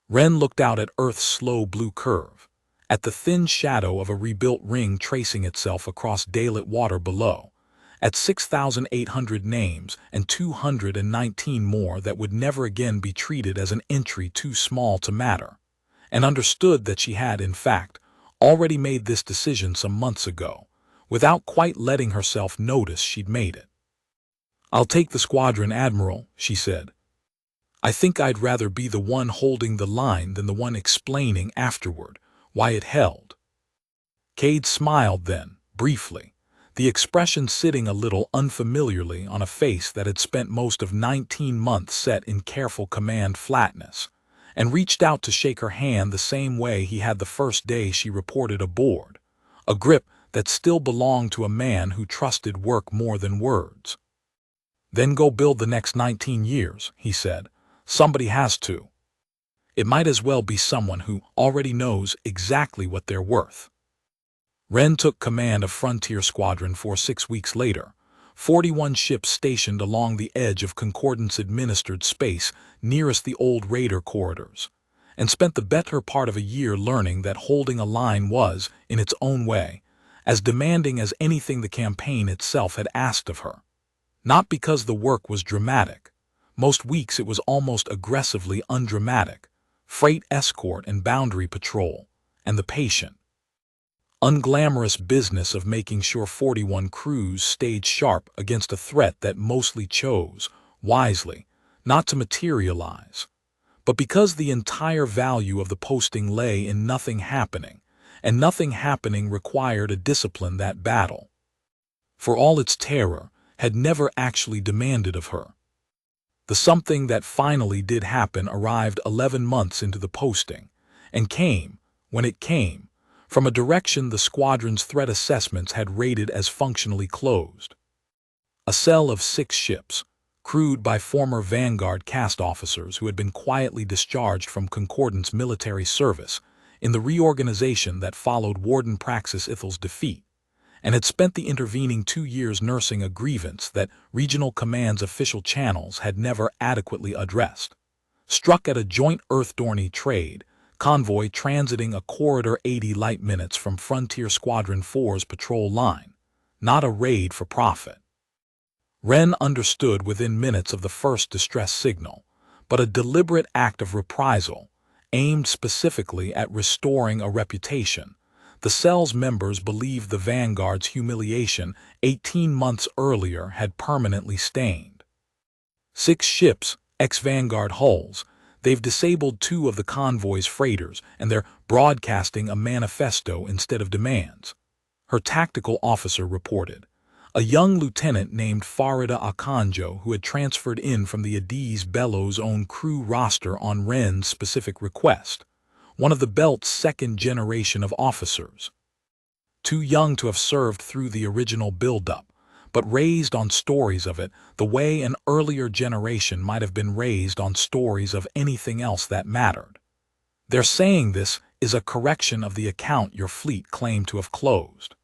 Ren looked out at Earth's slow blue curve, at the thin shadow of a rebuilt ring tracing itself across daylit water below, at 6,800 names and 219 more that would never again be treated as an entry too small to matter, and understood that she had, in fact, already made this decision some months ago, without quite letting herself notice she'd made it. "I'll take the squadron, Admiral," she said. "I think I'd rather be the one holding the line than the one explaining afterward why it held." Cade smiled then, briefly, the expression sitting a little unfamiliarly on a face that had spent most of 19 months set in careful command flatness, and reached out to shake her hand the same way he had the first day she reported aboard, a grip that still belonged to a man who trusted work more than words. "Then go build the next 19 years, he said. "Somebody has to. It might as well be someone who already knows exactly what they're worth." Ren took command of Frontier Squadron for 6 weeks later, 41 ships stationed along the edge of Concordance-administered space nearest the old raider corridors, and spent the better part of a year learning that holding a line was, in its own way, as demanding as anything the campaign itself had asked of her. Not because the work was dramatic. Most weeks it was almost aggressively undramatic. Freight escort and boundary patrol, and the patient, unglamorous business of making sure 41 crews stayed sharp against a threat that mostly chose, wisely, not to materialize. But because the entire value of the posting lay in nothing happening, and nothing happening required a discipline that battle, for all its terror, had never actually demanded of her. The something that finally did happen arrived 11 months into the posting, and came, when it came, from a direction the squadron's threat assessments had rated as functionally closed. A cell of 6 ships, crewed by former Vanguard cast officers who had been quietly discharged from Concordant's military service in the reorganization that followed Warden Praxis Ithel's defeat, and had spent the intervening 2 years nursing a grievance that Regional Command's official channels had never adequately addressed, struck at a joint Earth-Dorney trade convoy transiting a corridor 80 light minutes from Frontier Squadron 4's patrol line, not a raid for profit. Wren understood within minutes of the first distress signal, but a deliberate act of reprisal, aimed specifically at restoring a reputation. The cell's members believed the Vanguard's humiliation 18 months earlier had permanently stained. 6 ships, ex-Vanguard hulls. They've disabled 2 of the convoy's freighters, and they're broadcasting a manifesto instead of demands, her tactical officer reported. A young lieutenant named Farida Akanjo, who had transferred in from the Addis Bello's own crew roster on Wren's specific request, one of the belt's second generation of officers. Too young to have served through the original build-up, but raised on stories of it the way an earlier generation might have been raised on stories of anything else that mattered. Their saying this is a correction of the account your fleet claimed to have closed.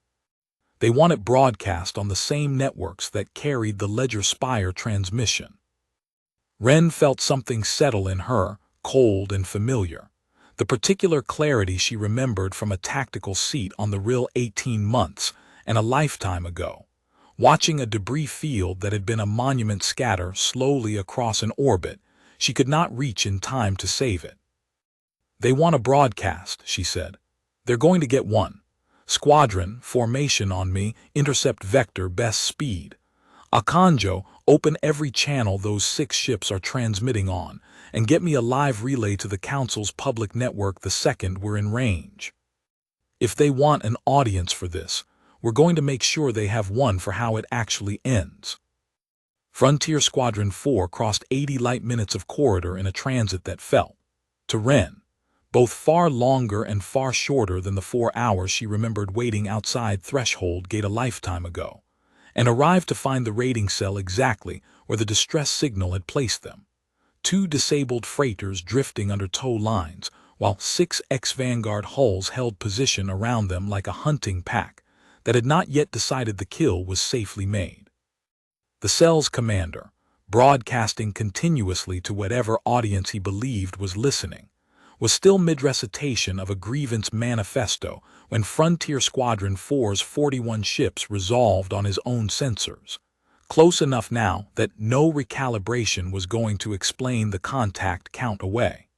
They want it broadcast on the same networks that carried the Ledger Spire transmission. Wren felt something settle in her, cold and familiar, the particular clarity she remembered from a tactical seat on the Rill 18 months and a lifetime ago, watching a debris field that had been a monument scatter slowly across an orbit she could not reach in time to save it. They want a broadcast, she said. They're going to get one. Squadron, formation on me, intercept vector, best speed. Akanjo, open every channel those 6 ships are transmitting on, and get me a live relay to the Council's public network the second we're in range. If they want an audience for this, we're going to make sure they have one for how it actually ends. Frontier Squadron 4 crossed 80 light minutes of corridor in a transit that felt, to Wren, both far longer and far shorter than the 4 hours she remembered waiting outside Threshold Gate a lifetime ago, and arrived to find the raiding cell exactly where the distress signal had placed them. 2 disabled freighters drifting under tow lines, while 6 ex-Vanguard hulls held position around them like a hunting pack that had not yet decided the kill was safely made. The cell's commander, broadcasting continuously to whatever audience he believed was listening, was still mid-recitation of a grievance manifesto when Frontier Squadron 4's 41 ships resolved on his own sensors, close enough now that no recalibration was going to explain the contact count away.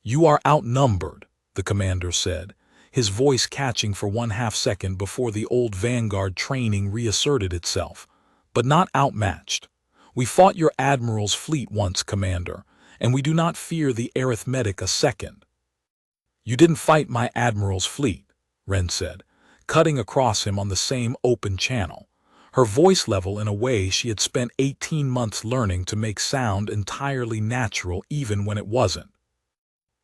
"You are outnumbered," the commander said, his voice catching for 1/2 second before the old Vanguard training reasserted itself, "but not outmatched. We fought your admiral's fleet once, Commander, and we do not fear the arithmetic a second." "You didn't fight my admiral's fleet," Wren said, cutting across him on the same open channel, her voice level in a way she had spent 18 months learning to make sound entirely natural even when it wasn't.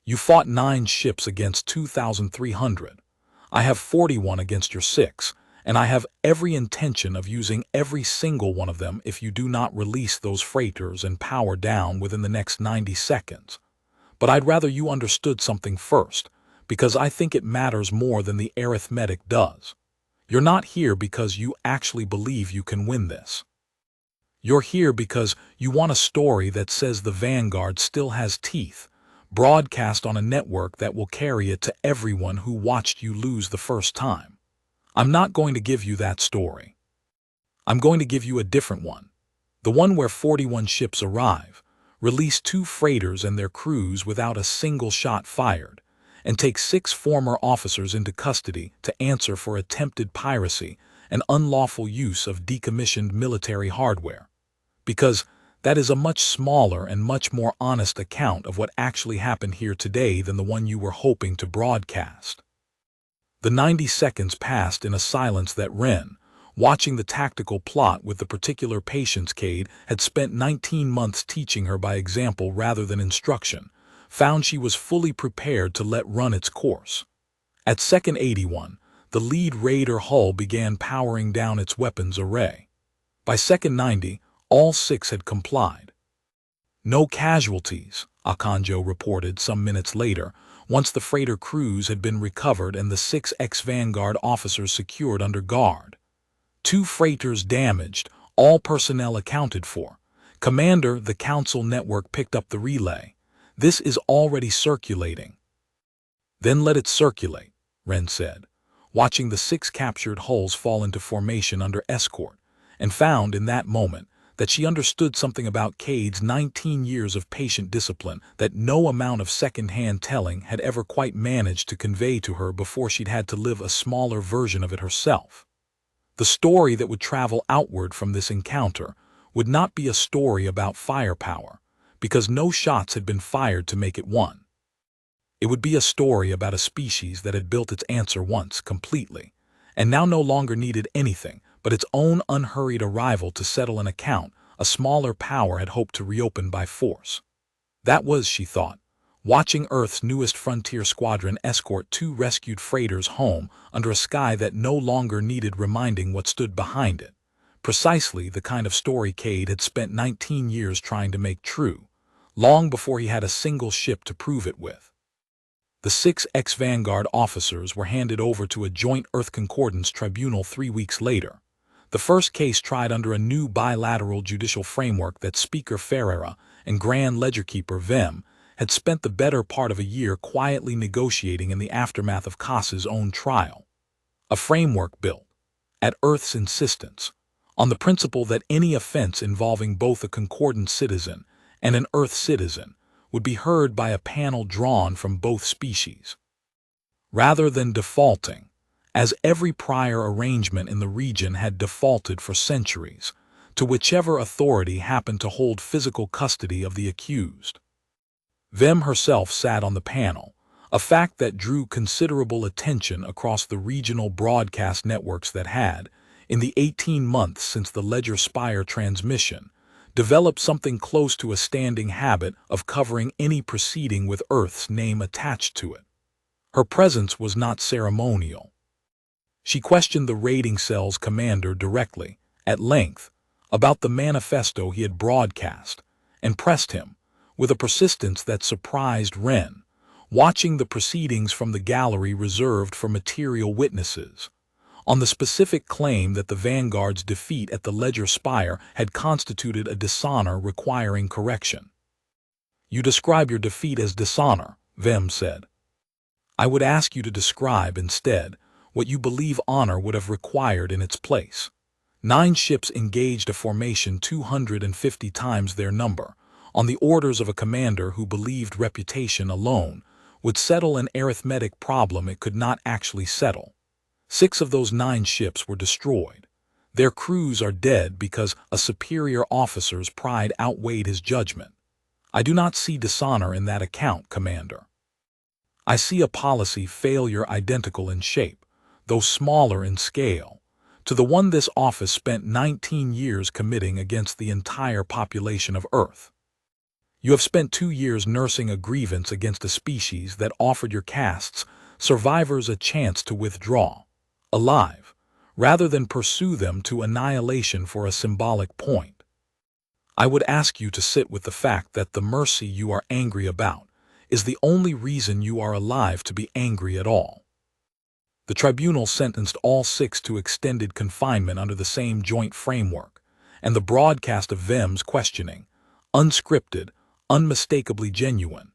"You fought 9 ships against 2,300. I have 41 against your 6, and I have every intention of using every single one of them if you do not release those freighters and power down within the next 90 seconds. But I'd rather you understood something first, because I think it matters more than the arithmetic does. You're not here because you actually believe you can win this. You're here because you want a story that says the Vanguard still has teeth, broadcast on a network that will carry it to everyone who watched you lose the first time. I'm not going to give you that story. I'm going to give you a different one. The one where 41 ships arrive, release 2 freighters and their crews without a single shot fired, and take 6 former officers into custody to answer for attempted piracy and unlawful use of decommissioned military hardware. Because that is a much smaller and much more honest account of what actually happened here today than the one you were hoping to broadcast. The 90 seconds passed in a silence that Wren, watching the tactical plot with the particular patience Cade had spent 19 months teaching her by example rather than instruction, found she was fully prepared to let run its course. At second 81, the lead raider hull began powering down its weapons array. By second 90, all 6 had complied. No casualties, Akanjo reported some minutes later, once the freighter crews had been recovered and the 6 ex-Vanguard officers secured under guard. 2 freighters damaged, all personnel accounted for. Commander, the Council network picked up the relay. This is already circulating. Then let it circulate, Wren said, watching the 6 captured hulls fall into formation under escort, and found in that moment that she understood something about Cade's 19 years of patient discipline that no amount of second-hand telling had ever quite managed to convey to her before she'd had to live a smaller version of it herself. The story that would travel outward from this encounter would not be a story about firepower, because no shots had been fired to make it one. It would be a story about a species that had built its answer once completely, and now no longer needed anything but its own unhurried arrival to settle an account a smaller power had hoped to reopen by force. That was, she thought, watching Earth's newest frontier squadron escort 2 rescued freighters home under a sky that no longer needed reminding what stood behind it. Precisely the kind of story Cade had spent 19 years trying to make true, long before he had a single ship to prove it with. The 6 ex-Vanguard officers were handed over to a joint Earth Concordance tribunal 3 weeks later. The first case tried under a new bilateral judicial framework that Speaker Ferreira and Grand Ledgerkeeper Vem had spent the better part of a year quietly negotiating in the aftermath of Cass's own trial. A framework built, at Earth's insistence, on the principle that any offense involving both a concordant citizen and an Earth citizen would be heard by a panel drawn from both species. Rather than defaulting, as every prior arrangement in the region had defaulted for centuries, to whichever authority happened to hold physical custody of the accused. Vem herself sat on the panel, a fact that drew considerable attention across the regional broadcast networks that had, in the 18 months since the Ledger Spire transmission, developed something close to a standing habit of covering any proceeding with Earth's name attached to it. Her presence was not ceremonial. She questioned the raiding cell's commander directly, at length, about the manifesto he had broadcast, and pressed him, with a persistence that surprised Wren, watching the proceedings from the gallery reserved for material witnesses, on the specific claim that the Vanguard's defeat at the Ledger Spire had constituted a dishonor requiring correction. "You describe your defeat as dishonor," Vem said. "I would ask you to describe, instead, what you believe honor would have required in its place. 9 ships engaged a formation 250 times their number, on the orders of a commander who believed reputation alone would settle an arithmetic problem it could not actually settle. 6 of those 9 ships were destroyed. Their crews are dead because a superior officer's pride outweighed his judgment. I do not see dishonor in that account, Commander. I see a policy failure identical in shape, though smaller in scale, to the one this office spent 19 years committing against the entire population of Earth. You have spent 2 years nursing a grievance against a species that offered your caste's survivors a chance to withdraw, alive, rather than pursue them to annihilation for a symbolic point. I would ask you to sit with the fact that the mercy you are angry about is the only reason you are alive to be angry at all." The tribunal sentenced all 6 to extended confinement under the same joint framework, and the broadcast of Vem's questioning, unscripted, unmistakably genuine,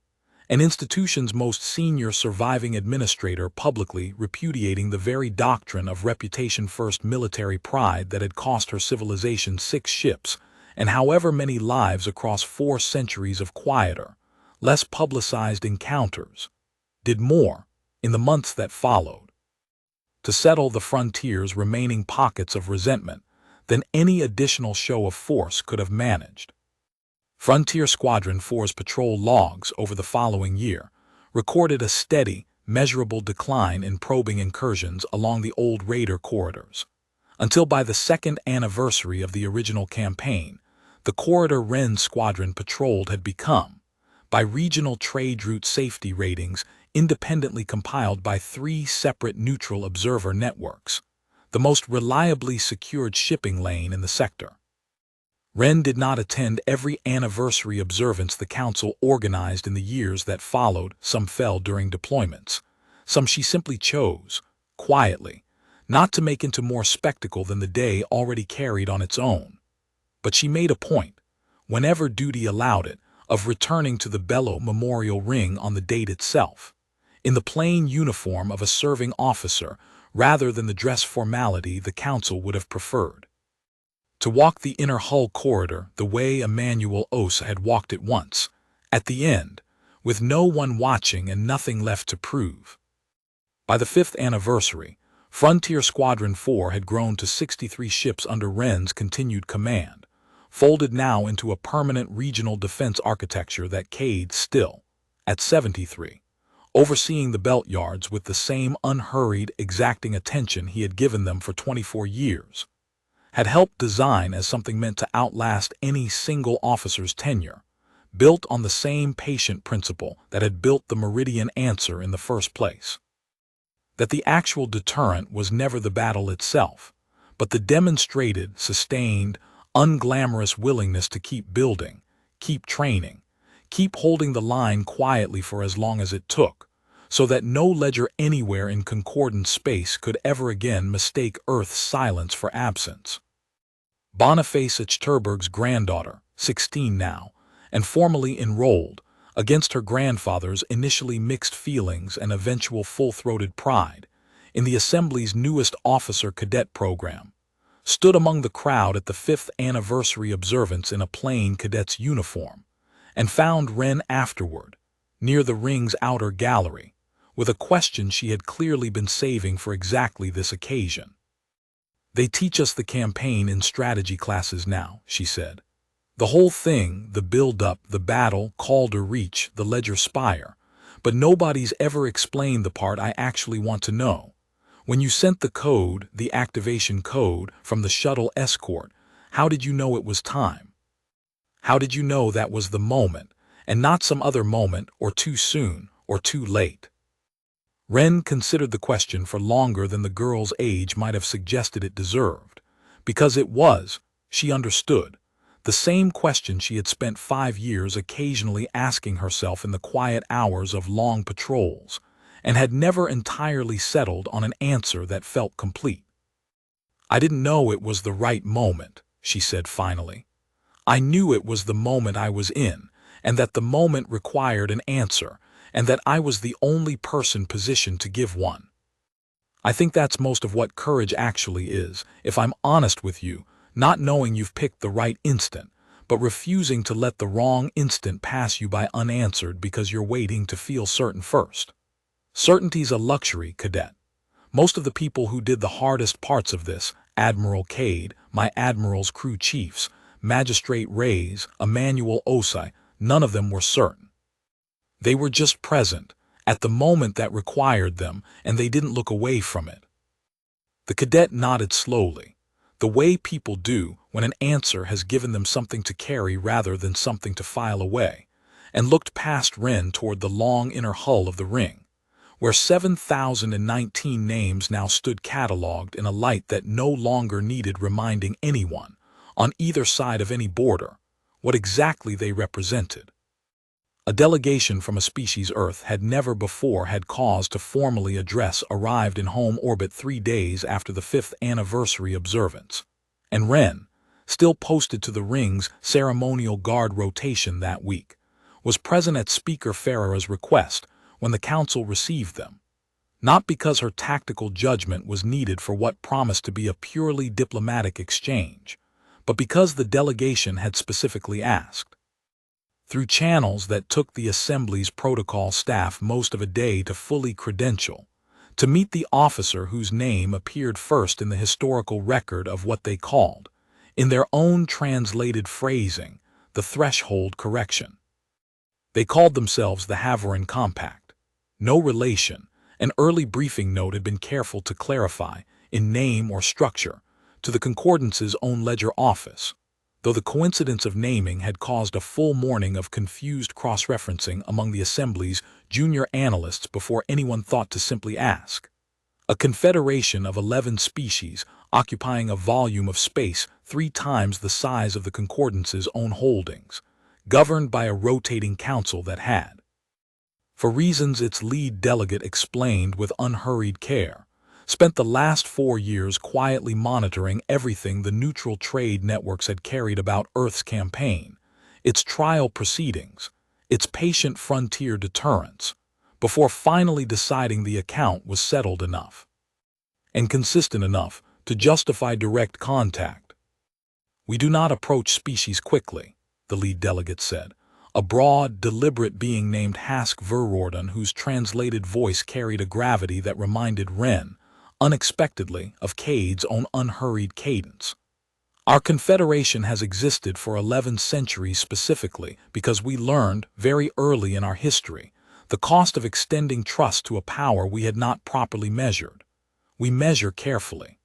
an institution's most senior surviving administrator publicly repudiating the very doctrine of reputation-first military pride that had cost her civilization 6 ships and however many lives across 4 centuries of quieter, less publicized encounters, did more, in the months that followed, to settle the frontier's remaining pockets of resentment than any additional show of force could have managed. Frontier Squadron 4's patrol logs over the following year recorded a steady, measurable decline in probing incursions along the old raider corridors, until by the second anniversary of the original campaign, the corridor Wren's squadron patrolled had become, by regional trade route safety ratings independently compiled by 3 separate neutral observer networks, the most reliably secured shipping lane in the sector. Wren did not attend every anniversary observance the Council organized in the years that followed. Some fell during deployments. Some she simply chose, quietly, not to make into more spectacle than the day already carried on its own. But she made a point, whenever duty allowed it, of returning to the Bellow Memorial Ring on the date itself, in the plain uniform of a serving officer rather than the dress formality the Council would have preferred. To walk the inner hull corridor the way Emmanuel Osa had walked it once, at the end, with no one watching and nothing left to prove. By the 5th anniversary, Frontier Squadron 4 had grown to 63 ships under Wren's continued command, folded now into a permanent regional defense architecture that Cade still, at 73, overseeing the belt yards with the same unhurried, exacting attention he had given them for 24 years, had helped design as something meant to outlast any single officer's tenure, built on the same patient principle that had built the Meridian answer in the first place. That the actual deterrent was never the battle itself, but the demonstrated, sustained, unglamorous willingness to keep building, keep training, keep holding the line quietly for as long as it took, so that no ledger anywhere in concordant space could ever again mistake Earth's silence for absence. Boniface Achterberg's granddaughter, 16 now, and formally enrolled, against her grandfather's initially mixed feelings and eventual full-throated pride, in the Assembly's newest officer cadet program, stood among the crowd at the 5th anniversary observance in a plain cadet's uniform, and found Wren afterward, near the ring's outer gallery, with a question she had clearly been saving for exactly this occasion. "They teach us the campaign in strategy classes now," she said. "The whole thing, the build-up, the battle, Calder Reach, the Ledger Spire, but nobody's ever explained the part I actually want to know. When you sent the code, the activation code, from the shuttle escort, how did you know it was time? How did you know that was the moment, and not some other moment, or too soon, or too late?" Wren considered the question for longer than the girl's age might have suggested it deserved, because it was, she understood, the same question she had spent 5 years occasionally asking herself in the quiet hours of long patrols, and had never entirely settled on an answer that felt complete. "I didn't know it was the right moment," she said finally. "I knew it was the moment I was in, and that the moment required an answer, and that I was the only person positioned to give one. I think that's most of what courage actually is, if I'm honest with you, not knowing you've picked the right instant, but refusing to let the wrong instant pass you by unanswered because you're waiting to feel certain first. Certainty's a luxury, cadet. Most of the people who did the hardest parts of this, Admiral Cade, my Admiral's crew chiefs, Magistrate Reyes, Emmanuel Osai, none of them were certain. They were just present, at the moment that required them, and they didn't look away from it." The cadet nodded slowly, the way people do when an answer has given them something to carry rather than something to file away, and looked past Wren toward the long inner hull of the ring, where 7,019 names now stood catalogued in a light that no longer needed reminding anyone, on either side of any border, what exactly they represented. A delegation from a species Earth had never before had cause to formally address arrived in home orbit 3 days after the 5th anniversary observance, and Wren, still posted to the ring's ceremonial guard rotation that week, was present at Speaker Ferreira's request when the council received them, not because her tactical judgment was needed for what promised to be a purely diplomatic exchange, but because the delegation had specifically asked. Through channels that took the Assembly's protocol staff most of a day to fully credential, to meet the officer whose name appeared first in the historical record of what they called, in their own translated phrasing, the threshold correction. They called themselves the Havarin Compact. No relation, an early briefing note had been careful to clarify, in name or structure, to the Concordance's own ledger office, though the coincidence of naming had caused a full morning of confused cross-referencing among the Assembly's junior analysts before anyone thought to simply ask. A confederation of 11 species occupying a volume of space 3 times the size of the Concordance's own holdings, governed by a rotating council that had, for reasons its lead delegate explained with unhurried care, spent the last 4 years quietly monitoring everything the neutral trade networks had carried about Earth's campaign, its trial proceedings, its patient frontier deterrence, before finally deciding the account was settled enough and consistent enough to justify direct contact. "We do not approach species quickly," the lead delegate said, a broad, deliberate being named Hask Verorden whose translated voice carried a gravity that reminded Wren, unexpectedly, of Cade's own unhurried cadence. "Our confederation has existed for 11 centuries specifically because we learned, very early in our history, the cost of extending trust to a power we had not properly measured. We measure carefully.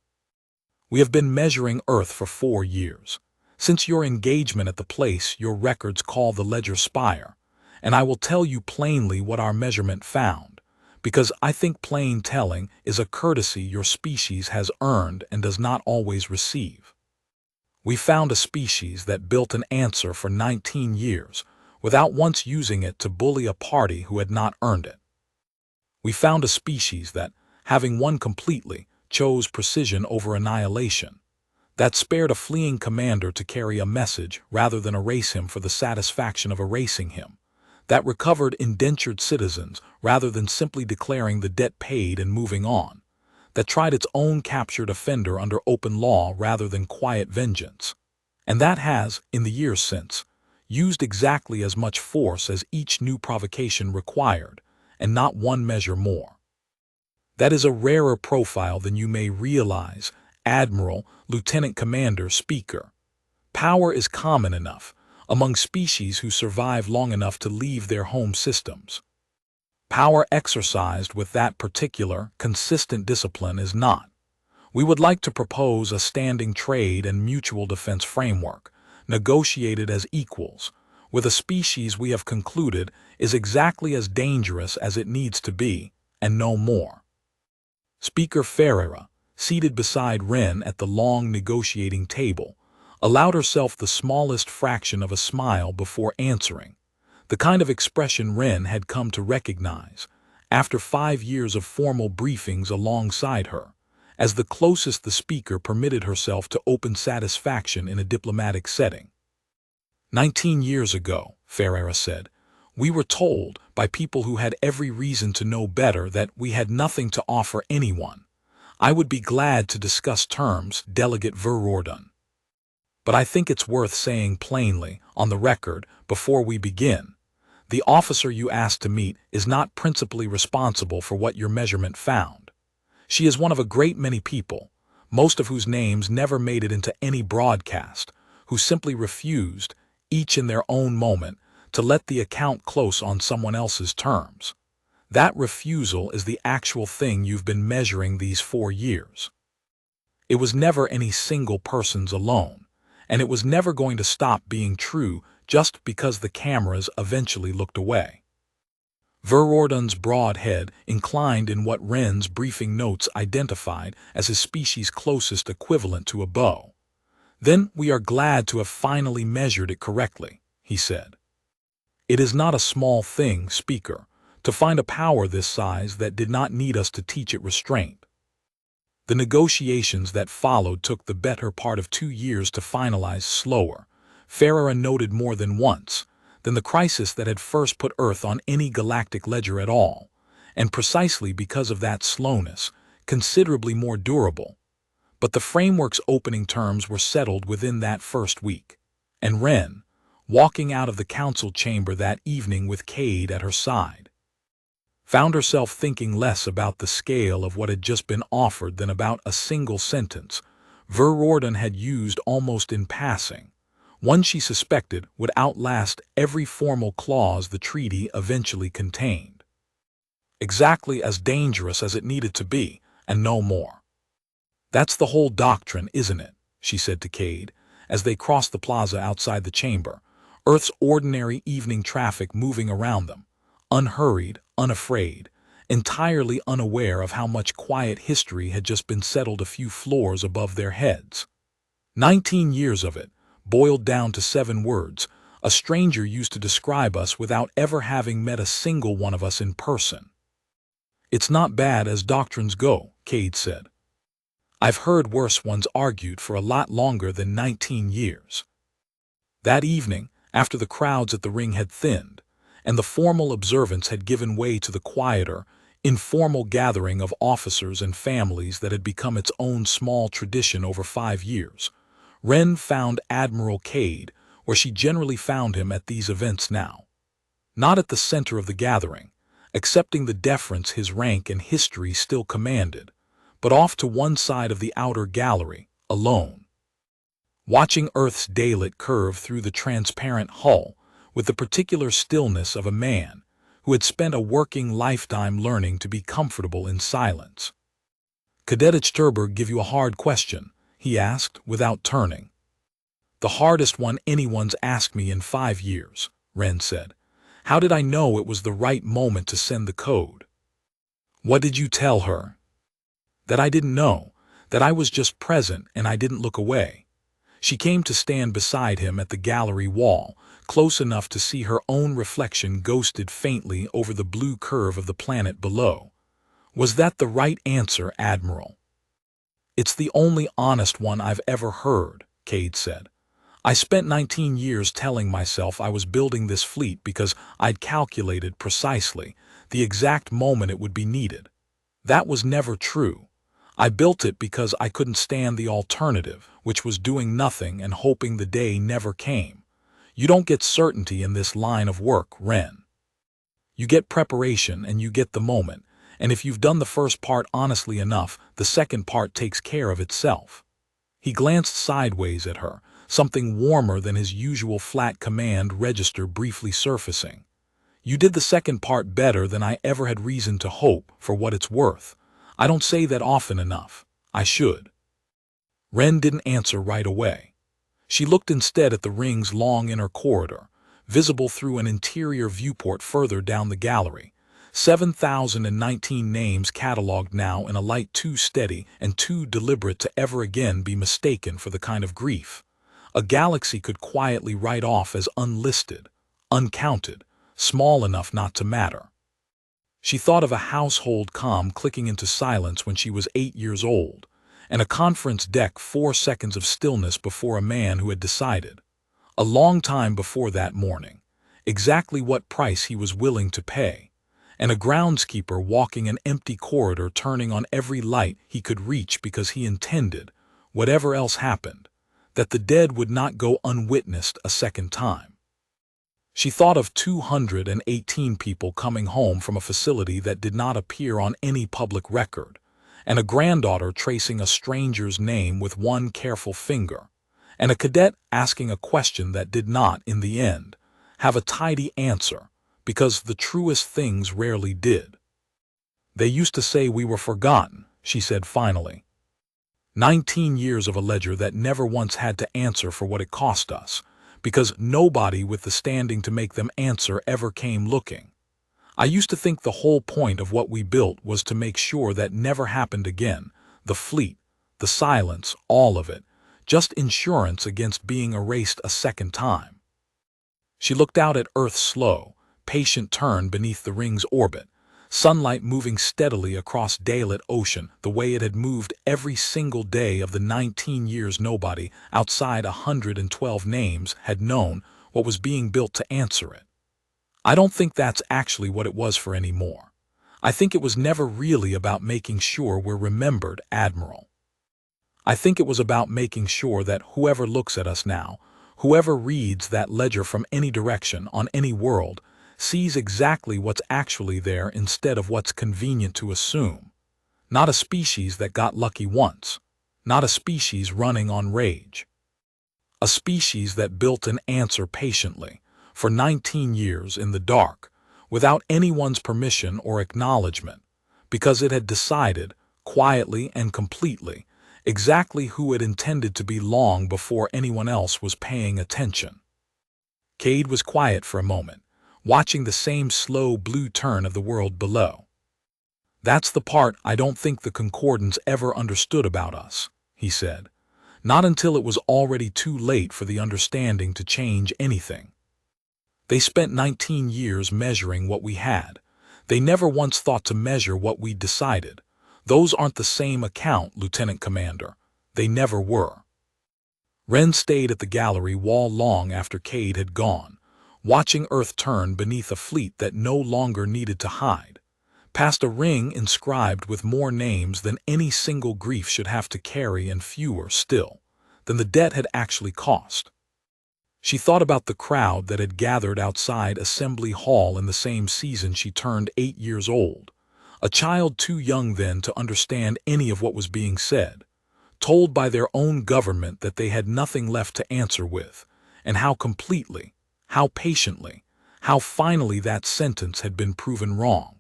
We have been measuring Earth for 4 years. Since your engagement at the place your records call the Ledger Spire, and I will tell you plainly what our measurement found, because I think plain telling is a courtesy your species has earned and does not always receive. We found a species that built an answer for 19 years without once using it to bully a party who had not earned it. We found a species that, having won completely, chose precision over annihilation, that spared a fleeing commander to carry a message rather than erase him for the satisfaction of erasing him, that recovered indentured citizens rather than simply declaring the debt paid and moving on, that tried its own captured offender under open law rather than quiet vengeance, and that has, in the years since, used exactly as much force as each new provocation required, and not one measure more. That is a rarer profile than you may realize, Admiral, Lieutenant Commander, Speaker. Power is common enough among species who survive long enough to leave their home systems. Power exercised with that particular, consistent discipline is not. We would like to propose a standing trade and mutual defense framework, negotiated as equals, with a species we have concluded is exactly as dangerous as it needs to be, and no more. Speaker Ferreira, seated beside Wren at the long negotiating table, allowed herself the smallest fraction of a smile before answering, the kind of expression Wren had come to recognize, after 5 years of formal briefings alongside her, as the closest the speaker permitted herself to open satisfaction in a diplomatic setting. 19 years ago, Ferreira said, we were told by people who had every reason to know better that we had nothing to offer anyone. I would be glad to discuss terms, Delegate Verorden. But I think it's worth saying plainly, on the record, before we begin, the officer you asked to meet is not principally responsible for what your measurement found. She is one of a great many people, most of whose names never made it into any broadcast, who simply refused, each in their own moment, to let the account close on someone else's terms. That refusal is the actual thing you've been measuring these 4 years. It was never any single person's alone, and it was never going to stop being true just because the cameras eventually looked away. Verorden's broad head inclined in what Wren's briefing notes identified as his species' closest equivalent to a bow. Then we are glad to have finally measured it correctly, he said. It is not a small thing, Speaker, to find a power this size that did not need us to teach it restraint. The negotiations that followed took the better part of 2 years to finalize slower, Ferreira noted more than once, than the crisis that had first put Earth on any galactic ledger at all, and precisely because of that slowness, considerably more durable. But the framework's opening terms were settled within that first week, and Wren, walking out of the council chamber that evening with Cade at her side, found herself thinking less about the scale of what had just been offered than about a single sentence Verorden had used almost in passing, one she suspected would outlast every formal clause the treaty eventually contained. Exactly as dangerous as it needed to be, and no more. "That's the whole doctrine, isn't it?" she said to Cade, as they crossed the plaza outside the chamber, Earth's ordinary evening traffic moving around them, unhurried, unafraid, entirely unaware of how much quiet history had just been settled a few floors above their heads. 19 years of it, boiled down to 7 words, a stranger used to describe us without ever having met a single one of us in person. "It's not bad as doctrines go," Cade said. "I've heard worse ones argued for a lot longer than 19 years. That evening, after the crowds at the ring had thinned, and the formal observance had given way to the quieter, informal gathering of officers and families that had become its own small tradition over 5 years, Wren found Admiral Cade where she generally found him at these events now. Not at the center of the gathering, accepting the deference his rank and history still commanded, but off to one side of the outer gallery, alone, watching Earth's daylight curve through the transparent hull with the particular stillness of a man who had spent a working lifetime learning to be comfortable in silence. "Cadet Sturberg give you a hard question?" he asked without turning. "The hardest one anyone's asked me in 5 years, Wren said. "How did I know it was the right moment to send the code?" "What did you tell her?" "That I didn't know, that I was just present and I didn't look away." She came to stand beside him at the gallery wall, close enough to see her own reflection ghosted faintly over the blue curve of the planet below. "Was that the right answer, Admiral?" "It's the only honest one I've ever heard," Cade said. "I spent 19 years telling myself I was building this fleet because I'd calculated precisely the exact moment it would be needed. That was never true. I built it because I couldn't stand the alternative, which was doing nothing and hoping the day never came. You don't get certainty in this line of work, Wren. You get preparation and you get the moment, and if you've done the first part honestly enough, the second part takes care of itself." He glanced sideways at her, something warmer than his usual flat command register briefly surfacing. "You did the second part better than I ever had reason to hope, for what it's worth. I don't say that often enough. I should." Wren didn't answer right away. She looked instead at the ring's long inner corridor, visible through an interior viewport further down the gallery. 7,019 names catalogued now in a light too steady and too deliberate to ever again be mistaken for the kind of grief a galaxy could quietly write off as unlisted, uncounted, small enough not to matter. She thought of a household comm clicking into silence when she was 8 years old, and a conference deck 4 seconds of stillness before a man who had decided, a long time before that morning, exactly what price he was willing to pay, and a groundskeeper walking an empty corridor turning on every light he could reach because he intended, whatever else happened, that the dead would not go unwitnessed a second time. She thought of 218 people coming home from a facility that did not appear on any public record, and a granddaughter tracing a stranger's name with one careful finger, and a cadet asking a question that did not, in the end, have a tidy answer, because the truest things rarely did. "They used to say we were forgotten," she said finally. 19 years of a ledger that never once had to answer for what it cost us, because nobody with the standing to make them answer ever came looking. I used to think the whole point of what we built was to make sure that never happened again, the fleet, the silence, all of it, just insurance against being erased a second time." She looked out at Earth's slow, patient turn beneath the ring's orbit, sunlight moving steadily across daylit ocean the way it had moved every single day of the 19 years nobody outside 112 names had known what was being built to answer it. I don't think that's actually what it was for anymore. I think it was never really about making sure we're remembered, Admiral. I think it was about making sure that whoever looks at us now, whoever reads that ledger from any direction on any world, sees exactly what's actually there instead of what's convenient to assume. Not a species that got lucky once. Not a species running on rage. A species that built an answer patiently, for 19 years in the dark, without anyone's permission or acknowledgement, because it had decided, quietly and completely, exactly who it intended to be long before anyone else was paying attention. Cade was quiet for a moment, watching the same slow blue turn of the world below. "That's the part I don't think the Concordans ever understood about us," he said. "Not until it was already too late for the understanding to change anything. They spent 19 years measuring what we had. They never once thought to measure what we decided. Those aren't the same account, Lieutenant Commander. They never were." Wren stayed at the gallery wall long after Cade had gone, watching Earth turn beneath a fleet that no longer needed to hide, past a ring inscribed with more names than any single grief should have to carry and fewer, still, than the debt had actually cost. She thought about the crowd that had gathered outside Assembly Hall in the same season she turned 8 years old, a child too young then to understand any of what was being said, told by their own government that they had nothing left to answer with, and how completely, how patiently, how finally that sentence had been proven wrong.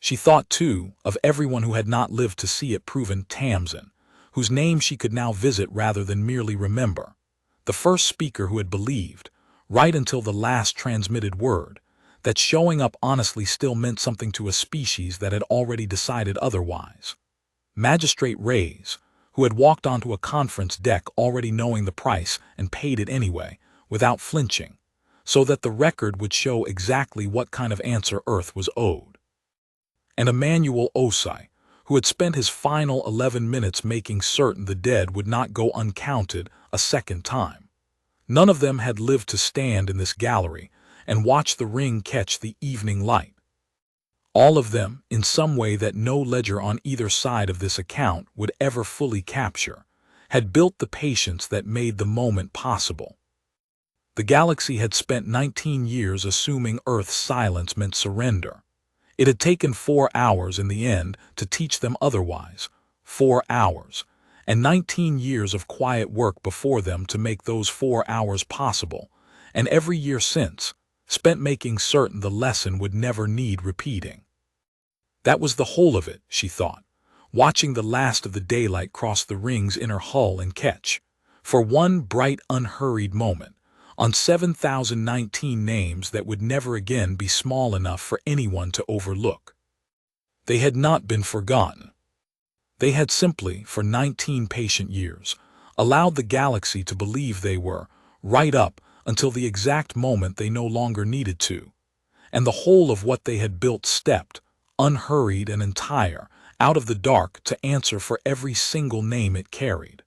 She thought, too, of everyone who had not lived to see it proven, Tamsin, whose name she could now visit rather than merely remember, the first speaker who had believed, right until the last transmitted word, that showing up honestly still meant something to a species that had already decided otherwise. Magistrate Reyes, who had walked onto a conference deck already knowing the price and paid it anyway, without flinching, so that the record would show exactly what kind of answer Earth was owed. And Emmanuel Osai, who had spent his final 11 minutes making certain the dead would not go uncounted a second time. None of them had lived to stand in this gallery and watch the ring catch the evening light. All of them, in some way that no ledger on either side of this account would ever fully capture, had built the patience that made the moment possible. The galaxy had spent 19 years assuming Earth's silence meant surrender. It had taken 4 hours in the end to teach them otherwise, 4 hours, and 19 years of quiet work before them to make those 4 hours possible, and every year since, spent making certain the lesson would never need repeating. That was the whole of it, she thought, watching the last of the daylight cross the ring's inner hull and catch, for one bright, unhurried moment, on 7,019 names that would never again be small enough for anyone to overlook. They had not been forgotten. They had simply, for 19 patient years, allowed the galaxy to believe they were, right up until the exact moment they no longer needed to, and the whole of what they had built stepped, unhurried and entire, out of the dark to answer for every single name it carried.